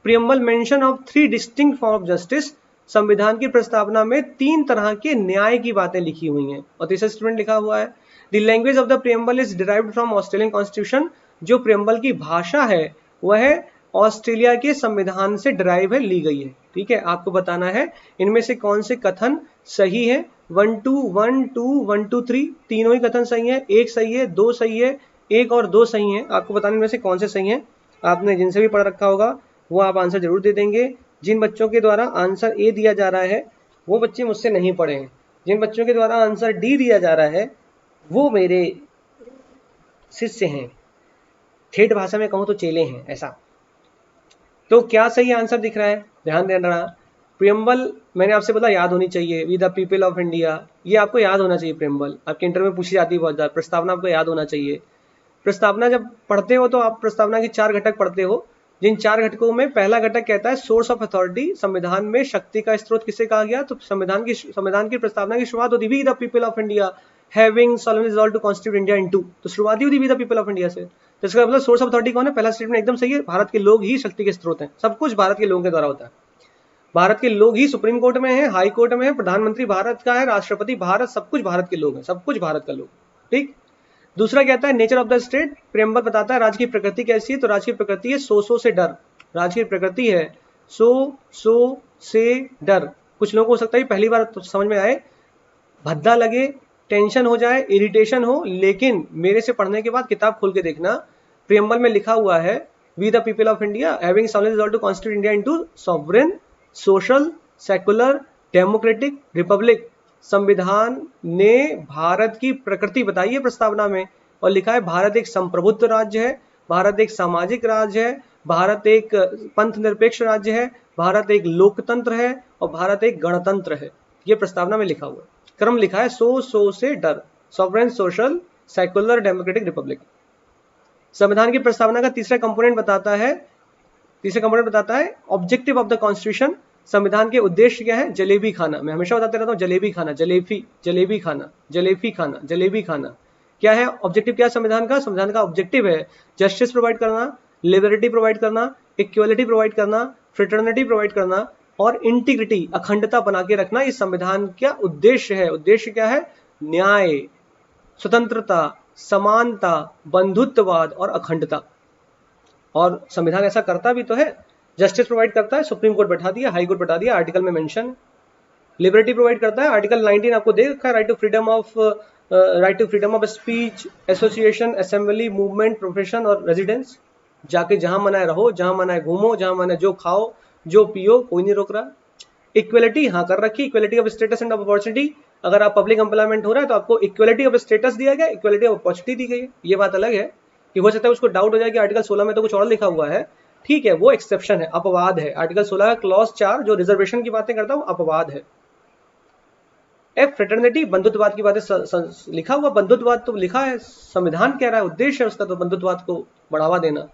preamble mention of 3 distinct form of justice. संविधान की प्रस्तावना में 3 तरह के न्याय की बातें लिखी हुई हैं। और तीसरा स्टेटमेंट लिखा हुआ है the language of the preamble is derived from Australian constitution. जो प्रियम्बल की भाषा है वह ऑस्ट्रेलिया के संविधान से डिराइव है, ली गई है, ठीक है। आपको बताना है इनमें से कौन से कथन सही है। 1 2 1 2 1 2 3 तीनों ही कथन सही है, 1 सही है, 2 सही है, 1 और 2 सही है। आपको बताने में से कौन से सही हैं। आपने जिनसे भी पढ़ रखा होगा वो आप आंसर जरूर दे देंगे। जिन बच्चों के द्वारा आंसर ए दिया जा रहा है वो बच्चे मुझसे नहीं पढ़े हैं। जिन बच्चों के द्वारा आंसर डी दिया जा रहा है वो मेरे शिष्य हैं, ठेठ भाषा में कहूँ तो चेले हैं, ऐसा। तो क्या सही आंसर दिख रहा है? ध्यान देना, प्रियम्बल मैंने आपसे बोला याद होनी चाहिए, we the people of India, ये आपको याद होना चाहिए। प्रियम्बल आपके इंटरव्यू में पूछी जाती है बहुत ज़्यादा। प्रस्तावना आपको याद होना चाहिए। प्रस्तावना जब पढ़ते हो तो आप प्रस्तावना के 4 घटक पढ़ते हो, जिन 4 घटकों में पहला घटक कहता है सोर्स ऑफ अथॉरिटी। संविधान में शक्ति का स्रोत किसे कहा गया? तो संविधान की प्रस्तावना की शुरुआत होती we the people of India having solemnly resolved to constitute India into, तो शुरुआत ही होती we the people of India से। तो इसका मतलब सोर्स ऑफ अथॉरिटी कौन है? पहला स्टेटमेंट एकदम सही है, भारत के लोग ही शक्ति के स्रोत हैं। सब कुछ भारत के लोगों के द्वारा होता है। भारत के लोग ही सुप्रीम कोर्ट में है, हाई कोर्ट में है, प्रधानमंत्री भारत का है, राष्ट्रपति भारत, सब कुछ भारत के लोग हैं, सब कुछ भारत का लोग, ठीक। दूसरा कहता है nature of the state. Preamble बताता है राज्य की प्रकृति कैसी है, तो राज्य की प्रकृति है सो से डर। राज्य की प्रकृति है सो से डर। कुछ लोगों को हो सकता है पहली बार तो समझ में आए, भद्दा लगे, टेंशन हो जाए, इरिटेशन हो, लेकिन मेरे से पढ़ने के बाद किताब खोल के देखना, प्रियम्बल में लिखा हुआ है we the people of India having solemnly resolved to constitute India into sovereign, social, secular, democratic republic। संविधान ने भारत की प्रकृति बताई है प्रस्तावना में, और लिखा है भारत एक संप्रभुत्व राज्य है, भारत एक सामाजिक राज्य है, भारत एक पंथ निरपेक्ष राज्य है, भारत एक लोकतंत्र है और भारत एक गणतंत्र है। ये प्रस्तावना में लिखा हुआ है। क्रम लिखा है सो से डर, sovereign, social, secular, democratic, Republic. संविधान की प्रस्तावना का तीसरा कंपोनेंट बताता है ऑब्जेक्टिव ऑफ द कॉन्स्टिट्यूशन। संविधान के उद्देश्य क्या है? जलेबी खाना। मैं हमेशा बताते रहता हूँ जलेबी खाना, जलेबी खाना। क्या है ऑब्जेक्टिव? क्या संविधान का? संविधान का ऑब्जेक्टिव है जस्टिस प्रोवाइड करना, लिबर्टी प्रोवाइड करना, इक्वलिटी प्रोवाइड करना, फ्रेटर्निटी प्रोवाइड करना और इंटीग्रिटी, अखंडता बना के रखना। इस संविधान का उद्देश्य है। उद्देश्य क्या है? न्याय, स्वतंत्रता, समानता, बंधुत्ववाद और अखंडता। और संविधान ऐसा करता भी तो है, जस्टिस प्रोवाइड करता है, सुप्रीम कोर्ट बैठा दिया, हाई कोर्ट बैठा दिया, आर्टिकल में मेंशन। लिबर्टी प्रोवाइड करता है, आर्टिकल 19 आपको दे रखा है, right to freedom of speech, association, assembly, movement, profession और रेजिडेंस। जाके जहां मनाए रहो, जहां मनाए घूमो, जहां मनाए जो खाओ, जो पियो, कोई नहीं रोक रहा। इक्वलिटी हाँ कर रखी, equality of status and opportunity. अगर आप पब्लिक एम्प्लॉयमेंट हो रहा है तो आपको इक्वलिटी ऑफ स्टेटस दिया गया, इक्वलिटी ऑफ अपॉर्चुनिटी दी गई है। ये बात अलग है कि हो सकता है उसको डाउट हो जाए कि आर्टिकल 16 में तो कुछ और लिखा हुआ है। ठीक है, वो एक्सेप्शन है, अपवाद है। आर्टिकल 16 का क्लॉज 4 जो रिजर्वेशन की बातें करता है वो अपवाद है। एफ फ्रेटर्निटी, बंधुत्ववाद की बातें लिखा हुआ, बंधुत्ववाद तो लिखा है, संविधान कह रहा है, उद्देश्य है उसका तो बंधुत्ववाद को बढ़ावा देना।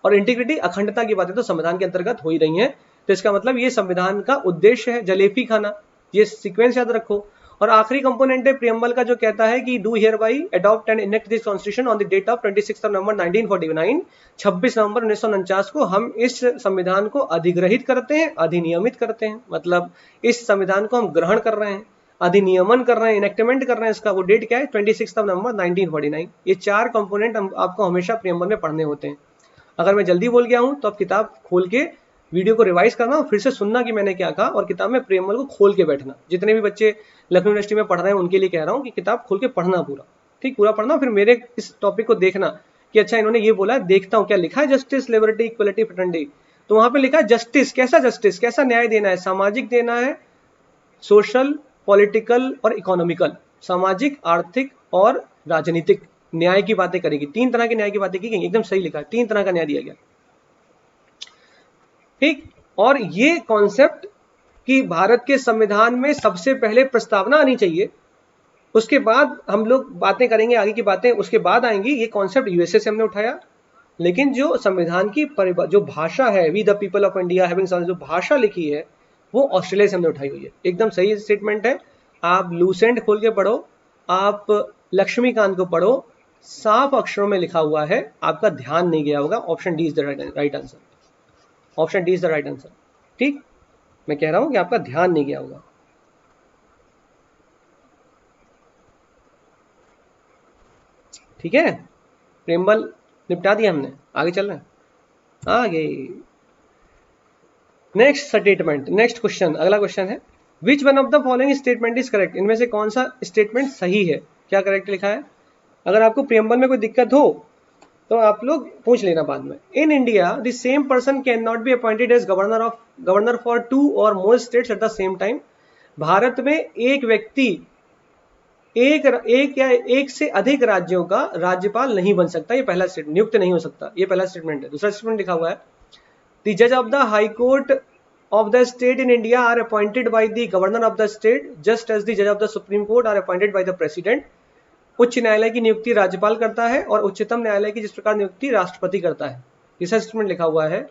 और इंटीग्रिटी, अखंडता की बातें तो संविधान के अंतर्गत हो ही रही हैं। तो इसका मतलब ये संविधान का उद्देश्य है, जलेबी खाना। ये सीक्वेंस याद रखो। और आखिरी कंपोनेंट है प्रियम्बल का, जो कहता है कि do hereby adopt and enact this constitution on the date of 26 नवंबर 1949, 26 नवंबर 1949 को हम इस संविधान को अधिग्रहित करते हैं, अधिनियमित करते हैं। मतलब इस संविधान को हम ग्रहण कर रहे हैं, अधिनियमन कर रहे हैं, इनेक्टमेंट कर रहे हैं। इसका वो डेट क्या है? 26 नवंबर 1949। ये 4 कंपोनेंट आपको हमेशा प्रियम्बल में पढ़ने होते हैं। अगर मैं जल्दी बोल गया हूं तो आप किताब खोल के वीडियो को रिवाइज करना और फिर से सुनना कि मैंने क्या कहा, और किताब में प्रियम्बल को खोल के बैठना। जितने भी बच्चे लखनऊ यूनिवर्सिटी में पढ़ रहे हैं उनके लिए कह रहा हूँ कि किताब खोल के पढ़ना पूरा, ठीक, पूरा पढ़ना। फिर मेरे इस टॉपिक को देखना कि अच्छा इन्होंने ये बोला, देखता हूँ क्या लिखा है, जस्टिस, लिबर्टी, इक्वलिटी, फ्रेटर्निटी। तो वहां पे लिखा है जस्टिस, कैसा न्याय देना है? सामाजिक देना है, सोशल, पॉलिटिकल और इकोनॉमिकल। सामाजिक, आर्थिक और राजनीतिक न्याय की बातें करेगी। 3 तरह के न्याय की बातें की गई, एकदम सही लिखा है, 3 तरह का न्याय दिया गया, ठीक। और ये कॉन्सेप्ट कि भारत के संविधान में सबसे पहले प्रस्तावना आनी चाहिए, उसके बाद हम लोग बातें करेंगे, आगे की बातें उसके बाद आएंगी। ये कॉन्सेप्ट यूएसए से हमने उठाया, लेकिन जो संविधान की जो भाषा है, we the people of India having, जो भाषा लिखी है वो ऑस्ट्रेलिया से हमने उठाई हुई है। एकदम सही स्टेटमेंट है। आप लूसेंट खोल के पढ़ो, आप लक्ष्मीकांत को पढ़ो, साफ अक्षरों में लिखा हुआ है, आपका ध्यान नहीं गया होगा। Option D is the right answer, option D is the right answer, ठीक। मैं कह रहा हूं कि आपका ध्यान नहीं गया होगा। ठीक है, प्रियम्बल निपटा दिया हमने, आगे चल रहे हैं। आगे नेक्स्ट स्टेटमेंट, नेक्स्ट क्वेश्चन, अगला क्वेश्चन है which one of the following statement is correct. इनमें से कौन सा स्टेटमेंट सही है? क्या करेक्ट लिखा है? अगर आपको प्रियम्बल में कोई दिक्कत हो तो आप लोग पूछ लेना बाद में। In India the same person can not be appointed as governor for 2 or more states at the same time. भारत में एक व्यक्ति एक से अधिक राज्यों का राज्यपाल नहीं बन सकता। ये पहला स्टेटमेंट, नियुक्त नहीं हो सकता, ये पहला स्टेटमेंट है। दूसरा स्टेटमेंट लिखा हुआ है द जज of the high court of the state in India are appointed by the governor of the state just as the judge of the Supreme Court are appointed by the president। उच्च न्यायालय की नियुक्ति राज्यपाल करता है और उच्चतम न्यायालय की जिस प्रकार नियुक्ति राष्ट्रपति करता है। तीसरा स्टेटमेंट लिखा हुआ है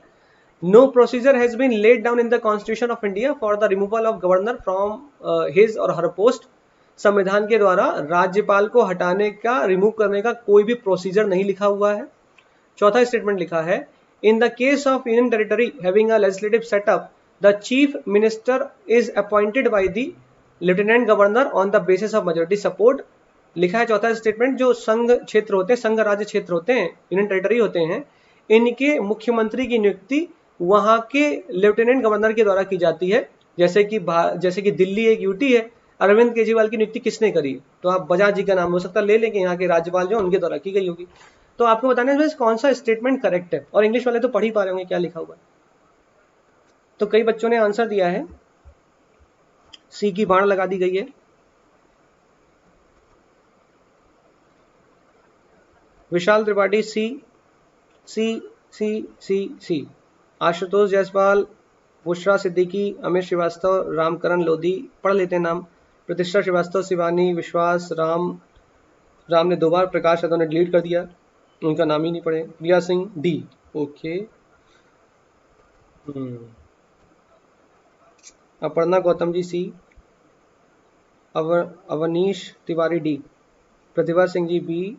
no procedure has been laid down in the constitution of India for the removal of governor from his or her post. संविधान के द्वारा राज्यपाल को हटाने का, रिमूव करने का कोई भी प्रोसीजर नहीं लिखा हुआ है। चौथा स्टेटमेंट लिखा है in the case of union territory having a legislative setup the chief minister is appointed by the lieutenant governor on the basis of majority support। लिखा है चौथा स्टेटमेंट, जो संघ क्षेत्र होते हैं, संघ राज्य क्षेत्र होते हैं, यूनियन टेरिटरी होते हैं, इनके मुख्यमंत्री की नियुक्ति वहां के लेफ्टिनेंट गवर्नर के द्वारा की जाती है। जैसे कि दिल्ली एक यूटी है, अरविंद केजरीवाल की नियुक्ति किसने करी? तो आप बजाज जी का नाम हो सकता है ले लेंगे, यहाँ के राज्यपाल जो उनके द्वारा की गई होगी। तो आपको बताना है कौन सा स्टेटमेंट करेक्ट है। और इंग्लिश वाले तो पढ़ ही पा रहे होंगे क्या लिखा हुआ है। तो कई बच्चों ने आंसर दिया है, सी की बाण लगा दी गई है। विशाल त्रिपाठी सी सी सी सी सी, आशुतोष जायसवाल, बुशरा सिद्दीकी, अमित श्रीवास्तव, रामकरण लोधी, पढ़ लेते हैं नाम, प्रतिष्ठा श्रीवास्तव, शिवानी विश्वास, राम ने 2 बार, प्रकाश यादव ने डिलीट कर दिया, उनका नाम ही नहीं पढ़े, प्रिया सिंह डी, ओके। अपर्णा गौतम जी सी, Awanish Tiwari D, Pratibha Singh G B,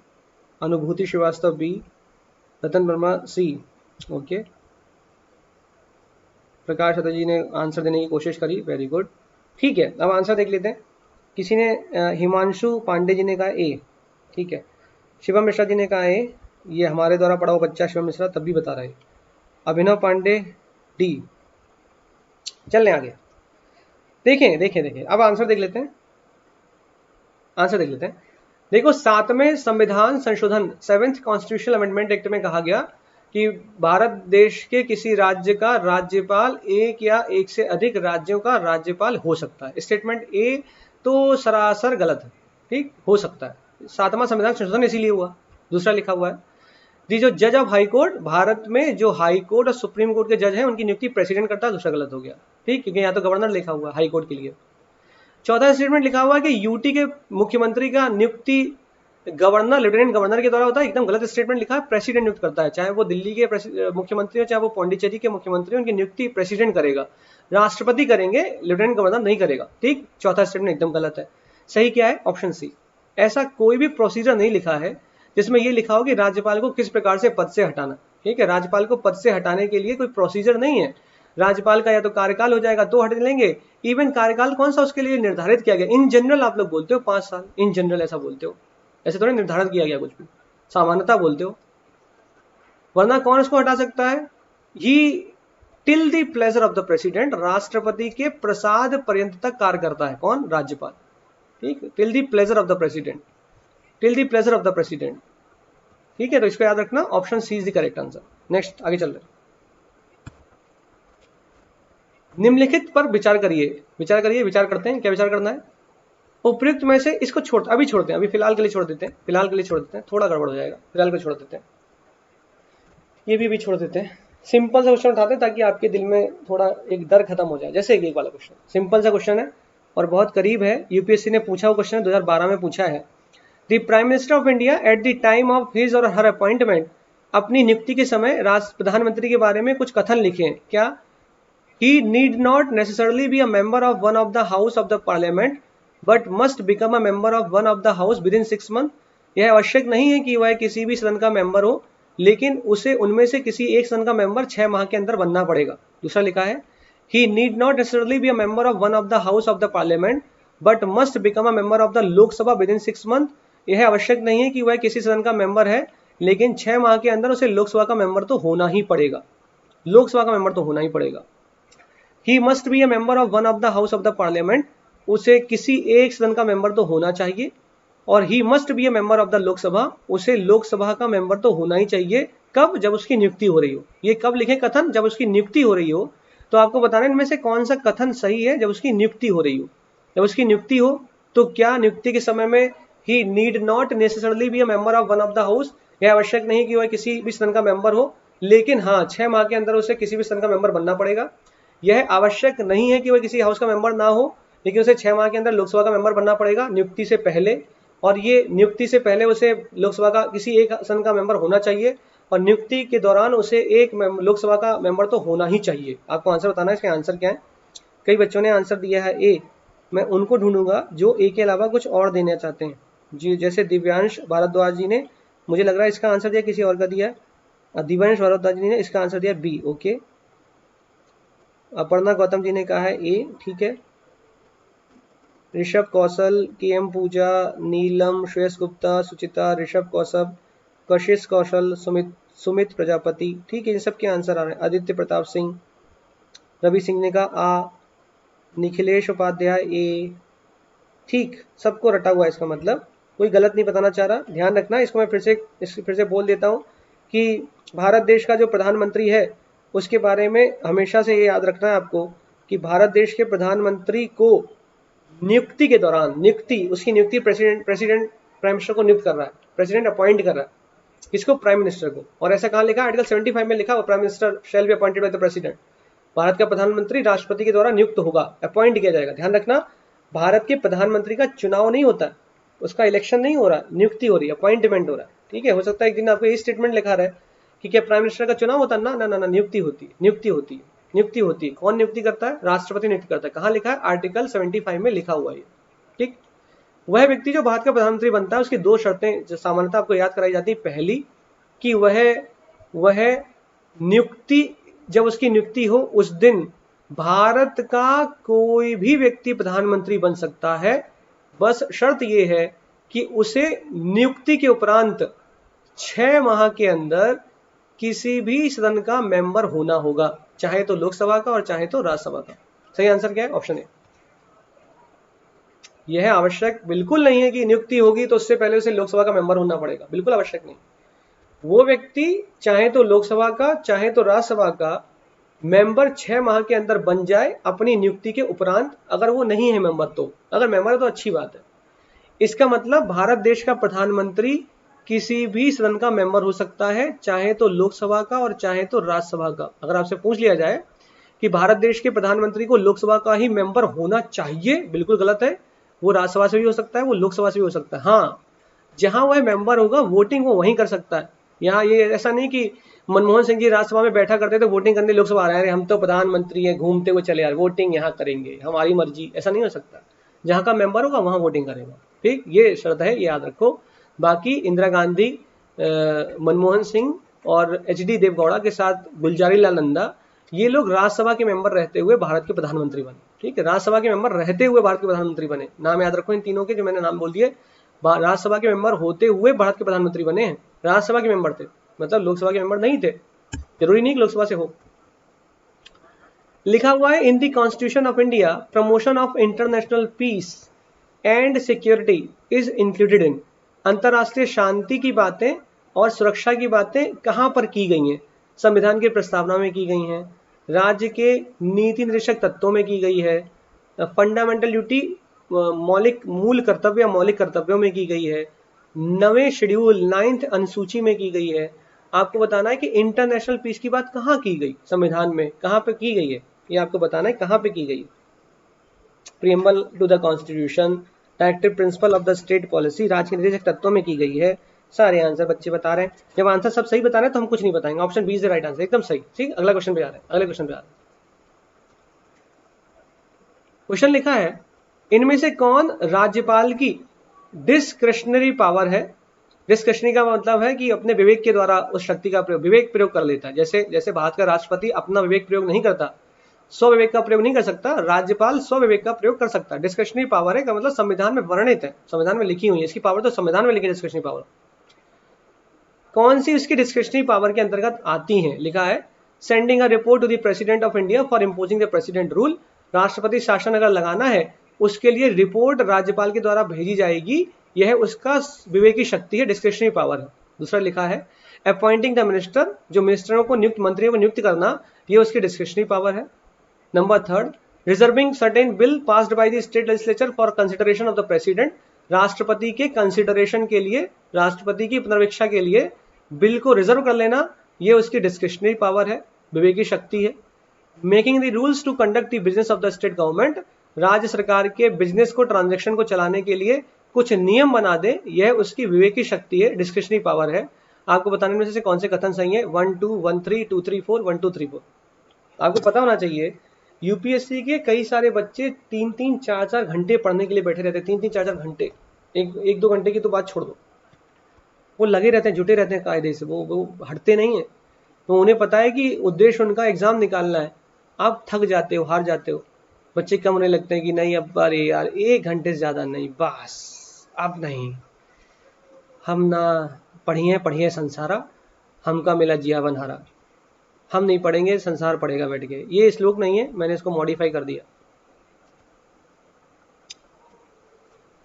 अनुभूति श्रीवास्तव बी, रतन वर्मा सी, ओके। प्रकाश यादव जी ने आंसर देने की कोशिश करी, वेरी गुड, ठीक है। अब आंसर देख लेते हैं। किसी ने हिमांशु पांडे जी ने कहा ए, ठीक है। शिवम मिश्रा जी ने कहा ए, ये हमारे द्वारा पढ़ा हुआ बच्चा शिवम मिश्रा तब भी बता रहा है। अभिनव पांडे डी। चल आगे देखें देखें देखें, अब आंसर देख लेते हैं, आंसर देख लेते हैं। देखो 7वें संविधान संशोधन 7th कॉन्स्टिट्यूशनल अमेंडमेंट एक्ट में कहा गया कि भारत देश के किसी राज्य का राज्यपाल एक या एक से अधिक राज्यों का राज्यपाल हो सकता है। स्टेटमेंट ए तो सरासर गलत है, ठीक, हो सकता है। 7वां संविधान संशोधन इसीलिए हुआ। दूसरा लिखा हुआ है दी जो जज ऑफ हाई कोर्ट, भारत में जो हाई कोर्ट और सुप्रीम कोर्ट के जज हैं उनकी नियुक्ति प्रेसिडेंट करता है। दूसरा गलत हो गया, ठीक, क्योंकि यहाँ तो गवर्नर लिखा हुआ है हाई कोर्ट के लिए। चौथा स्टेटमेंट लिखा हुआ है कि यूटी के मुख्यमंत्री का नियुक्ति गवर्नर लेफ्टिनेंट गवर्नर के द्वारा होता है। एकदम गलत स्टेटमेंट लिखा है, प्रेसिडेंट नियुक्त करता है। चाहे वो दिल्ली के मुख्यमंत्री हो, चाहे वो पौंडीचेरी के मुख्यमंत्री हो, उनकी नियुक्ति प्रेसिडेंट करेगा, राष्ट्रपति करेंगे, लेफ्टिनेंट गवर्नर नहीं करेगा, ठीक। चौथा स्टेटमेंट एकदम गलत है। सही क्या है? Option c. ऐसा कोई भी प्रोसीजर नहीं लिखा है जिसमें ये लिखा हो कि राज्यपाल को किस प्रकार से पद से हटाना, ठीक है। राज्यपाल को पद से हटाने के लिए कोई प्रोसीजर नहीं है। राज्यपाल का या तो कार्यकाल हो जाएगा तो हट लेंगे, इवन कार्यकाल कौन सा उसके लिए निर्धारित किया गया, इन जनरल आप लोग बोलते हो 5 साल, इन जनरल ऐसा बोलते हो, ऐसे थोड़ा निर्धारित किया गया कुछ भी, सामान्यता बोलते हो। वरना कौन उसको हटा सकता है? He till the pleasure of the president, राष्ट्रपति के प्रसाद पर्यंत तक कार्य करता है कौन? राज्यपाल, ठीक। Till the pleasure of the president, till the pleasure of the president, ठीक है। तो इसको याद रखना, option C is the correct answer. Next आगे चल रहे, निम्नलिखित पर विचार करिए, विचार करिए, विचार करते हैं, क्या विचार करना है? उपयुक्त में से इसको अभी छोड़ते हैं, अभी फिलहाल के लिए छोड़ देते हैं, फिलहाल के लिए छोड़ देते हैं, थोड़ा गड़बड़ हो जाएगा, फिलहाल के लिए छोड़ देते हैं, ये भी छोड़ देते हैं। सिंपल सा क्वेश्चन उठाते हैं ताकि आपके दिल में थोड़ा एक डर खत्म हो जाए। जैसे एक वाला क्वेश्चन, सिंपल सा क्वेश्चन है और बहुत करीब है, यूपीएससी ने पूछा हुआ क्वेश्चन 2012 में पूछा है। The prime minister of India at the time of his or her appointment, अपनी नियुक्ति के समय प्रधानमंत्री के बारे में कुछ कथन लिखे। क्या? He need not necessarily be a member of one of the house of the parliament, but must become a member of one of the house within 6 months. यह आवश्यक नहीं है कि वह किसी भी सदन का मेंबर हो, लेकिन उसे उनमें से किसी एक सदन का मेंबर 6 माह के अंदर बनना पड़ेगा। दूसरा लिखा है He need not necessarily be a member of one of the house of the parliament, but must become a member of the लोक सभा within 6 months. यह आवश्यक नहीं है कि वह किसी सदन का मेंबर है, लेकिन 6 माह के अंदर उसे लोकसभा का मेंबर तो होना ही पड़ेगा, लोकसभा का मेंबर तो होना ही पड़ेगा। He must be a member of one of the house of the parliament, उसे किसी एक सदन का मेंबर तो होना चाहिए। और he must be a member of the Lok Sabha, उसे लोकसभा का मेंबर तो होना ही चाहिए। कब? जब उसकी नियुक्ति हो रही हो। ये कब लिखे कथन? जब उसकी नियुक्ति हो रही हो। तो आपको बताना इनमें से कौन सा कथन सही है। जब उसकी नियुक्ति हो रही हो, जब उसकी नियुक्ति हो तो क्या नियुक्ति के समय में he need not necessarily be a member of one of the house, यह आवश्यक नहीं कि वह किसी भी सदन का मेंबर हो, लेकिन हाँ 6 माह के अंदर उसे किसी भी सदन का मेंबर बनना पड़ेगा। यह आवश्यक नहीं है कि वह किसी हाउस का मेंबर ना हो, लेकिन उसे 6 माह के अंदर लोकसभा का मेंबर बनना पड़ेगा नियुक्ति से पहले। और ये नियुक्ति से पहले उसे लोकसभा का किसी एक सदन का मेंबर होना चाहिए, और नियुक्ति के दौरान उसे एक लोकसभा का मेंबर तो होना ही चाहिए। आपको आंसर बताना है, इसका आंसर क्या है। कई बच्चों ने आंसर दिया है ए, मैं उनको ढूंढूंगा जो ए के अलावा कुछ और देना चाहते हैं जी। जैसे दिव्यांश भारद्वाज जी ने, मुझे लग रहा है इसका आंसर दिया किसी और का दिया है। दिव्यांश भारद्वाज जी ने इसका आंसर दिया बी, ओके। अपर्णा गौतम जी ने कहा है ए, ठीक है। ऋषभ कौशल, के.एम. पूजा, नीलम, श्रेयस गुप्ता, सुचिता, ऋषभ कौशल, कशिश कौशल, सुमित प्रजापति, ठीक है। इन सब के आंसर आ रहे हैं। आदित्य प्रताप सिंह, रवि सिंह ने कहा आ, निखिलेश उपाध्याय ए, ठीक। सबको रटा हुआ है, इसका मतलब कोई गलत नहीं बताना चाह रहा। ध्यान रखना, इसको मैं फिर से बोल देता हूँ कि भारत देश का जो प्रधानमंत्री है उसके बारे में हमेशा से ये याद रखना है आपको कि भारत देश के प्रधानमंत्री को नियुक्ति के दौरान, उसकी नियुक्ति प्रेसिडेंट प्राइम मिनिस्टर को नियुक्त कर रहा है, प्रेसिडेंट अपॉइंट कर रहा है। किसको? प्राइम मिनिस्टर को। और ऐसा कहाँ लिखा? आर्टिकल 75 में लिखा हुआ, prime minister shall be appointed by the president. Bharat का प्रधानमंत्री राष्ट्रपति के द्वारा नियुक्त होगा, अपॉइंट किया जाएगा। ध्यान रखना, भारत के प्रधानमंत्री का चुनाव नहीं होता, उसका इलेक्शन नहीं हो रहा, नियुक्ति हो रही है, अपॉइंटमेंट हो रहा है। ठीक है, हो सकता है एक दिन आपको ये स्टेटमेंट लिखा रहे कि क्या प्राइम मिनिस्टर का चुनाव होता है? ना ना ना, नियुक्ति होती है, नियुक्ति होती है, नियुक्ति होती है। कौन नियुक्ति करता है? राष्ट्रपति नियुक्ति करता है। कहाँ लिखा है? आर्टिकल 75 में लिखा हुआ है। ठीक, वह व्यक्ति जो भारत का प्रधानमंत्री बनता है उसकी दो शर्तें जो सामान्यतः आपको याद कराई जाती है। पहली कि वह नियुक्ति, जब उसकी नियुक्ति हो उस दिन भारत का कोई भी व्यक्ति प्रधानमंत्री बन सकता है। बस शर्त यह है कि उसे नियुक्ति के उपरांत 6 माह के अंदर किसी भी सदन का मेंबर होना होगा, चाहे तो लोकसभा का और चाहे तो राज्यसभा का। सही आंसर क्या है? Option A. यह आवश्यक बिल्कुल नहीं है कि नियुक्ति होगी तो उससे पहले उसे लोकसभा का मेंबर होना पड़ेगा, बिल्कुल आवश्यक नहीं। वो व्यक्ति चाहे तो लोकसभा का चाहे तो राज्यसभा का मेंबर 6 माह के अंदर बन जाए अपनी नियुक्ति के उपरांत। अगर वो नहीं है मेंबर तो, अगर मेंबर है तो अच्छी बात है। इसका मतलब भारत देश का प्रधानमंत्री किसी भी सदन का मेंबर हो सकता है, चाहे तो लोकसभा का और चाहे तो राज्यसभा का। अगर आपसे पूछ लिया जाए कि भारत देश के प्रधानमंत्री को लोकसभा का ही मेंबर होना चाहिए, बिल्कुल गलत है। वो राज्यसभा से भी हो सकता है, वो लोकसभा से भी हो सकता है। हाँ, जहां वह मेंबर होगा वोटिंग वो वहीं कर सकता है। यहाँ ये ऐसा नहीं कि मनमोहन सिंह जी राज्यसभा में बैठा करते थे, वोटिंग करने लोकसभा आ रहे हैं, हम तो प्रधानमंत्री हैं, घूमते हुए चले आ रहे, वोटिंग यहाँ करेंगे, हमारी मर्जी, ऐसा नहीं हो सकता। जहां का मेंबर होगा वहां वोटिंग करेगा। ठीक, ये शर्त है, ये याद रखो। बाकी इंदिरा गांधी, मनमोहन सिंह और HD देवगौड़ा के साथ गुलजारी लाल नंदा, ये लोग राज्यसभा के मेंबर रहते हुए भारत के प्रधानमंत्री बने। ठीक है, राज्यसभा के मेंबर रहते हुए भारत के प्रधानमंत्री बने। नाम याद रखो इन तीनों के, जो मैंने नाम बोल दिए। राज्यसभा के मेंबर होते हुए भारत के प्रधानमंत्री बने हैं, राज्यसभा के मेंबर थे, मतलब लोकसभा के मेंबर नहीं थे। जरूरी नहीं कि लोकसभा से हो। लिखा हुआ है, in the constitution of India promotion of international peace and security is included in. अंतरराष्ट्रीय शांति की बातें और सुरक्षा की बातें कहां पर की गई हैं? संविधान की प्रस्तावना में की गई हैं, राज्य के नीति निर्देशक तत्वों में की गई है, फंडामेंटल ड्यूटी मूल कर्तव्य मौलिक कर्तव्यों में की गई है, 9वें शेड्यूल 9th अनुसूची में की गई है। आपको बताना है कि इंटरनेशनल पीस की बात कहाँ की गई, संविधान में कहाँ पे की गई है, ये आपको बताना है कहाँ पे की गई। Preamble to the constitution, directive principle of the state policy, राज्य के निर्देशक तत्वों में की गई है। सारे आंसर बच्चे बता रहे हैं। जब आंसर सब सही बता रहे हैं तो हम कुछ नहीं बताएंगे। Option B is the right answer, एकदम सही। ठीक, अगला क्वेश्चन पे आ रहे हैं, अगले क्वेश्चन पे आ रहे हैं। क्वेश्चन लिखा है, इनमें से कौन राज्यपाल की डिस्क्रिशनरी पावर है? डिस्क्रिशनरी का मतलब है कि अपने विवेक के द्वारा उस शक्ति का प्रयोग, विवेक प्रयोग कर लेता है। जैसे जैसे भारत का राष्ट्रपति अपना विवेक प्रयोग नहीं करता, स्व विवेक का प्रयोग नहीं कर सकता, राज्यपाल स्व विवेक का प्रयोग कर सकता है। डिस्क्रिशनरी पावर है का मतलब संविधान में वर्णित है, संविधान में लिखी हुई है, इसकी पावर तो संविधान में लिखी है। डिस्क्रिशनरी पावर कौन सी उसकी डिस्क्रिशनरी पावर के अंतर्गत आती है? लिखा है, sending a report to the president of India for imposing the president rule. राष्ट्रपति शासन अगर लगाना है उसके लिए रिपोर्ट राज्यपाल के द्वारा भेजी जाएगी, यह उसका विवेकी शक्ति है, डिस्क्रिशनरी पावर है। दूसरा लिखा है, अपॉइंटिंग द मिनिस्टर, जो मिनिस्टरों को नियुक्त, मंत्रियों को नियुक्त करना, यह उसकी डिस्क्रिशनरी पावर है। Number third, reserving certain bill passed by the state legislature for consideration of the president. राष्ट्रपति के कंसिडरेशन के लिए, राष्ट्रपति की पुनर्वीक्षा के लिए बिल को रिजर्व कर लेना, यह उसकी डिस्क्रिशनरी पावर है, विवेकी शक्ति है। Making the rules to conduct the business of the state government, राज्य सरकार के बिजनेस को, ट्रांजैक्शन को चलाने के लिए कुछ नियम बना दे, यह उसकी विवेकी शक्ति है, डिस्क्रिशनरी पावर है। आपको बताने में से कौन से कथन सही है? 1 2 1 3 2 3 4 1 2 3 4। आपको पता होना चाहिए यूपीएससी के कई सारे बच्चे 3-3 4-4 घंटे पढ़ने के लिए बैठे रहते हैं, 3-3 4-4 घंटे। एक दो घंटे की तो बात छोड़ दो, वो लगे रहते हैं, जुटे रहते हैं कायदे से, वो हटते नहीं है। तो उन्हें पता है कि उद्देश्य उनका एग्जाम निकालना है। आप थक जाते हो, हार जाते हो, बच्चे कम होने लगते हैं कि नहीं अब अरे यार 1 घंटे से ज़्यादा नहीं, बस अब नहीं, हम ना पढ़िए पढ़िए संसारा, हमका मिला जिया बनहारा, हम नहीं पढ़ेंगे संसार पढ़ेगा बैठ के। ये श्लोक नहीं है, मैंने इसको मॉडिफाई कर दिया।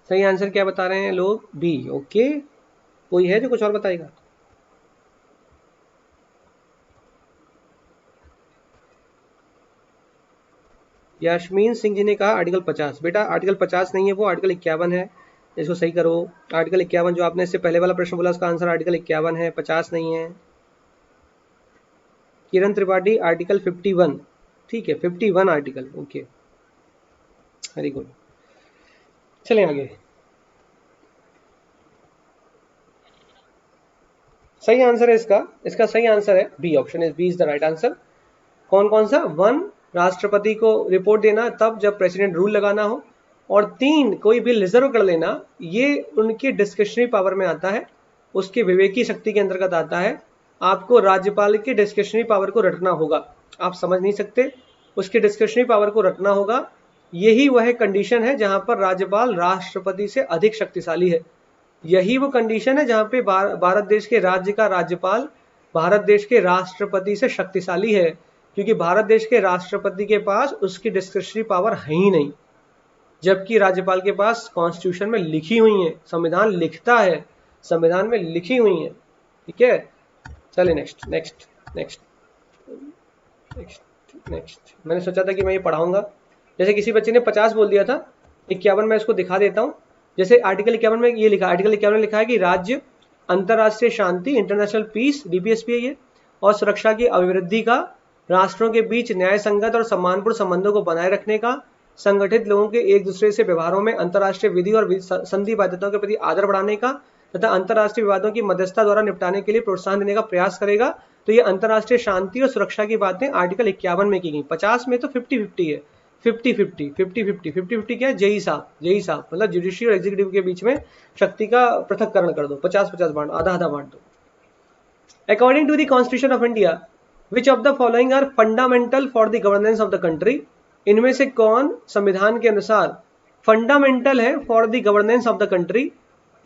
सही आंसर क्या बता रहे हैं लोग? बी। ओके, कोई है जो कुछ और बताएगा? यास्मीन सिंह जी ने कहा आर्टिकल 50। बेटा आर्टिकल 50 नहीं है, वो आर्टिकल 51 है। इसको सही करो। आर्टिकल 51 जो आपने इससे पहले वाला प्रश्न बोला उसका आंसर आर्टिकल 51 है, 50 नहीं है। किरण त्रिपाठी आर्टिकल 51, ठीक है 51 आर्टिकल, ओके वेरी गुड। चलें आगे। सही आंसर है इसका सही आंसर है B, option is B is the right answer. कौन कौन सा? 1 राष्ट्रपति को रिपोर्ट देना तब जब प्रेसिडेंट रूल लगाना हो, और 3 कोई बिल रिजर्व कर लेना, ये उनके डिस्क्रिशनरी पावर में आता है, उसके विवेकी शक्ति के अंतर्गत आता है। आपको राज्यपाल के डिस्क्रिशनरी पावर को रटना होगा, आप समझ नहीं सकते, उसके डिस्क्रिशनरी पावर को रटना होगा। यही वह कंडीशन है जहां पर राज्यपाल राष्ट्रपति से अधिक शक्तिशाली है। यही वो कंडीशन है जहां पे भारत देश के राज्य का राज्यपाल भारत देश के राष्ट्रपति से शक्तिशाली है, क्योंकि भारत देश के राष्ट्रपति के पास उसकी डिस्क्रिशनरी पावर है ही नहीं, जबकि राज्यपाल के पास कॉन्स्टिट्यूशन में लिखी हुई है, संविधान लिखता है, संविधान में लिखी हुई है। ठीक है, चलिए next next next next next. मैंने सोचा था कि मैं ये पढ़ाऊंगा, जैसे किसी बच्चे ने 50 बोल दिया था, 51 में इसको दिखा देता हूँ। जैसे आर्टिकल 51 में ये लिखा, आर्टिकल 51 में लिखा है कि राज्य अंतरराष्ट्रीय शांति, इंटरनेशनल पीस, डीपीएसपी है ये, और सुरक्षा की अभिवृद्धि का, राष्ट्रों के बीच न्याय संगत और सम्मानपूर्ण संबंधों को बनाए रखने का, संगठित लोगों के एक दूसरे से व्यवहारों में अंतरराष्ट्रीय विधि और संधि बाध्यताओं के प्रति आदर बढ़ाने का, तथा अंतरराष्ट्रीय विवादों की मध्यस्थता द्वारा निपटाने के लिए प्रोत्साहन देने का प्रयास करेगा। तो ये अंतरराष्ट्रीय शांति और सुरक्षा की बातें आर्टिकल 51 में की गई। 50 में तो 50-50 है, 50-50 क्या है? जेई साहब मतलब जुडिशियल और एग्जीक्यूटिव के बीच में शक्ति का पृथक्करण कर दो, 50-50 बांट, आधा आधा बांट दो। According to the constitution of India which of the following are fundamental for the governance of the country, इनमें से कौन संविधान के अनुसार फंडामेंटल है for the governance of the country,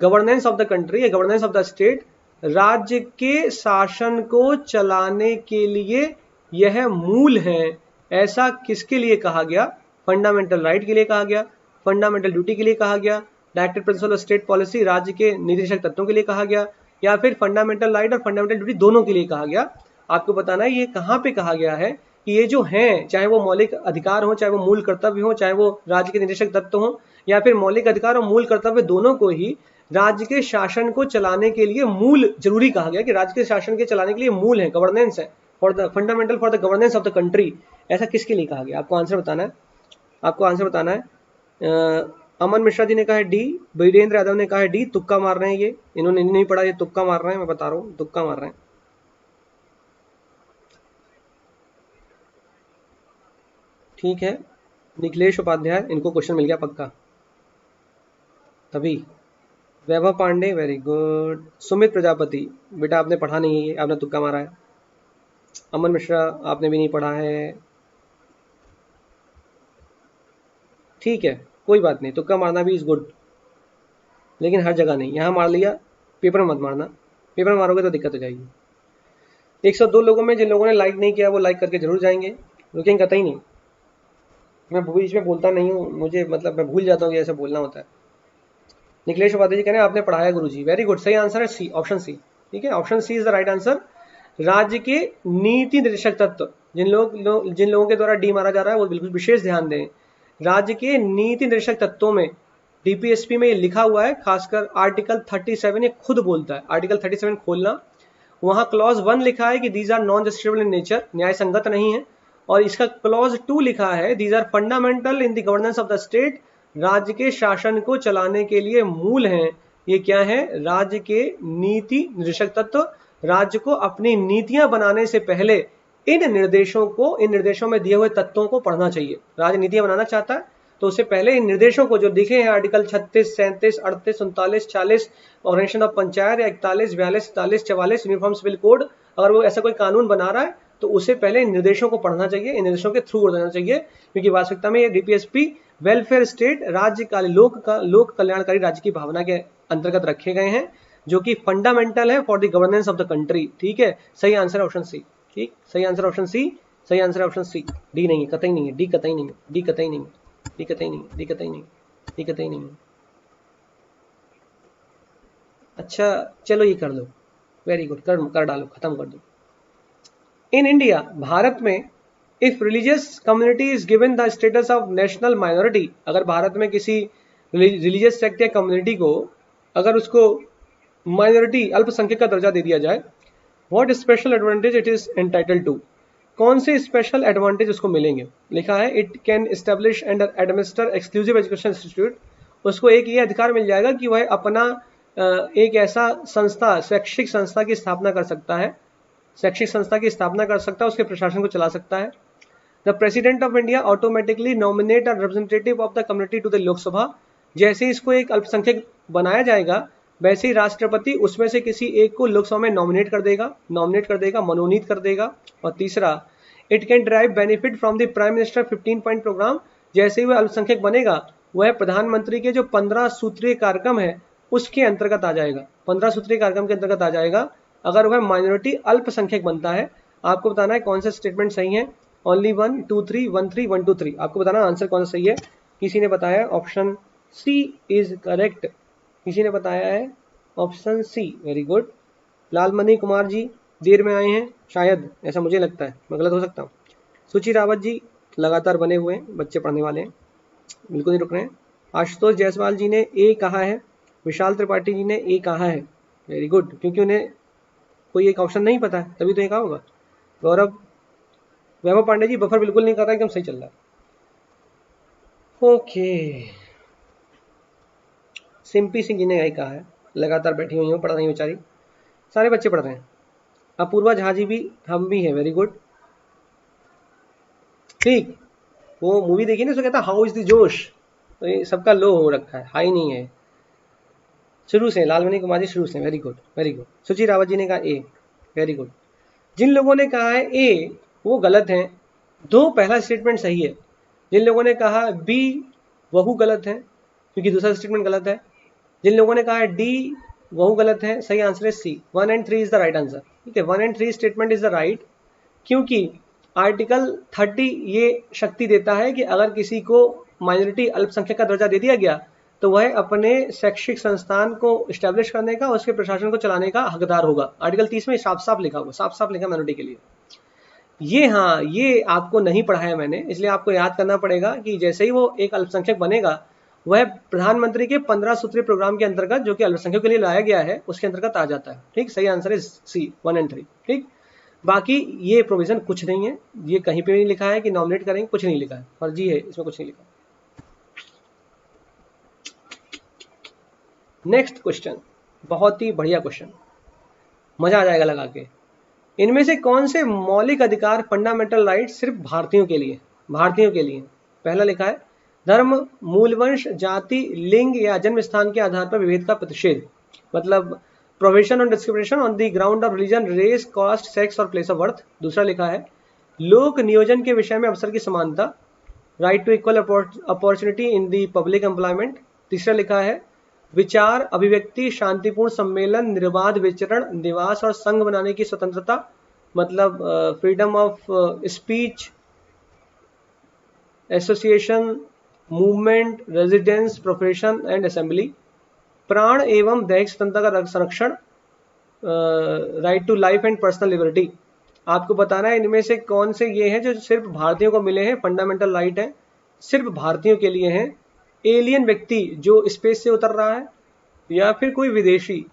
governance of the country या गवर्नेंस ऑफ द स्टेट, राज्य के शासन को चलाने के लिए यह मूल है, ऐसा किसके लिए कहा गया? फंडामेंटल राइट के लिए कहा गया, फंडामेंटल ड्यूटी के लिए कहा गया, directive principle of state policy राज्य के निर्देशक तत्वों के लिए कहा गया, या फिर फंडामेंटल राइट और फंडामेंटल ड्यूटी दोनों के लिए कहा गया? आपको बताना है ये कहाँ पे कहा गया है कि ये जो हैं, चाहे वो मौलिक अधिकार हो, चाहे वो मूल कर्तव्य हो, चाहे वो राज्य के निर्देशक तत्व हो, या फिर मौलिक अधिकार और मूल कर्तव्य दोनों को ही राज्य के शासन को चलाने के लिए मूल जरूरी कहा गया, कि राज्य के शासन के चलाने के लिए मूल है, गवर्नेंस है, for the fundamental for the governance of the country. ऐसा किसके लिए कहा गया? आपको आंसर बताना है, आपको आंसर बताना है। अमन मिश्रा जी ने कहा है डी, वीरेंद्र यादव ने कहा है डी, तुक्का मार रहे हैं ये, इन्होंने नहीं पढ़ा, ये तुक्का मार रहे हैं, मैं बता रहा हूँ तुक्का मार रहे हैं। ठीक है, निखिलेश उपाध्याय, इनको क्वेश्चन मिल गया पक्का, तभी। वैभव पांडे वेरी गुड। सुमित प्रजापति, बेटा आपने पढ़ा नहीं है, आपने तुक्का मारा है। अमन मिश्रा आपने भी नहीं पढ़ा है, ठीक है कोई बात नहीं, तुक्का मारना भी इज गुड, लेकिन हर जगह नहीं। यहाँ मार लिया, पेपर में मत मारना, पेपर में मारोगे तो दिक्कत हो जाएगी। 102 लोगों में जिन लोगों ने लाइक नहीं किया वो लाइक करके जरूर जाएंगे, रुकेंगे कतई नहीं। मैं बीच में बोलता नहीं हूँ, मुझे मतलब मैं भूल जाता हूँ कि ऐसे बोलना होता है। निखिलेश उपाध्याय जी कह रहे हैं आपने पढ़ाया गुरुजी, वेरी गुड, सही आंसर है सी, ऑप्शन सी। ठीक है, option C is the right answer. राज्य के नीति निर्देशक तत्व, जिन लोगों के द्वारा डी मारा जा रहा है वो बिल्कुल विशेष ध्यान दें। राज्य के नीति निर्देशक तत्वों में डीपीएसपी में ये लिखा हुआ है, खासकर आर्टिकल 37 ये खुद बोलता है, आर्टिकल 37 खोलना, वहां क्लॉज 1 लिखा है कि these are non justifiable in nature, न्याय संगत नहीं है, और इसका क्लॉज 2 लिखा है these are fundamental in the governance of the state, राज्य के शासन को चलाने के लिए मूल हैं। ये क्या है? राज्य के नीति निर्देशक तत्व। राज्य को अपनी नीतियां बनाने से पहले इन निर्देशों में दिए हुए तत्वों को पढ़ना चाहिए। राज्य नीतियां बनाना चाहता है तो उससे पहले इन निर्देशों को जो दिखे हैं article 36, 37, 38, 39, 40, organisation of panchayat, 41, 42, 43, 44, uniform civil code, अगर वो ऐसा कोई कानून बना रहा है तो उससे पहले इन निर्देशों को पढ़ना चाहिए, इन निर्देशों के थ्रू जाना चाहिए, क्योंकि वास्तविकता में ये डीपीएसपी वेलफेयर स्टेट, राज्य का लोक कल्याणकारी राज्य की भावना के अंतर्गत रखे गए हैं, जो कि फंडामेंटल है for the governance of the country. ठीक है, सही आंसर ऑप्शन सी। ठीक, सही आंसर ऑप्शन सी, सही आंसर ऑप्शन सी। डी नहीं है, कतई नहीं है, डी कतई नहीं है, डी कतई नहीं है, डी कतई नहीं है, डी कतई नहीं, डी कतई नहीं है। अच्छा चलो ये कर लो, वेरी गुड, कर डालो, खत्म कर दो। इन इंडिया, भारत में, if religious community is given the status of national minority, अगर भारत में किसी रिलीजियस सेक्ट या कम्युनिटी को अगर उसको माइनॉरिटी अल्पसंख्यक का दर्जा दे दिया जाए, what special advantage it is entitled to, कौन से स्पेशल एडवांटेज उसको मिलेंगे। लिखा है it can establish and administer exclusive education institute, उसको एक ये अधिकार मिल जाएगा कि वह अपना एक ऐसा संस्था, शैक्षिक संस्था की स्थापना कर सकता है, शैक्षिक संस्था की स्थापना कर सकता है, उसके प्रशासन को चला सकता है। The president of India automatically nominate a representative of the community to the Lok Sabha, जैसे इसको एक अल्पसंख्यक बनाया जाएगा वैसे ही राष्ट्रपति उसमें से किसी एक को लोकसभा में नॉमिनेट कर देगा, मनोनीत कर देगा। और तीसरा, it can drive benefit from the prime minister 15 point programme, जैसे ही वह अल्पसंख्यक बनेगा वह प्रधानमंत्री के जो 15 सूत्रीय कार्यक्रम है उसके अंतर्गत आ जाएगा, 15 सूत्रीय कार्यक्रम के अंतर्गत आ जाएगा अगर वह माइनॉरिटी अल्पसंख्यक बनता है। आपको बताना है कौन से स्टेटमेंट सही है, ओनली 1 2 3 1 3 1 2 3, आपको बताना आंसर कौन सा सही है। किसी ने बताया ऑप्शन सी इज करेक्ट, किसी ने बताया है ऑप्शन सी, वेरी गुड। लालमणि कुमार जी देर में आए हैं शायद, ऐसा मुझे लगता है, मैं गलत हो सकता हूँ। सुचि रावत जी लगातार बने हुए हैं, बच्चे पढ़ने वाले हैं, बिल्कुल नहीं रुक रहे हैं। आशुतोष जायसवाल जी ने ए कहा है, विशाल त्रिपाठी जी ने ए कहा है, वेरी गुड, क्योंकि उन्हें कोई एक ऑप्शन नहीं पता है तभी तो ये कहा होगा। गौरव, वैभव पांडे जी बफर बिल्कुल नहीं कर रहा, एकदम सही चल रहा है। ओके, सिंपी सिंह जी ने यही कहा है, लगातार बैठी हुई हूँ, पढ़ रही बेचारी, सारे बच्चे पढ़ रहे हैं। अपूर्वा झा जी भी, हम भी हैं, वेरी गुड, ठीक। वो मूवी देखी ना, उसको कहता हाउ इज द जोश, तो ये सबका लो हो रखा है, हाई नहीं है शुरू से। लालमणि कुमार जी शुरू से, वेरी गुड वेरी गुड। सुचि रावत जी ने कहा ए, वेरी गुड। जिन लोगों ने कहा है ए वो गलत हैं, दो पहला स्टेटमेंट सही है। जिन लोगों ने कहा बी वह गलत है क्योंकि दूसरा स्टेटमेंट गलत है। जिन लोगों ने कहा है डी वह गलत है, सही आंसर है सी, 1 and 3 is the right answer. ठीक है, 1 and 3 statement is the right, क्योंकि आर्टिकल 30 ये शक्ति देता है कि अगर किसी को माइनॉरिटी अल्पसंख्यक का दर्जा दे दिया गया तो वह अपने शैक्षिक संस्थान को स्टैब्लिश करने का, उसके प्रशासन को चलाने का हकदार होगा। आर्टिकल 30 में साफ साफ लिखा हुआ, साफ साफ लिखा माइनॉरिटी के लिए। ये हाँ, ये आपको नहीं पढ़ाया मैंने, इसलिए आपको याद करना पड़ेगा कि जैसे ही वो एक अल्पसंख्यक बनेगा वह प्रधानमंत्री के 15 सूत्रीय प्रोग्राम के अंतर्गत, जो कि अल्पसंख्यक के लिए लाया गया है, उसके अंतर्गत आ जाता है। ठीक, सही आंसर है सी, 1 and 3। ठीक, बाकी ये प्रोविजन कुछ नहीं है, ये कहीं पे नहीं लिखा है कि नॉमिनेट करेंगे, कुछ नहीं लिखा है, फर्जी है, इसमें कुछ नहीं लिखा। नेक्स्ट क्वेश्चन, बहुत ही बढ़िया क्वेश्चन, मजा आ जाएगा लगा के। इनमें से कौन से मौलिक अधिकार, फंडामेंटल राइट सिर्फ भारतीयों के लिए, भारतीयों के लिए। पहला लिखा है धर्म, मूलवंश, जाति, लिंग या जन्म स्थान के आधार पर विभेद का प्रतिषेध, मतलब prohibition on discrimination on the ground of religion, race, caste, sex और प्लेस ऑफ बर्थ। दूसरा लिखा है लोक नियोजन के विषय में अवसर की समानता, right to equal opportunity in the public employment. तीसरा लिखा है विचार, अभिव्यक्ति, शांतिपूर्ण सम्मेलन, निर्बाध विचरण, निवास और संघ बनाने की स्वतंत्रता, मतलब freedom of speech, association, movement, residence, profession and assembly. प्राण एवं दैहिक स्वतंत्रता का संरक्षण, right to life and personal liberty. आपको बताना है इनमें से कौन से ये हैं जो सिर्फ भारतीयों को मिले हैं, फंडामेंटल राइट है, सिर्फ भारतीयों के लिए हैं। एलियन व्यक्ति जो स्पेस से उतर रहा है या फिर कोई विदेशी,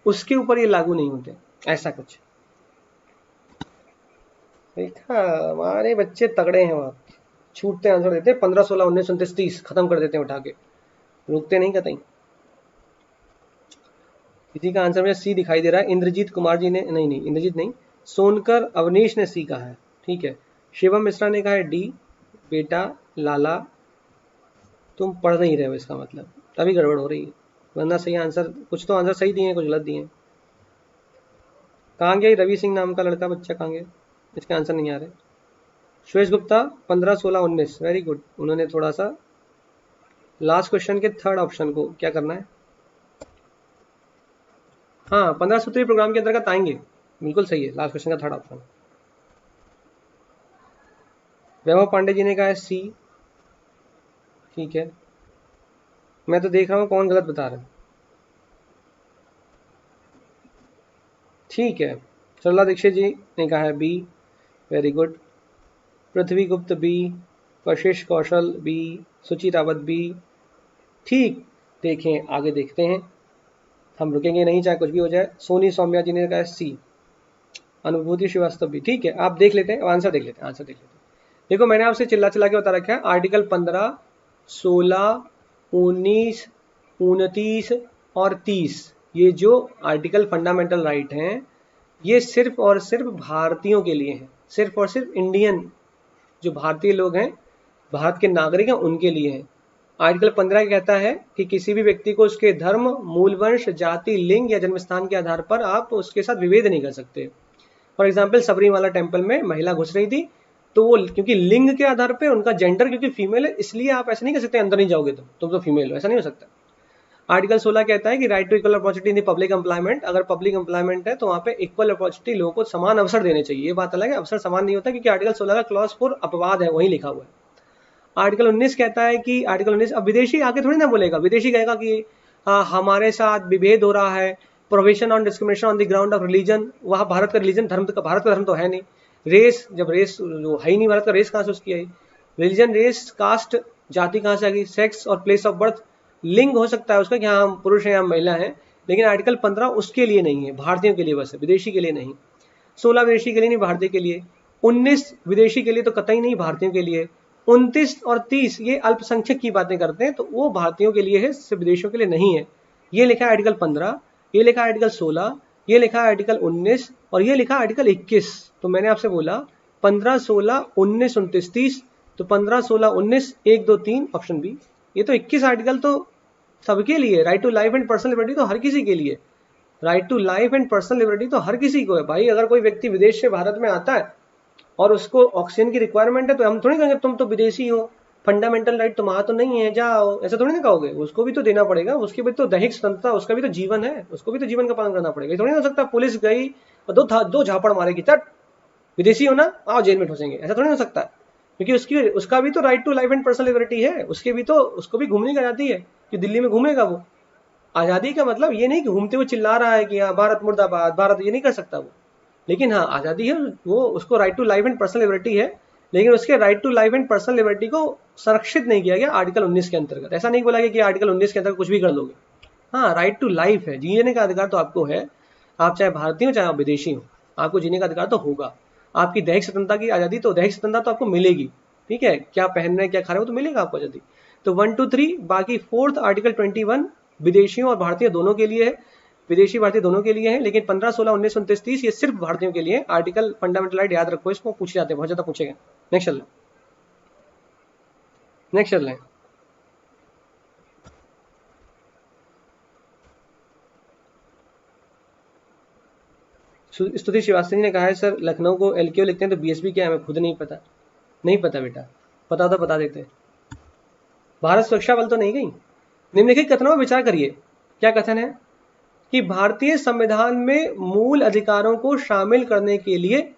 उसके ऊपर ये लागू नहीं होते, ऐसा कुछ। देखा, हमारे बच्चे तगड़े हैं, वहां छूटते आंसर देते हैं, 15 16 19 29 30 खत्म कर देते हैं उठा के, रुकते नहीं कतई। किसी का आंसर में सी दिखाई दे रहा है, इंद्रजीत कुमार जी ने, नहीं इंद्रजीत नहीं, सोनकर अवनीश ने सी कहा है। ठीक है, शिवम मिश्रा ने कहा है डी। बेटा लाला तुम पढ़ नहीं रहे हो, इसका मतलब तभी गड़बड़ हो रही है, वरना सही आंसर, कुछ तो आंसर सही दिए हैं, कुछ गलत दिए हैं। कहाँ गया रवि सिंह नाम का लड़का, बच्चा कहाँ गया, इसके आंसर नहीं आ रहे। श्वेश गुप्ता 15 16 19, वेरी गुड, उन्होंने थोड़ा सा लास्ट क्वेश्चन के थर्ड ऑप्शन को क्या करना है, हाँ 15 सूत्रीय प्रोग्राम के अंतर्गत आएंगे, बिल्कुल सही है, लास्ट क्वेश्चन का थर्ड ऑप्शन। वैभव पांडे जी ने कहा है सी। ठीक है, मैं तो देख रहा हूँ कौन गलत बता रहा है। ठीक है, सरला दीक्षित जी ने कहा है बी, वेरी गुड। पृथ्वी गुप्त बी, कशिश कौशल बी, सुचि रावत बी, ठीक, देखें आगे देखते हैं, हम रुकेंगे नहीं चाहे कुछ भी हो जाए। सोनी सौम्या जी ने कहा सी, अनुभूति श्रीवास्तव भी, ठीक है आप देख लेते हैं, आंसर देख लेते हैं, आंसर देख लेते हैं। देखो मैंने आपसे चिल्ला चिल्ला के बता रखा है, आर्टिकल 15, 16, 19, 29 और 30, ये जो आर्टिकल फंडामेंटल राइट हैं ये सिर्फ और सिर्फ भारतीयों के लिए हैं, सिर्फ और सिर्फ इंडियन जो भारतीय लोग हैं, भारत के नागरिक हैं, उनके लिए हैं। आर्टिकल 15 कहता है कि किसी भी व्यक्ति को उसके धर्म, मूल वंश, जाति, लिंग या जन्मस्थान के आधार पर आप उसके साथ विभेद नहीं कर सकते। फॉर एग्जाम्पल सबरीमाला टेम्पल में महिला घुस रही थी, तो वो क्योंकि लिंग के आधार पे उनका जेंडर क्योंकि फीमेल है, इसलिए आप ऐसा नहीं कर सकते अंदर नहीं जाओगे तुम तो फीमेल हो, ऐसा नहीं हो सकता। आर्टिकल 16 कहता है कि right to equal opportunity in the public employment, अगर पब्लिक एम्प्लॉयमेंट है तो वहाँ पे इक्वल अपॉर्चुनिटी लोगों को समान अवसर देने चाहिए। ये बात अलग है, अवसर समान नहीं होता क्योंकि आर्टिकल 16 का क्लॉज 4 अपवाद है, वही लिखा हुआ है। आर्टिकल 19 कहता है कि आर्टिकल 19, अब विदेशी आके थोड़ी ना बोलेगा, विदेशी कहेगा कि हमारे साथ विभेद हो रहा है, provision on discrimination on the ground of religion, वहाँ भारत का रिलीजन धर्म का, भारत का धर्म तो है नहीं, रेस, जब रेस जो है ही नहीं भारत का, रेस कहाँ से उसकी आई, रिलीजन, रेस, कास्ट, जाति कहाँ से आ गई, सेक्स और प्लेस ऑफ बर्थ, लिंग हो सकता है उसका कि हाँ हम पुरुष हैं या महिला हैं, लेकिन आर्टिकल 15 उसके लिए नहीं है, भारतीयों के लिए बस है, विदेशी के लिए नहीं। 16 विदेशी के लिए नहीं, भारतीय के लिए। 19 विदेशी के लिए तो कतई नहीं, भारतीयों के लिए। 29 और 30 ये अल्पसंख्यक की बातें करते हैं, तो वो भारतीयों के लिए है, सिर्फ विदेशियों के लिए नहीं है। ये लिखा है आर्टिकल 15, ये लिखा है आर्टिकल 16, ये लिखा है आर्टिकल 19 और ये लिखा है आर्टिकल 21। तो मैंने आपसे बोला 15, 16, 19, 29, 30, तो 15, 16, 19, 1, 2, 3 ऑप्शन बी। ये तो 21 आर्टिकल तो सबके लिए, right to life and personal liberty तो हर किसी के लिए, right to life and personal liberty तो हर किसी को है भाई। अगर कोई व्यक्ति विदेश से भारत में आता है और उसको ऑक्सीजन की रिक्वायरमेंट है, तो हम थोड़ी कहेंगे तुम तो विदेशी हो, फंडामेंटल राइट तुम्हारा तो नहीं है, जाओ, ऐसा थोड़ी ना कहोगे, उसको भी तो देना पड़ेगा, उसके भी तो दैहिक स्वतंत्रता, उसका भी तो जीवन है, उसको भी तो जीवन का पालन करना पड़ेगा। थोड़ी ना हो सकता पुलिस गई और दो झापड़ मारेगी, तट विदेशी हो ना, आओ जेल में ठोसेंगे, ऐसा थोड़ी हो सकता है, क्योंकि उसका भी तो right to life and personal liberty है, उसको भी घूमने की आजादी है कि दिल्ली में घूमेगा वो। आज़ादी का मतलब ये नहीं कि घूमते हुए चिल्ला रहा है कि हाँ भारत मुर्दाबाद, भारत, ये नहीं कर सकता वो, लेकिन हाँ आज़ादी है, वो उसको right to life and personal liberty है, लेकिन उसके right to life and personal liberty को संरक्षित नहीं किया गया आर्टिकल 19 के अंतर्गत। ऐसा नहीं बोला गया कि आर्टिकल 19 के अंतर्गत कुछ भी कर लोगे। हाँ, राइट टू लाइफ है, जीने का अधिकार तो आपको है, आप चाहे भारतीय हो चाहे आप विदेशी हो, आपको जीने का अधिकार तो होगा। आपकी दैहिक स्वतंत्रता की आज़ादी, तो दैहिक स्वतंत्रता तो आपको मिलेगी, ठीक है, क्या पहन रहे क्या खा रहे हो तो मिलेगा आपको आज़ादी। तो 1, 2, 3, बाकी 4th आर्टिकल 21 विदेशियों और भारतीय दोनों के लिए है, विदेशी भारतीय दोनों के लिए है, लेकिन 15, 16, 19, 29, 30 ये सिर्फ भारतीयों के लिए। आर्टिकल फंडामेंटल राइट याद रखो, इसको पूछे जाते हैं, बहुत ज्यादा पूछेगा। नेक्स्ट चल लें। स्तुति श्रीवास्तव जी ने कहा है सर लखनऊ को LKO लिखते हैं तो BSB क्या है, हमें खुद नहीं पता। नहीं पता बेटा, पता तो बता देते। भारत सुरक्षा बल तो नहीं गई। निम्नलिखित कथनों पर विचार करिए। क्या कथन है कि भारतीय संविधान में मूल अधिकारों को शामिल करने के लिए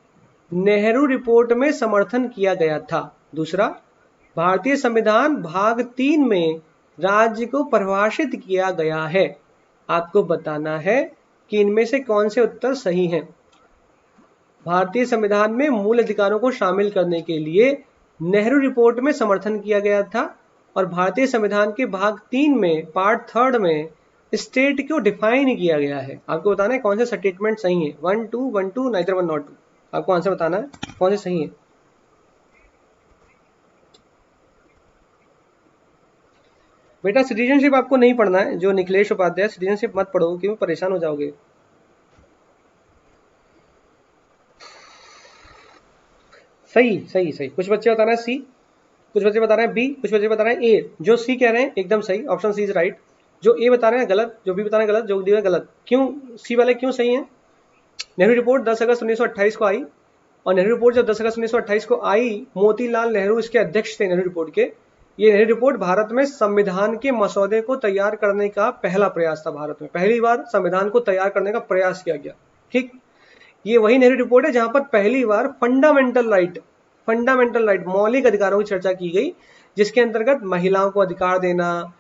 नेहरू रिपोर्ट में समर्थन किया गया था। दूसरा, भारतीय संविधान भाग 3 में राज्य को परिभाषित किया गया है। आपको बताना है कि इनमें से कौन से उत्तर सही हैं। भारतीय संविधान में मूल अधिकारों को शामिल करने के लिए नेहरू रिपोर्ट में समर्थन किया गया था और भारतीय संविधान के भाग 3 में पार्ट 3 में स्टेट को डिफाइन किया गया है। आपको बताना है कौन से स्टेटमेंट सही है। 1, 2, 1, 2, नाइदर 1 नॉट 2। आपको आंसर बताना है कौन से सही है। बेटा सिटीजनशिप आपको नहीं पढ़ना है, जो निखिलेश उपाध्याय, सिटीजनशिप मत पढ़ो क्यों, परेशान हो जाओगे। सही सही सही। कुछ बच्चे बता रहे हैं सी, कुछ बच्चे बता रहे हैं बी, कुछ बच्चे बता रहे हैं ए। जो सी कह रहे हैं एकदम सही, ऑप्शन सी इज राइट। जो ए बता रहे हैं गलत, जो बी बता रहे हैं गलत, जो डी गलत। क्यों सी वाले क्यों सही है? नेहरू रिपोर्ट 10 अगस्त 1928 को आई और नेहरू रिपोर्ट जब 10 अगस्त 1928 को आई, मोतीलाल नेहरू इसके अध्यक्ष थे नेहरू रिपोर्ट के। ये नेहरू रिपोर्ट भारत में संविधान के मसौदे को तैयार करने का पहला प्रयास था। भारत में पहली बार संविधान को तैयार करने का प्रयास किया गया। ठीक, ये वही नेहरू रिपोर्ट है जहां पर पहली बार फंडामेंटल राइट मौलिक अधिकारों की चर्चा की गई, जिसके अंतर्गत महिलाओं को अधिकार देना,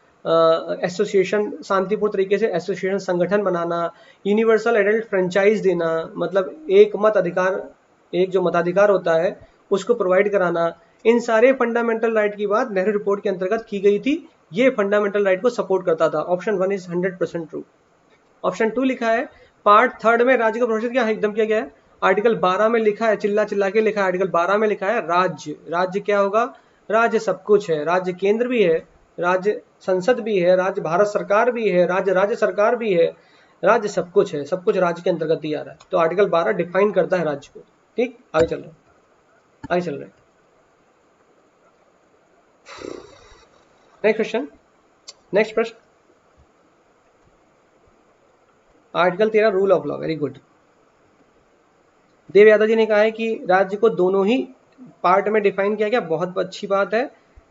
एसोसिएशन, शांतिपूर्ण तरीके से एसोसिएशन संगठन बनाना, यूनिवर्सल एडल्ट फ्रेंचाइज देना, मतलब एक मत अधिकार, एक जो मताधिकार होता है उसको प्रोवाइड कराना। इन सारे फंडामेंटल राइट की बात नेहरू रिपोर्ट के अंतर्गत की गई थी, ये फंडामेंटल राइट को सपोर्ट करता था। Option 1 is 100% true. ऑप्शन 2 लिखा है पार्ट 3 में राज्य का प्रोविजन क्या है, एकदम किया गया है। आर्टिकल 12 में लिखा है, चिल्ला चिल्ला के लिखा है, आर्टिकल 12 में लिखा है राज्य। राज्य क्या होगा, राज्य सब कुछ है, राज्य केंद्र भी है, राज्य संसद भी है, राज्य भारत सरकार भी है, राज्य राज्य सरकार भी है, राज्य सब कुछ है, सब कुछ राज्य के अंतर्गत ही आ रहा है। तो आर्टिकल 12 डिफाइन करता है राज्य को। ठीक, आगे चल रहे हैं, आगे चल रहे हैं। नेक्स्ट क्वेश्चन, नेक्स्ट प्रश्न, article 13 rule of law. Very good. Dev Yadav ji ने कहा है कि राज्य को दोनों ही पार्ट में डिफाइन किया गया, बहुत अच्छी बात है।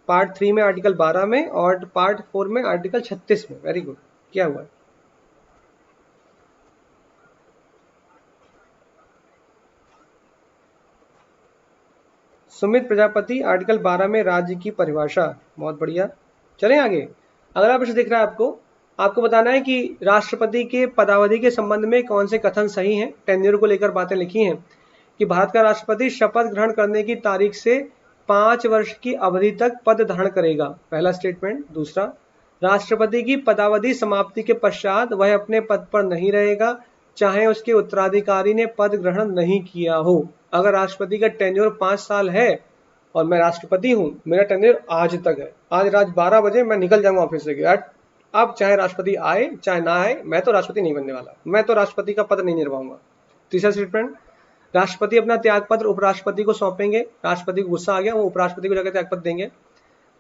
पार्ट 3 में आर्टिकल 12 में और पार्ट 4 में आर्टिकल 36 में। वेरी गुड, क्या हुआ है? सुमित प्रजापति, आर्टिकल 12 में राज्य की परिभाषा। बहुत बढ़िया, चलें आगे। अगला प्रश्न दिख रहा है आपको, आपको बताना है कि राष्ट्रपति के पदावधि के संबंध में कौन से कथन सही हैं। टेन्योर को लेकर बातें लिखी हैं कि भारत का राष्ट्रपति शपथ ग्रहण करने की तारीख से 5 वर्ष की अवधि तक पद धारण करेगा, पहला स्टेटमेंट। दूसरा, राष्ट्रपति की पदावधि समाप्ति के पश्चात वह अपने पद पर नहीं रहेगा चाहे उसके उत्तराधिकारी ने पद ग्रहण नहीं किया हो। अगर राष्ट्रपति का टेन्योर 5 साल है और मैं राष्ट्रपति हूं, मेरा टेन्योर आज तक है, आज रात 12 बजे मैं निकल जाऊंगा ऑफिस से, अब चाहे राष्ट्रपति आए चाहे ना आए, मैं तो राष्ट्रपति नहीं बनने वाला, मैं तो राष्ट्रपति का पद नहीं निभाऊंगा। तीसरा स्टेटमेंट, राष्ट्रपति अपना त्यागपत्र उपराष्ट्रपति को सौंपेंगे, राष्ट्रपति को गुस्सा आ गया, वो उपराष्ट्रपति को जाकर त्यागपत्र देंगे।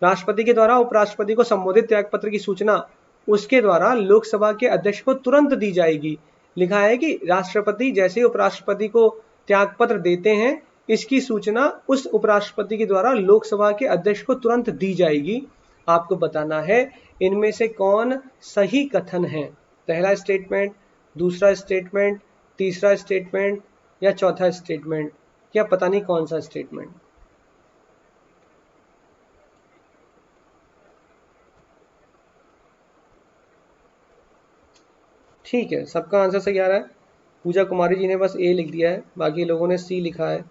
राष्ट्रपति के द्वारा उपराष्ट्रपति को संबोधित त्यागपत्र की सूचना उसके द्वारा लोकसभा के अध्यक्ष को तुरंत दी जाएगी। लिखा है कि राष्ट्रपति जैसे ही उपराष्ट्रपति को त्यागपत्र देते हैं, इसकी सूचना उस उपराष्ट्रपति के द्वारा लोकसभा के अध्यक्ष को तुरंत दी जाएगी। आपको बताना है इनमें से कौन सही कथन है। पहला स्टेटमेंट, दूसरा स्टेटमेंट, तीसरा स्टेटमेंट या चौथा स्टेटमेंट, क्या पता नहीं कौन सा स्टेटमेंट। ठीक है, सबका आंसर सही आ रहा है। पूजा कुमारी जी ने बस ए लिख दिया है, बाकी लोगों ने सी लिखा है,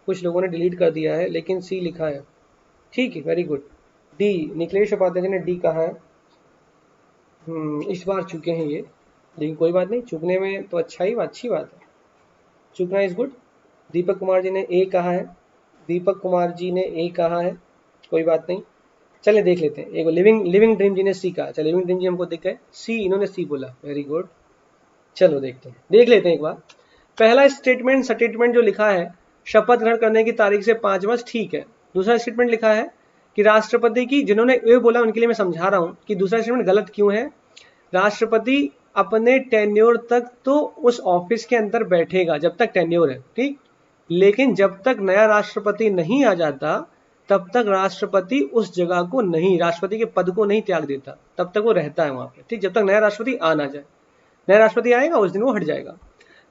कुछ लोगों ने डिलीट कर दिया है लेकिन सी लिखा है। ठीक है, very good. D, Nikhilesh Upadhyay ji ने डी कहा है। इस बार चुके हैं ये, लेकिन कोई बात नहीं, चुकने में तो अच्छी बात है, चुकना इज गुड। दीपक कुमार जी ने ए कहा है, दीपक कुमार जी ने ए कहा है, कोई बात नहीं। चलिए देख लेते हैं। एक लिविंग ड्रीम जी ने सी कहा, चलिए लिविंग ड्रीम जी हमको दिख गए, सी, इन्होंने सी बोला, वेरी गुड। चलो देखते हैं, देख लेते हैं एक बार। पहला स्टेटमेंट जो लिखा है शपथ ग्रहण करने की तारीख से 5 वर्ष, ठीक है। दूसरा स्टेटमेंट लिखा है कि राष्ट्रपति की, जिन्होंने ये बोला उनके लिए मैं समझा रहा हूं कि दूसरा स्टेटमेंट गलत क्यों है। राष्ट्रपति अपने टेन्योर तक तो उस ऑफिस के अंदर बैठेगा जब तक टेन्योर है, ठीक, लेकिन जब तक नया राष्ट्रपति नहीं आ जाता तब तक राष्ट्रपति उस जगह को नहीं, राष्ट्रपति के पद को नहीं त्याग देता, तब तक वो रहता है वहां पे, ठीक, जब तक नया राष्ट्रपति आ ना जाए। नया राष्ट्रपति आएगा उस दिन वो हट जाएगा।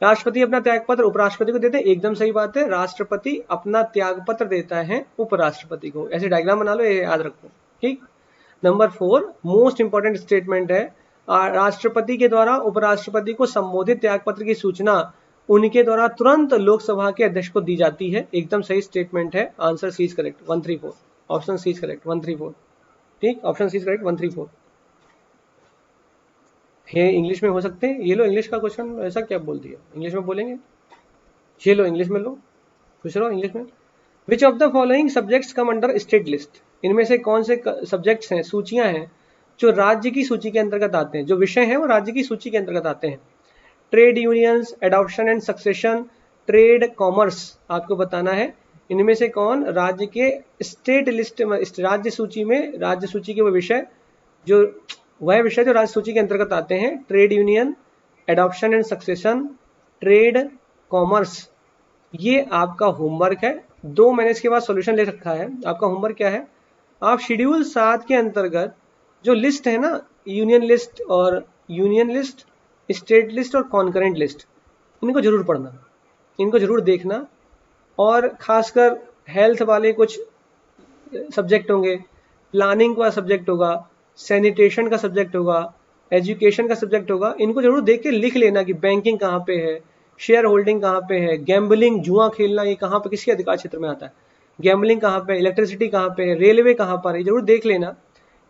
राष्ट्रपति अपना त्यागपत्र उपराष्ट्रपति को देते हैं, एकदम सही बात है, राष्ट्रपति अपना त्यागपत्र देता है उपराष्ट्रपति को। ऐसे डायग्राम बना लो, ये याद रखो, ठीक। नंबर 4 मोस्ट इंपॉर्टेंट स्टेटमेंट है, राष्ट्रपति के द्वारा उपराष्ट्रपति को संबोधित त्यागपत्र की सूचना उनके द्वारा तुरंत लोकसभा के अध्यक्ष को दी जाती है, एकदम सही स्टेटमेंट है। Answer C is correct, 134, option C is correct, 134, ठीक, ऑप्शन सी इज करेक्ट, 134। ये इंग्लिश में हो सकते हैं, ये लो इंग्लिश का क्वेश्चन, ऐसा क्या बोल दिया, इंग्लिश में बोलेंगे, ये लो इंग्लिश में लो, पूछ रहा हूँ इंग्लिश में। विच of the following subjects come under state list, इनमें से कौन से सब्जेक्ट्स हैं, सूचियां हैं जो राज्य की सूची के अंतर्गत आते हैं, जो विषय हैं वो राज्य की सूची के अंतर्गत आते हैं। Trade unions, adoption and succession, trade, commerce, आपको बताना है इनमें से कौन राज्य के स्टेट लिस्ट, राज्य सूची में, राज्य सूची के वो विषय जो राज्य सूची के अंतर्गत आते हैं। Trade union, adoption and succession, trade, commerce, ये आपका होमवर्क है। 2 मैंने इसके बाद सॉल्यूशन ले रखा है। आपका होमवर्क क्या है, आप शेड्यूल 7 के अंतर्गत जो लिस्ट है ना, यूनियन लिस्ट, स्टेट लिस्ट और कॉन्करेंट लिस्ट, इनको जरूर पढ़ना, इनको जरूर देखना, और खासकर हेल्थ वाले कुछ सब्जेक्ट होंगे, प्लानिंग का सब्जेक्ट होगा, सैनिटेशन का सब्जेक्ट होगा, एजुकेशन का सब्जेक्ट होगा, इनको जरूर देख के लिख लेना कि बैंकिंग कहाँ पे है, शेयर होल्डिंग कहाँ पे है, गैम्बलिंग, जुआ खेलना, ये कहाँ पे, किसके अधिकार क्षेत्र में आता है, गैम्बलिंग कहाँ पे, इलेक्ट्रिसिटी कहाँ पे है, रेलवे कहाँ पर है, जरूर देख लेना।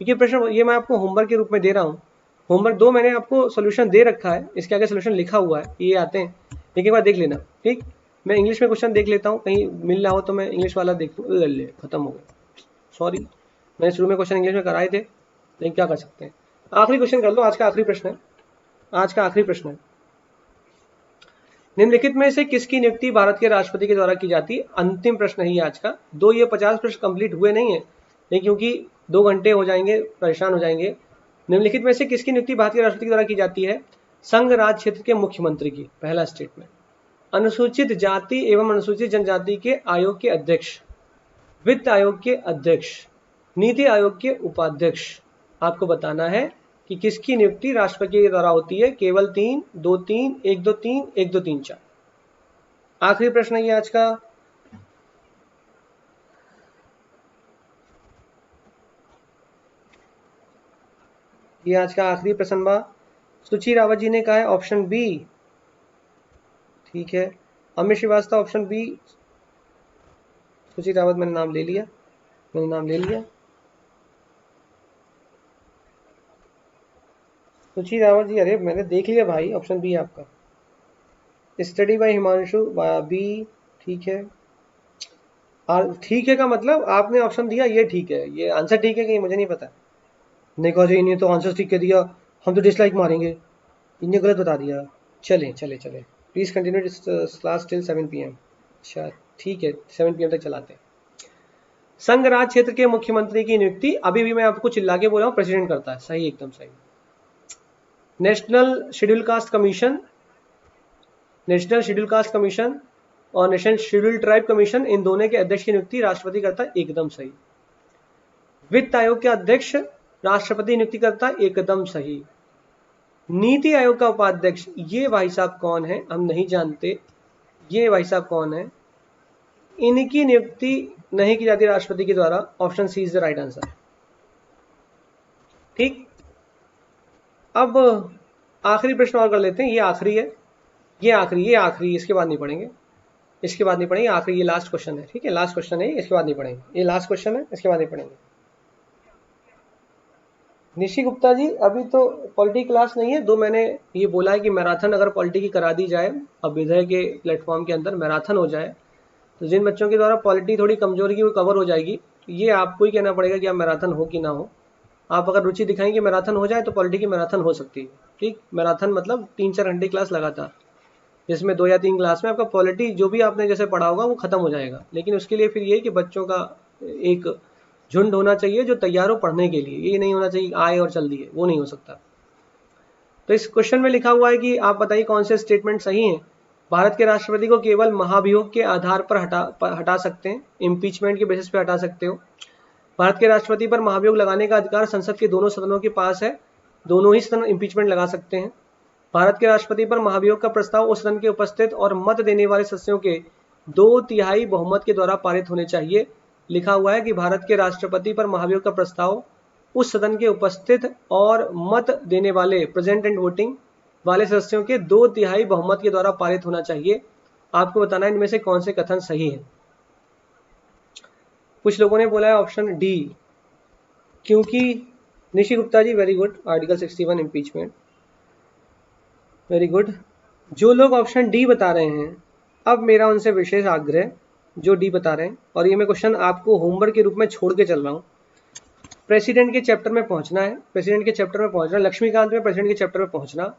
क्योंकि प्रश्न ये मैं आपको होमवर्क के रूप में दे रहा हूँ। होमवर्क 2 मैंने आपको सोल्यूशन दे रखा है, इसके आगे सोल्यूशन लिखा हुआ है, ये आते हैं, एक बार देख लेना। ठीक, मैं इंग्लिश में क्वेश्चन देख लेता हूँ, कहीं मिल रहा हो तो मैं इंग्लिश वाला देख ले, खत्म हो गया, सॉरी मैंने शुरू में क्वेश्चन इंग्लिश में कराए थे, लेकिन क्या कर सकते हैं। आखिरी क्वेश्चन कर लो, आज का आखिरी प्रश्न है, आज का आखिरी प्रश्न है। निम्नलिखित में से किसकी नियुक्ति भारत के राष्ट्रपति के द्वारा की जाती है? अंतिम प्रश्न है ये आज का। दो ये 50 प्रश्न कंप्लीट हुए नहीं है, लेकिन क्योंकि 2 घंटे हो जाएंगे, परेशान हो जाएंगे। निम्नलिखित में से किसकी नियुक्ति भारत के राष्ट्रपति के द्वारा की जाती है? संघ राज्य क्षेत्र के मुख्यमंत्री की, पहला स्टेटमेंट। अनुसूचित जाति एवं अनुसूचित जनजाति के आयोग के अध्यक्ष, वित्त आयोग के अध्यक्ष, नीति आयोग के उपाध्यक्ष। आपको बताना है कि किसकी नियुक्ति राष्ट्रपति के द्वारा होती है। केवल 3, 2 3, 1 2 3, 1 2 3 4। आखिरी प्रश्न है ये आज का। ये आज का आखिरी प्रश्न बा। सुची रावत जी ने कहा है ऑप्शन बी, ठीक है। अमित श्रीवास्तव ऑप्शन बी, सुची रावत मैंने नाम ले लिया, मैंने नाम ले लिया। सुची रावत जी, अरे मैंने देख लिया भाई, ऑप्शन बी आपका। स्टडी बाय हिमांशु बी, ठीक है। ठीक है का मतलब आपने ऑप्शन दिया ये ठीक है, ये आंसर ठीक है कि मुझे नहीं पता। नहीं कहा जी इन्हें तो आंसर ठीक कर दिया, हम तो डिसलाइक मारेंगे, इन्हें गलत बता दिया। चले चले चले, please continue class till 7 PM। अच्छा ठीक है, 7 PM तक चलाते हैं। संघ राज्य क्षेत्र के मुख्यमंत्री की नियुक्ति, अभी भी मैं आपको चिल्ला के बोला हूँ, प्रेसिडेंट करता है, सही, एकदम सही। National schedule caste commission, national schedule caste commission और नेशनल शेड्यूल ट्राइब कमीशन, इन दोनों के अध्यक्ष की नियुक्ति राष्ट्रपति करता है, एकदम सही। वित्त आयोग के अध्यक्ष राष्ट्रपति नियुक्ति करता है, एकदम सही। नीति आयोग का उपाध्यक्ष, ये भाई साहब कौन है हम नहीं जानते, ये भाई साहब कौन है, इनकी नियुक्ति नहीं की जाती राष्ट्रपति के द्वारा। Option C is the right answer. ठीक, अब आखिरी प्रश्न और कर लेते हैं, ये आखिरी है, ये आखिरी, इसके बाद नहीं पढ़ेंगे, इसके बाद नहीं पढ़ेंगे, आखिरी ये लास्ट क्वेश्चन है, ठीक है, लास्ट क्वेश्चन है, इसके बाद नहीं पढ़ेंगे, ये लास्ट क्वेश्चन है, इसके बाद नहीं पढ़ेंगे। निशी गुप्ता जी, अभी तो पॉलिटी क्लास नहीं है, दो मैंने ये बोला है कि मैराथन अगर पॉलिटी की करा दी जाए, अभ्युदय के प्लेटफॉर्म के अंदर मैराथन हो जाए, तो जिन बच्चों के द्वारा पॉलिटी थोड़ी कमजोरी की वो कवर हो जाएगी। ये आपको ही कहना पड़ेगा कि आप मैराथन हो कि ना हो। आप अगर रुचि दिखाएंगे मैराथन हो जाए तो पॉलिटी की मैराथन हो सकती है। ठीक, मैराथन मतलब 3-4 घंटे क्लास लगातार, जिसमें 2 या 3 क्लास में आपका पॉलिटी जो भी आपने जैसे पढ़ा होगा वो खत्म हो जाएगा। लेकिन उसके लिए फिर ये कि बच्चों का एक झुंड होना चाहिए जो तैयार हो पढ़ने के लिए, ये नहीं होना चाहिए आए और चल दिए, वो नहीं हो सकता। तो इस क्वेश्चन में लिखा हुआ है कि आप बताइए कौन से स्टेटमेंट सही हैं। भारत के राष्ट्रपति को केवल महाभियोग के आधार पर हटा सकते हैं, इम्पीचमेंट के बेसिस पे हटा सकते हो। भारत के राष्ट्रपति पर महाभियोग लगाने का अधिकार संसद के दोनों सदनों के पास है, दोनों ही सदन इम्पीचमेंट लगा सकते हैं। भारत के राष्ट्रपति पर महाभियोग का प्रस्ताव उस सदन के उपस्थित और मत देने वाले सदस्यों के 2/3 बहुमत के द्वारा पारित होने चाहिए। लिखा हुआ है कि भारत के राष्ट्रपति पर महाभियोग का प्रस्ताव उस सदन के उपस्थित और मत देने वाले प्रेजेंट एंड वोटिंग वाले सदस्यों के 2/3 बहुमत के द्वारा पारित होना चाहिए। आपको बताना है इनमें से कौन से कथन सही है। कुछ लोगों ने बोला है ऑप्शन डी, क्योंकि Nishi Gupta ji very good, article 61 impeachment, very good. जो लोग ऑप्शन डी बता रहे हैं, अब मेरा उनसे विशेष आग्रह, जो डी बता रहे हैं, और ये मैं क्वेश्चन आपको होमवर्क के रूप में छोड़ के चल रहा हूँ, प्रेसिडेंट के चैप्टर में पहुंचना है, प्रेसिडेंट के चैप्टर में पहुंचना, लक्ष्मीकांत में प्रेसिडेंट के चैप्टर में पहुंचना,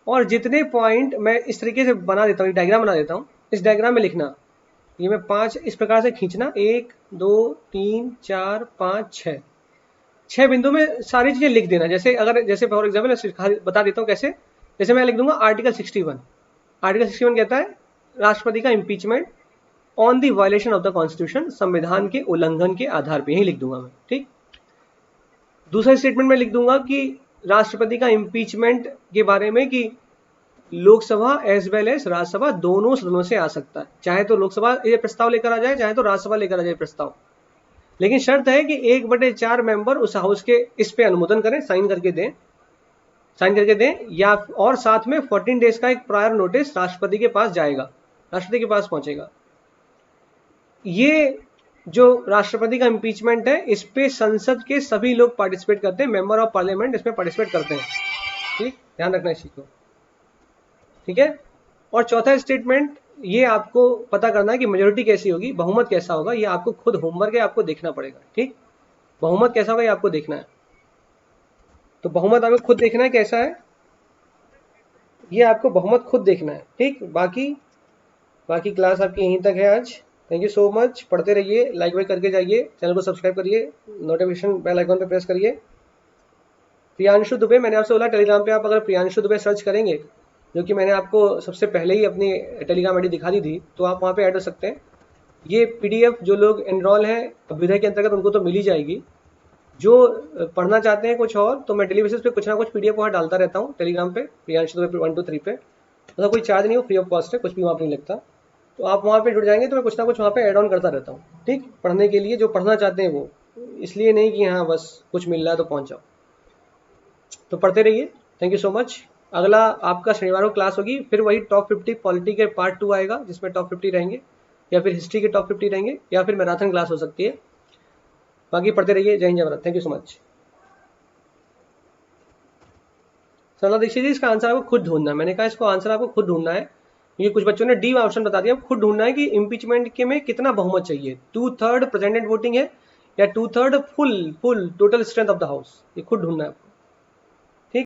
और जितने पॉइंट मैं इस तरीके से बना देता हूँ, डायग्राम बना देता हूँ, इस डायग्राम में लिखना, ये मैं 5 इस प्रकार से खींचना, 1 2 3 4 5 6 बिंदु में सारी चीजें लिख देना। जैसे फॉर एग्जाम्पल बता देता हूँ कैसे। जैसे मैं लिख दूंगा आर्टिकल 61, आर्टिकल 61 कहता है राष्ट्रपति का impeachment on the violation of the constitution, संविधान के उल्लंघन के आधार पर, यही लिख दूंगा मैं। ठीक, दूसरा स्टेटमेंट में लिख दूंगा कि राष्ट्रपति का इम्पीचमेंट के बारे में कि Lok Sabha as well as Rajya Sabha दोनों सदनों से आ सकता है, चाहे तो लोकसभा ये प्रस्ताव लेकर आ जाए, चाहे तो राज्यसभा लेकर आ जाए प्रस्ताव, लेकिन शर्त है कि 1/4 मेंबर उस हाउस के इस पे अनुमोदन करें, साइन करके दें, या और साथ में 14 डेज का एक प्रायर नोटिस राष्ट्रपति के पास जाएगा, राष्ट्रपति के पास पहुंचेगा। ये जो राष्ट्रपति का इम्पीचमेंट है, इस पे संसद के सभी लोग पार्टिसिपेट करते हैं, मेंबर ऑफ पार्लियामेंट इसमें पार्टिसिपेट करते हैं। ठीक, ध्यान रखना इस चीज को, ठीक है। और चौथा स्टेटमेंट, ये आपको पता करना है कि मेजोरिटी कैसी होगी, बहुमत कैसा होगा, ये आपको खुद होमवर्क है, आपको देखना पड़ेगा। ठीक, बहुमत कैसा होगा ये आपको देखना है, तो बहुमत आपको खुद देखना है कैसा है, ये आपको बहुमत खुद देखना है। ठीक, बाकी क्लास आपकी यहीं तक है आज। थैंक यू सो मच, पढ़ते रहिए, लाइक वाइक करके जाइए, चैनल को सब्सक्राइब करिए, नोटिफिकेशन बेल आइकन पे प्रेस करिए। प्रियांशु दुबे, मैंने आपसे बोला टेलीग्राम पे आप अगर प्रियांशु दुबे सर्च करेंगे, जो कि मैंने आपको सबसे पहले ही अपनी टेलीग्राम आईडी दिखा दी थी, तो आप वहाँ पे ऐड हो सकते हैं। ये पीडीएफ जो लोग एनरोल हैं अभ्युदय के अंतर्गत उनको तो मिल ही जाएगी, जो पढ़ना चाहते हैं कुछ और, तो मैं डेली बेसिस पे कुछ ना कुछ पीडीएफ वहाँ डालता रहता हूँ टेलीग्राम पे, प्रियांशु दुबे 1 2 3 पे, मतलब कोई चार्ज नहीं हो, फ्री ऑफ कॉस्ट है, कुछ भी वहाँ पर नहीं लगता। तो आप वहाँ पे जुड़ जाएंगे तो मैं कुछ ना कुछ वहाँ पे ऐड ऑन करता रहता हूँ। ठीक, पढ़ने के लिए, जो पढ़ना चाहते हैं वो, इसलिए नहीं कि हाँ बस कुछ मिल रहा है तो पहुँच जाओ, तो पढ़ते रहिए। Thank you so much. अगला आपका शनिवार को क्लास होगी, फिर वही टॉप 50 पॉलिटी के पार्ट 2 आएगा, जिसमें टॉप 50 रहेंगे, या फिर हिस्ट्री के टॉप 50 रहेंगे, या फिर मैराथन क्लास हो सकती है। बाकी पढ़ते रहिए। जय हिंद जय Bharat. Thank you so much. Sarla Dixit ji, इसका आंसर आपको खुद ढूंढना है, मैंने कहा इसको आंसर आपको खुद ढूंढना है। ये कुछ बच्चों ने डी ऑप्शन बता दिया, खुद ढूंढना है कि इम्पीचमेंट के में कितना बहुमत चाहिए, 2/3 प्रेजेंटेड वोटिंग है या 2/3 full total strength of the house, ये खुद ढूंढना है।